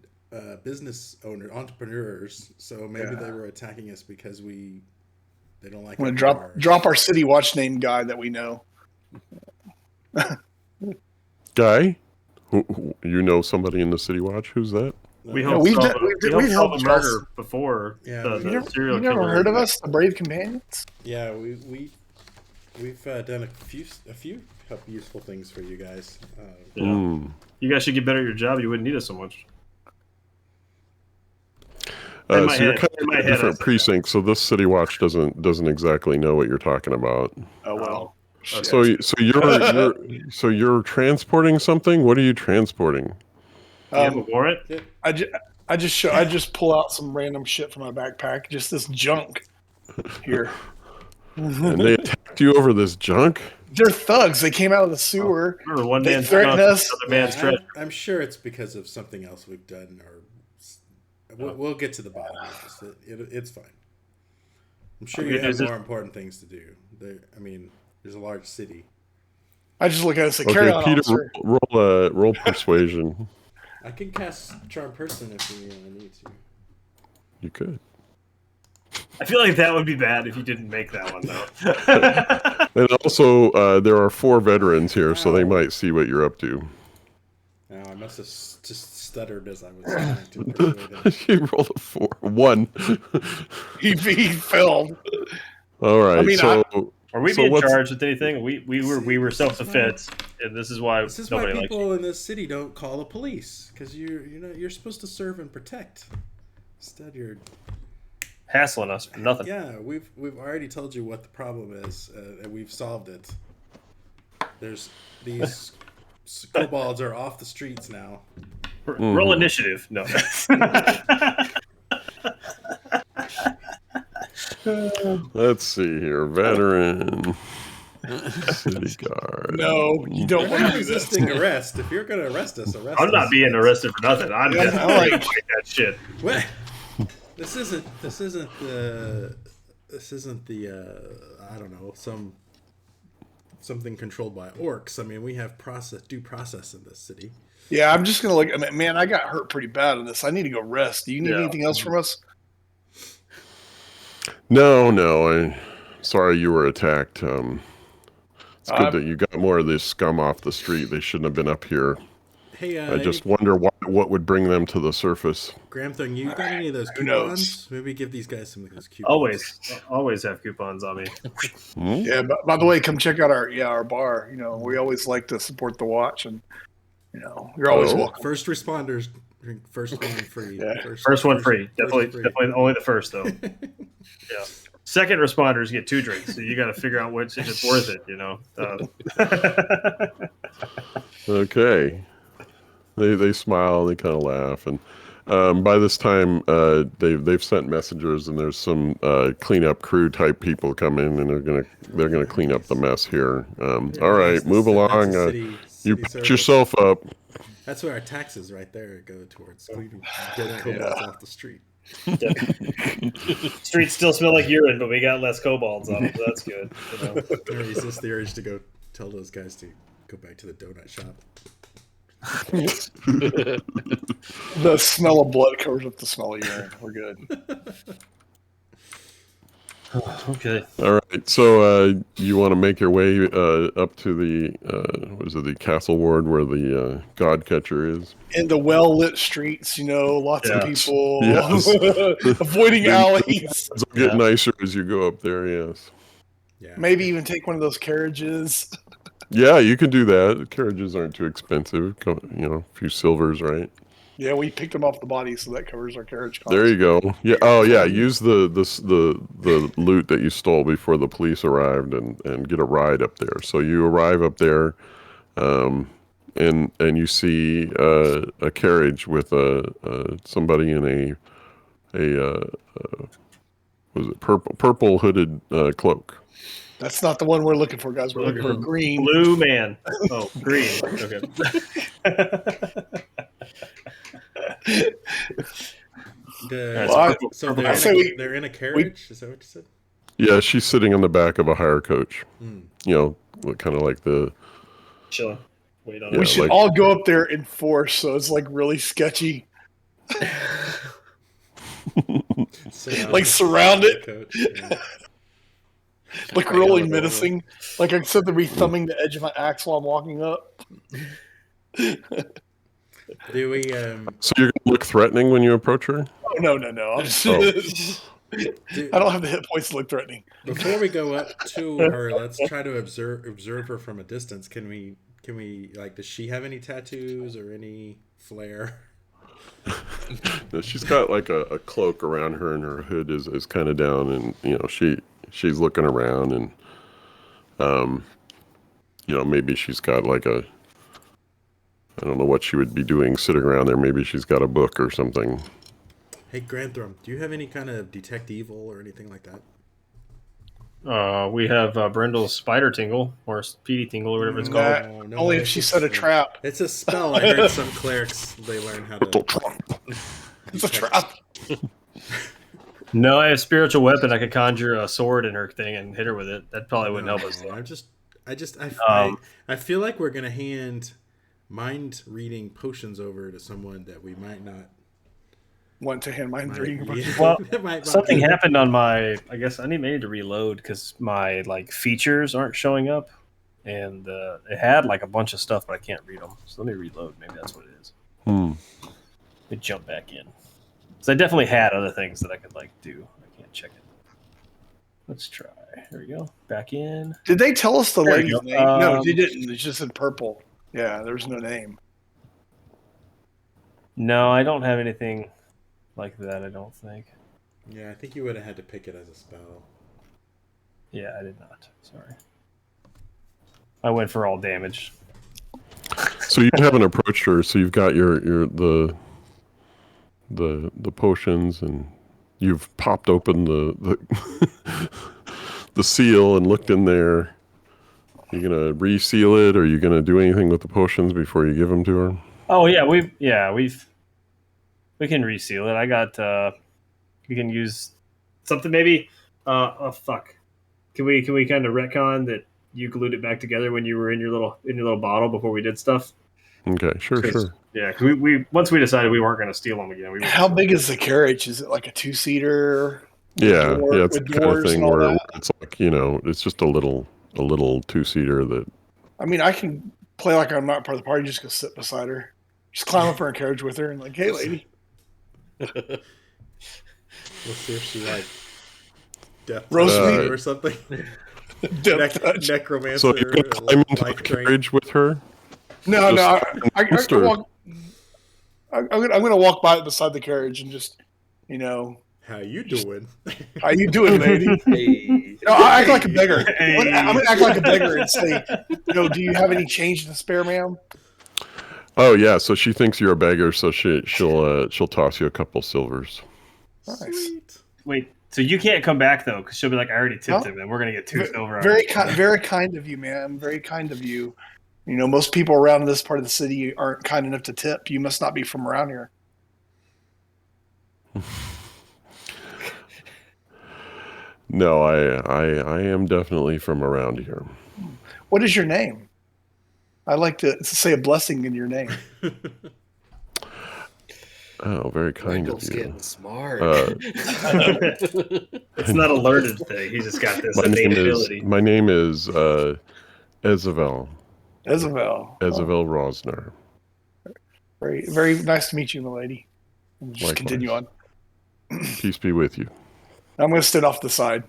business entrepreneurs. So maybe they were attacking us because they don't like. I'm gonna our drop our city watch name guy that we know. Guy? Who, you know somebody in the city watch? Who's that? We No. helped we've solve done- a- we've- we helped we've solve a helped murder before. Yeah, the you serial You never killer. heard of us, the Brave Companions? Yeah, we've done a few useful things for you guys. Yeah. Mm. You guys should get better at your job. You wouldn't need us so much. So In my you're head- kind in of my in a head, I different said precinct, so this city watch doesn't exactly know what you're talking about. Oh well. Shit. So you're transporting something. What are you transporting? You have a warrant? I just pull out some random shit from my backpack, just this junk here. And they attacked you over this junk? They're thugs. They came out of the sewer. Remember, one They man's threatened junk, us. another man's treasure. I'm sure it's because of something else we've done, or we'll get to the bottom of this. It's fine. I'm sure you have more important things to do. There's a large city. I just look at it and say, "Carry Okay, on, Peter, officer." roll persuasion. I can cast Charm Person if we need to. You could. I feel like that would be bad if you didn't make that one, though. And also, there are 4 veterans here, so they might see what you're up to. Now I must have just stuttered as I was trying to persuade him. You rolled a 4. 1. He failed. All right. I mean, Are we So being what's- charged with anything? We were self-defense, and this is why This is why nobody likes you. people in this city don't call the police, because you're supposed to serve and protect. Instead, you're Hassling us for nothing. yeah. We've already told you what the problem is, and we've solved it. There's these kobolds are off the streets now. Roll initiative. No. Let's see here. Veteran. City guard. No, you don't We're want not to do this. resisting arrest. If you're going to arrest us, arrest us. I'm not being arrested for nothing. I'm Yeah, definitely all right. gonna take that shit. What? This isn't the I don't know, something controlled by orcs. I mean, we have due process in this city. Yeah, I'm just gonna look. I mean, man, I got hurt pretty bad on this. I need to go rest. Do you need Yeah. anything else from us? No. I'm sorry you were attacked. It's good that you got more of this scum off the street. They shouldn't have been up here. Hey, I just wonder what would bring them to the surface. Gramthung, you got any of those Who knows? coupons? Maybe give these guys some of those coupons. Always have coupons on me. Hmm? Yeah. By the way, come check out our bar. You know, we always like to support the watch, and You're always Oh. welcome. First responders, drink first one free. Yeah. First one free. Definitely, free. definitely only the first though. Yeah. Second responders get 2 drinks, so you got to figure out which if it's worth it. Okay. They smile. They kind of laugh, and by this time, they've sent messengers, and there's some cleanup crew type people come in, and they're gonna clean up the mess here. All right, move along. You put yourself up. That's where our taxes right there go towards. Get kobolds off the street. Streets still smell like urine, but we got less kobolds on them, so that's good. I resist the urge to go tell those guys to go back to the donut shop. The smell of blood covers up the smell of urine. We're good. Okay. All right, so you want to make your way up to the the castle ward where the god catcher is? In the well-lit streets, lots of people Yes. avoiding alleys. It'll get nicer as you go up there. Yes. Yeah. Maybe even take one of those carriages. Yeah, you can do that. Carriages aren't too expensive. A few silvers, right? Yeah, we picked them off the body, so that covers our carriage costs. There you go. Yeah. Oh, yeah. Use the loot that you stole before the police arrived, and get a ride up there. So you arrive up there, and you see a carriage with somebody in a was it purple hooded cloak. That's not the one we're looking for, guys. We're looking for green. Blue man. Oh, green. Okay. So they're in a carriage? Is that what you said? Yeah, she's sitting on the back of a hire coach. Kind of like the... Chilling. Wait on Yeah, We should all go up there in force, so it's like really sketchy. Surround it. Coach, yeah. Like really menacing. Like I said, to be thumbing the edge of my axe while I'm walking up. Do we? So you're gonna look threatening when you approach her? Oh, no. I'm just, I don't have the hit points to look threatening. Before we go up to her, let's try to observe her from a distance. Can we does she have any tattoos or any flair? No, she's got like a cloak around her, and her hood is kind of down, and she's looking around, and maybe she's got like I don't know what she would be doing sitting around there. Maybe she's got a book or something. Hey, Granthram, do you have any kind of detect evil or anything like that? We have Brendel's spider tingle or speedy tingle or whatever it's called. No, Only if she set a trap. It's a spell. I heard some clerics they learn how to. It's a trap. No, I have spiritual weapon. I could conjure a sword in her thing and hit her with it. That probably wouldn't help us. Though. I feel like we're gonna hand mind reading potions over to someone that we might not want to hand mind reading. Well, something happened on my. I guess I need to reload because my features aren't showing up, and it had a bunch of stuff, but I can't read them. So let me reload. Maybe that's what it is. Let me jump back in. So I definitely had other things that I could do. I can't check it. Let's try. Here we go. Back in. Did they tell us the lady's name? No, they didn't. It's just in purple. Yeah, there's no name. No, I don't have anything like that, I don't think. Yeah, I think you would have had to pick it as a spell. Yeah, I did not. Sorry. I went for all damage. So you haven't approached her, so you've got the potions, and you've popped open the the seal and looked in there. You gonna reseal it, or are you gonna do anything with the potions before you give them to her? Oh yeah, we can reseal it. I got we can use something maybe. Oh fuck! Can we kind of retcon that you glued it back together when you were in your little bottle before we did stuff? Okay, sure. Yeah, because we once we decided we weren't going to steal them again. How big is the carriage? Is it like a 2-seater? Yeah, it's the kind of thing where it's it's just a little 2-seater that. I mean, I can play like I'm not part of the party. Just go sit beside her, just climb up her carriage with her, and hey, lady. We'll see if she death roast meat or something. Necromancer. So you're gonna climb into the carriage with her? No, no. I Mister- walk. I'm gonna walk by beside the carriage and just, How you doing? how you doing, lady? Hey. No, I act like a beggar. Hey. I'm gonna act like a beggar and say, do you have any change to spare, ma'am? Oh yeah, so she thinks you're a beggar, so she'll toss you a couple silvers. Nice. Sweet. Wait, so you can't come back though, because she'll be like, I already tipped Huh? him, and we're gonna get 2 silver. Very kind of you, ma'am. Very kind of you. Most people around this part of the city aren't kind enough to tip. You must not be from around here. No, I am definitely from around here. What is your name? I like to say a blessing in your name. Oh, very kind Wendell's of you. getting smart. It's not a learned thing. He just got this innate ability. My name is Ezavel. Isabel. Ezavel Rosner. Very, very nice to meet you, my lady. And just Likewise. continue on. Peace be with you. I'm going to sit off the side.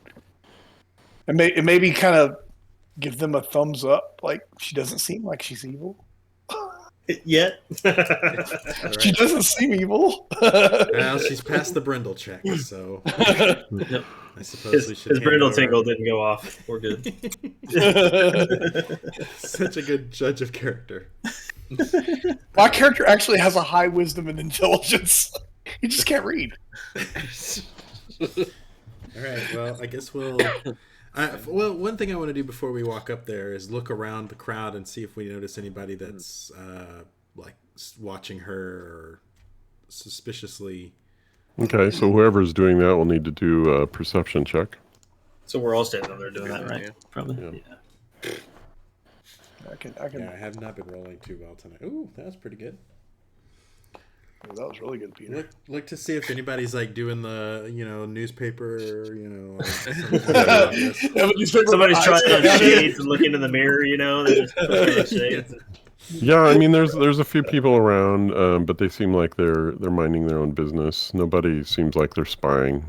And maybe kind of give them a thumbs up. Like, she doesn't seem like she's evil. Yet. All She right. doesn't seem evil. Well, she's passed the brindle check, so I suppose we should. His hand brindle over. tingle didn't go off. We're good. Such a good judge of character. My character actually has a high wisdom and intelligence. He just can't read. All right. Well, I guess we'll. Well, one thing I want to do before we walk up there is look around the crowd and see if we notice anybody that's like watching her or suspiciously. Okay, so whoever's doing that will need to do a perception check. So we're all standing over there doing that, right? Yeah. Probably. Yeah. I can. Yeah, I have not been rolling too well tonight. Ooh, that was pretty good. Oh, that was really good, Peter. Look to see if anybody's like doing the newspaper, or something obvious. Somebody's trying on shades and looking in the mirror, They're just putting on shades. Yeah, I mean, there's a few people around, but they seem like they're minding their own business. Nobody seems like they're spying.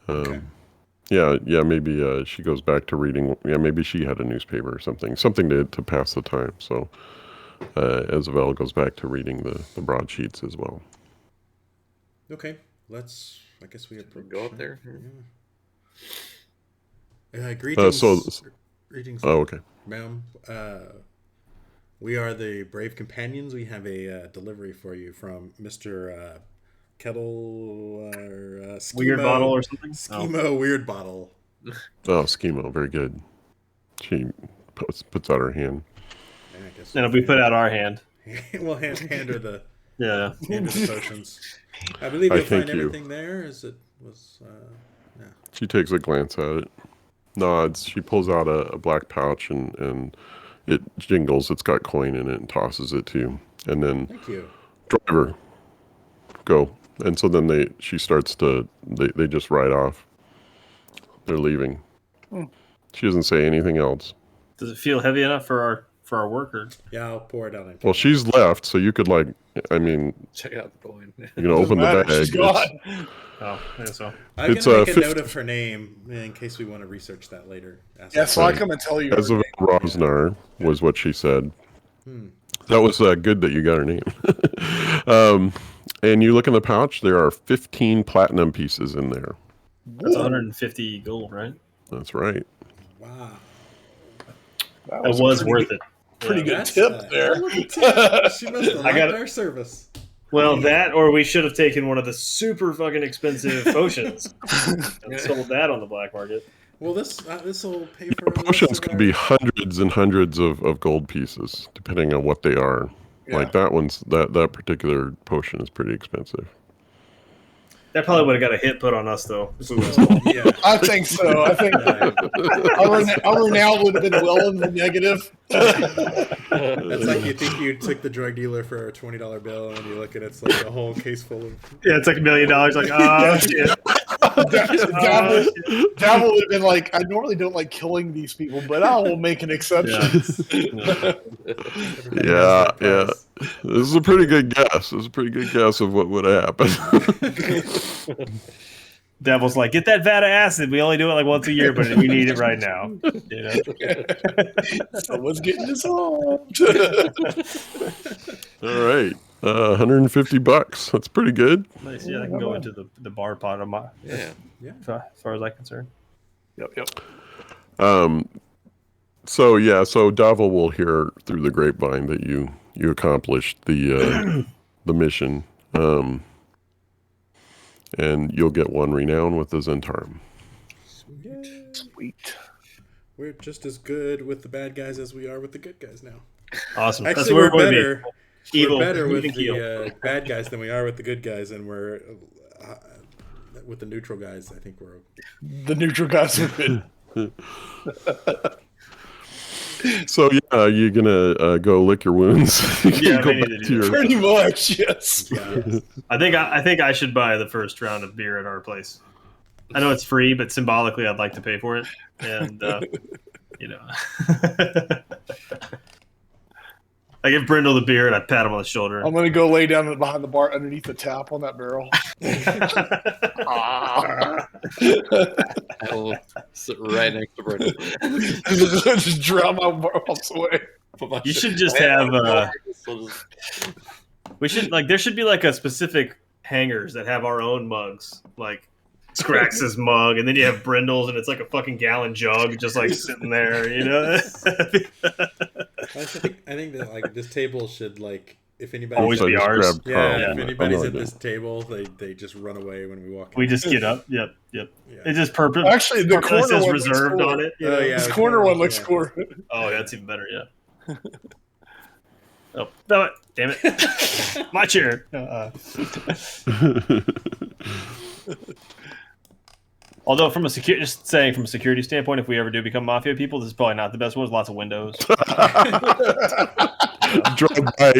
Okay. Yeah, maybe she goes back to reading. Yeah, maybe she had a newspaper or something to pass the time. So Ezavel goes back to reading the broadsheets as well. Okay, I guess we Go up there. greetings. Greetings. Oh, okay. Ma'am. We are the Brave Companions. We have a delivery for you from Mr. Kettle Schemo, Weird bottle or something? Schemo Weird Bottle. Oh, Schemo, very good. She puts out her hand. Yeah, I guess And if we put out our hand. we'll hand her the Yeah. potions. I believe I you'll find thank you. everything there. As it was. No. She takes a glance at it, nods. She pulls out a black pouch and it jingles. It's got coin in it and tosses it to you. And then, Thank you. driver, go. And so then they just ride off. They're leaving. She doesn't say anything else. Does it feel heavy enough for our worker? Yeah, I'll pour it out. Well, she's left, so you could Check out the coin. you can open the bag. She's It's- gone. Oh, yeah, so. I It's, can make a 50 note of her name in case we want to research that later. Yeah, so I come and tell you. Ezavel Rosnar was what she said. That was good that you got her name. And you look in the pouch, there are 15 platinum pieces in there. That's 150 gold, right? That's right. Wow. That It was pretty worth good- it. Pretty good That's tip a there. hell of a tip. She must have I got liked it. our service. Well, that or we should have taken one of the super fucking expensive potions and sold that on the black market. Well, this will pay for the Potions rest of could our- be hundreds and hundreds of gold pieces, depending on what they are. Yeah. Like that particular potion is pretty expensive. That probably would have got a hit put on us though. If we would've Well, sold. yeah. I think so. I think our now would have been well in the negative. That's like you think you took the drug dealer for a $20 bill, and you look at it's like a whole case full of. Yeah, it's like $1 million. Like, oh shit. Dabble would have been like, I normally don't like killing these people, but I will make an exception. Everybody Yeah, has that yeah. price. This is a pretty good guess. This is a pretty good guess of what would happen. Devil's like, get that vat of acid. We only do it like once a year, but we need it right now. You know? Someone's getting dissolved. All right. $150. That's pretty good. Nice. Yeah, I can go into the bar pot on my. Yeah. As far as I'm concerned. Yep. So Davil will hear through the grapevine that you accomplished the mission. And you'll get 1 renown with the Zentarum. Sweet. We're just as good with the bad guys as we are with the good guys now. Awesome. Actually, That's where we're better. Evil. We're better with Even the bad guys than we are with the good guys, and we're with the neutral guys. I think we're The neutral guys are good. So you're gonna go lick your wounds. Yeah, Go I need back to to do your- Pretty much, yes. yeah. I think I should buy the first round of beer at our place. I know it's free, but symbolically, I'd like to pay for it. And you know, I give Brindle the beer and I pat him on the shoulder. I'm gonna go lay down behind the bar underneath the tap on that barrel. I will sit right next to Brendan. Just drown my barrels away. You should just have. We should there should be like a specific hangers that have our own mugs, like Scrax's mug, and then you have Brindle's, and it's like a fucking gallon jug just like sitting there, you know. I think that like this table should if anybody Always be just ours. grab yeah, Carl. if anybody's I at know this table, they just run away when we walk in. We just get up. Yep. Yeah. It's just purpose. Actually, the corner says one reserved looks cool. on it. You Oh, know? yeah. This corner one looks Yeah. cool. Oh, that's even better. Yeah. Oh, no, damn it! My chair. Although, from a security standpoint, if we ever do become mafia people, this is probably not the best one. There's lots of windows. Drive by.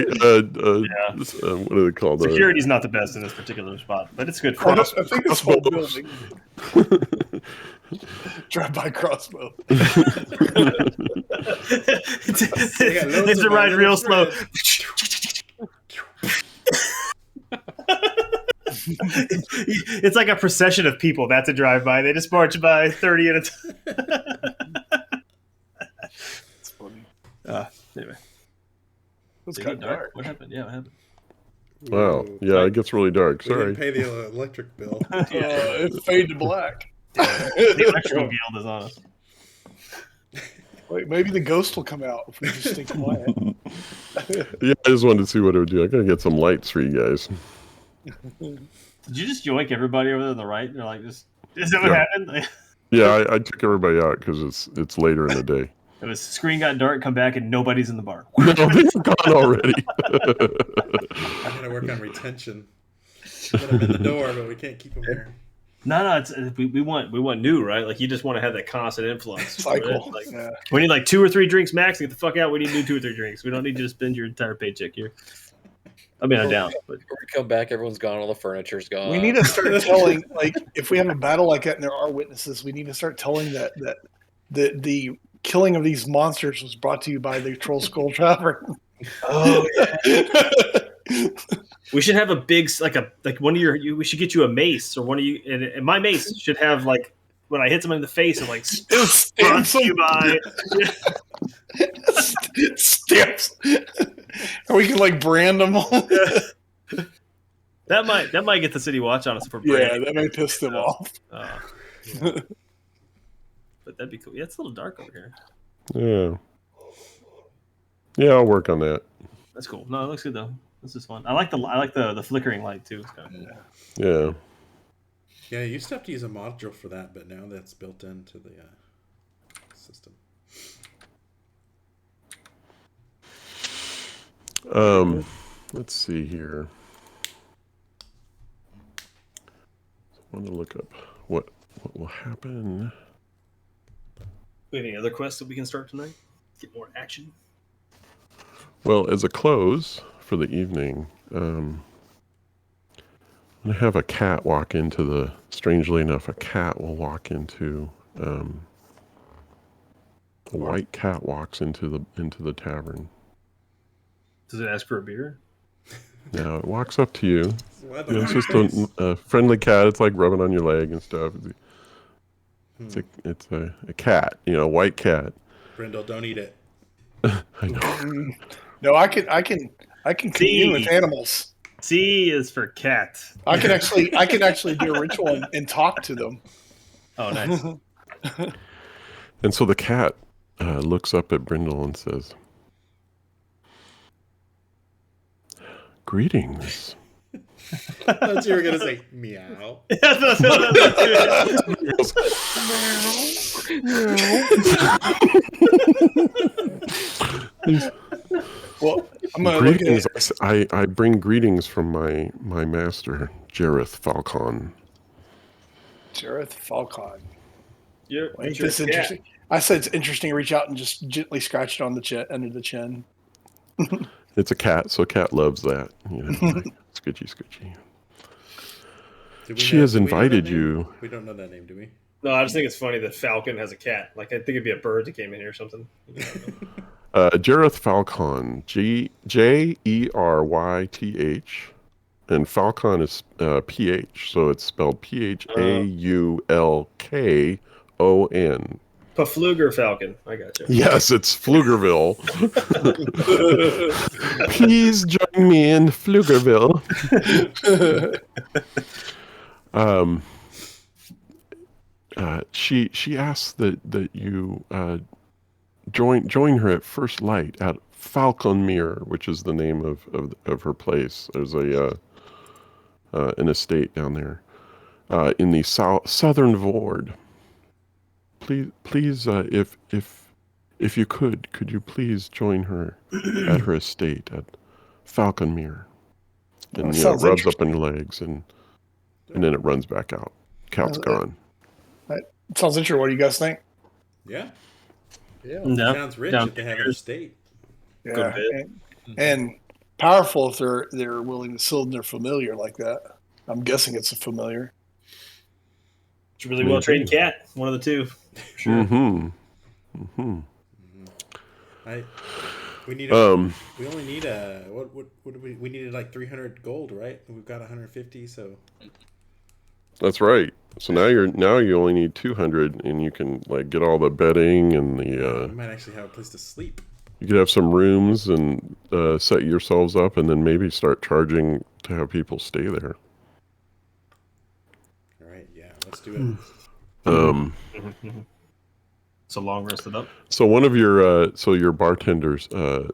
What are they called? Security's not the best in this particular spot, but it's good for I us. think this whole building. Drive by crossbow. It's a ride real slow. It's like a procession of people about to drive by. They just march by 30 at a time. It's funny. Anyway, It's Did it kind of get dark? dark. What happened? Yeah, what happened? Wow. Yeah, it gets really dark. We didn't Sorry. pay the electric bill. It faded to black. The electrical guild is on us. Wait, maybe the ghost will come out if we just stay quiet. Yeah, I just wanted to see what it would do. I gotta get some lights for you guys. Did you just yoink everybody over there on the right? They're like, is that what Yeah. happened? Yeah, I took everybody out because it's later in the day. It was screen got dark, come back, and nobody's in the bar. No, they're gone already. I'm gonna work on retention. Get them in the door, but we can't keep them here. No, it's we want new, right? Like you just want to have that constant influx Cycle. right? Like, Yeah. we need like 2 or 3 drinks max to get the fuck out. We need new 2 or 3 drinks. We don't need you to spend your entire paycheck here. I mean, I'm down, but Before we come back, everyone's gone. All the furniture's gone. We need to start telling, like, if we have a battle like that and there are witnesses, we need to start telling that the killing of these monsters was brought to you by the Troll Skull Tavern. oh, we should have a big like one of your. We should get you a mace or one of you, and my mace should have like when I hit someone in the face, it like brought to you by. Stamps. Or we can like brand them all. That might get the city watch on us for Yeah, branding. that may piss them off. Yeah. But that'd be cool. Yeah, it's a little dark over here. Yeah. Yeah, I'll work on that. That's cool. No, it looks good though. This is fun. I like the flickering light too. It's kind of cool. Yeah. Yeah, you used to have to use a module for that, but now that's built into the system. Let's see here. I want to look up what will happen. We have any other quests that we can start tonight? Get more action. Well, as a close for the evening, I'm going to have a cat walk into the. Strangely enough, a cat will walk into. A white cat walks into the tavern. Does it ask for a beer? Now it walks up to you. Why the You know, it's long just face? a friendly cat. It's like rubbing on your leg and stuff. It's a cat. You know, a white cat. Brindle, don't eat it. I know. No, I can commune with See. animals. C is for cat. I can actually do a ritual and talk to them. Oh, nice. And so the cat looks up at Brindle and says, "Greetings." I thought you were gonna say meow. Well, I'm gonna look at Greetings. it. I bring greetings from my master, Jareth Falcon. Jareth Falcon. You're, Well, ain't you're this a cat. interesting? I said it's interesting to reach out and just gently scratch it on the chin, under the chin. It's a cat, so cat loves that. You know, like, scritchy, scritchy. She has do we know that invited name? you. We don't know that name, do we? No, I just think it's funny that Falcon has a cat. Like, I think it'd be a bird that came in here or something. Jareth Falcon, Jeryth, and Falcon is PH, so it's spelled PHAULKON. Pafluger Falcon. I got you. Yes, it's Pflugerville. Please join me in Pflugerville. She asks that you join her at first light at Falconmere, which is the name of her place. There's an estate down there in the southern Vord. Please, if you could you please join her at her estate at Falconmere? And Well, it rubs up on your legs, and then it runs back out. Cat's gone. That sounds interesting. What do you guys think? Yeah. Yeah. No, Sounds rich down if they have an estate. Yeah, bit. and powerful if they're willing to sell their familiar like that. I'm guessing it's a familiar. It's a really well trained cat. One of the two. Sure. We need we only need we needed like 300 gold, right? We've got 150, so That's right. So now you only need 200, and you can like get all the bedding and we the might actually have a place to sleep. you could have some rooms and set yourselves up, and then maybe start charging to have people stay there. All right, yeah, let's do it. So long rested up. So one of your bartenders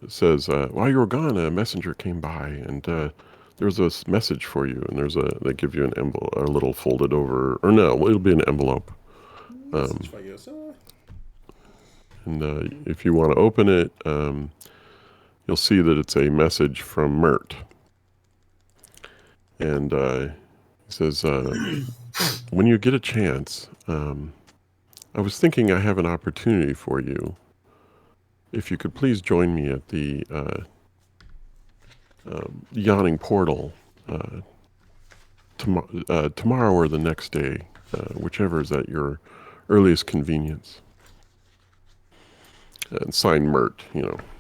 says, while you were gone, a messenger came by, and there's this message for you, and they give you an envelope, a little folded over, or no, it'll be an envelope. Message for you, sir. And if you want to open it, you'll see that it's a message from Mert. And he says, when you get a chance, I was thinking I have an opportunity for you. If you could please join me at the Yawning Portal tomorrow or the next day, whichever is at your earliest convenience. And signed Mert,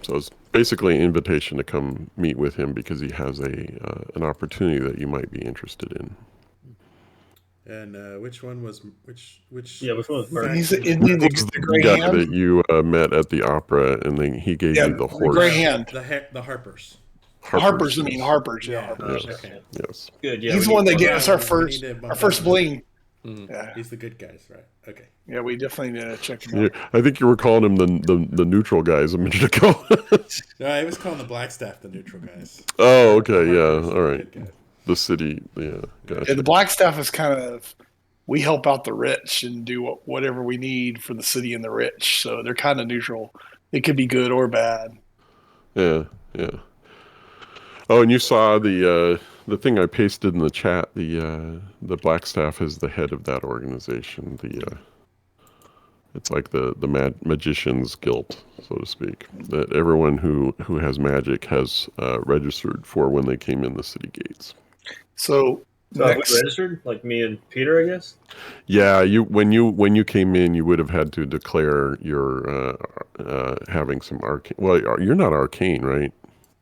So it's basically an invitation to come meet with him because he has an opportunity that you might be interested in. And which one was which? Yeah, which one was Mert? He's the The gray guy hand. that you met at the opera, and then he gave you the horse. gray hand. The Harpers. Harpers. Harpers. Yeah, Harpers. Yes. Okay. Yes. Good. Yeah, He's we the one need that more. gave us our We need first to bump that bling. Mm. Yeah, He's the good guys, right? Okay. yeah, we definitely need to check him Yeah, out. I think you were calling him the neutral guys a minute ago. No, I was calling the Blackstaff the neutral guys. Oh, okay, The yeah, Harpers, all right. good guys. The city, yeah, gotcha. Yeah, the black staff is kind of we help out the rich and do whatever we need for the city and the rich. So they're kind of neutral. It could be good or bad. Yeah. Oh, and you saw the thing I pasted in the chat. The Blackstaff is the head of that organization. It's like the magicians guild, so to speak. That everyone who has magic has registered for when they came in the city gates. So So we next, registered, like me and Peter, I guess. Yeah, when you came in, you would have had to declare your having some arcane. Well, you're not arcane, right?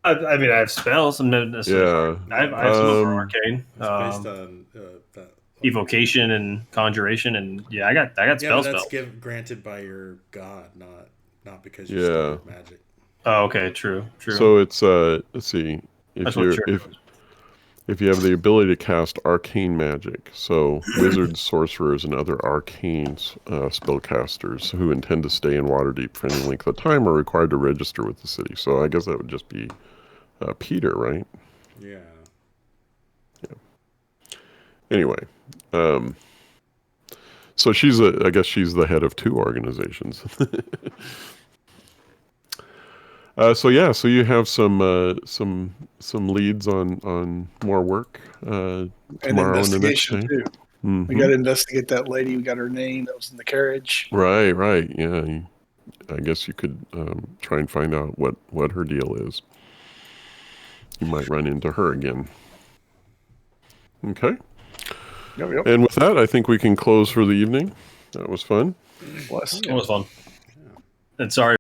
I mean, I have spells. I'm not necessarily. Yeah. I have some for arcane. It's based on that. Evocation and conjuration, and yeah, I got Yeah, spell but that's spell. granted by your god, not because you Yeah. started magic. Oh, okay, true. So it's let's see. That's If what you're sure if you have the ability to cast arcane magic, so wizards, sorcerers, and other arcane spellcasters who intend to stay in Waterdeep for any length of time are required to register with the city. So I guess that would just be Peter, right? Yeah. Anyway, so I guess she's the head of 2 organizations. So you have some leads on more work And tomorrow and the next investigation day. too. Mhm. We got to investigate that lady. We got her name that was in the carriage. Right. Yeah, I guess you could try and find out what her deal is. You might run into her again. Okay. Yep. And with that, I think we can close for the evening. That was fun. Bless. it was fun. And sorry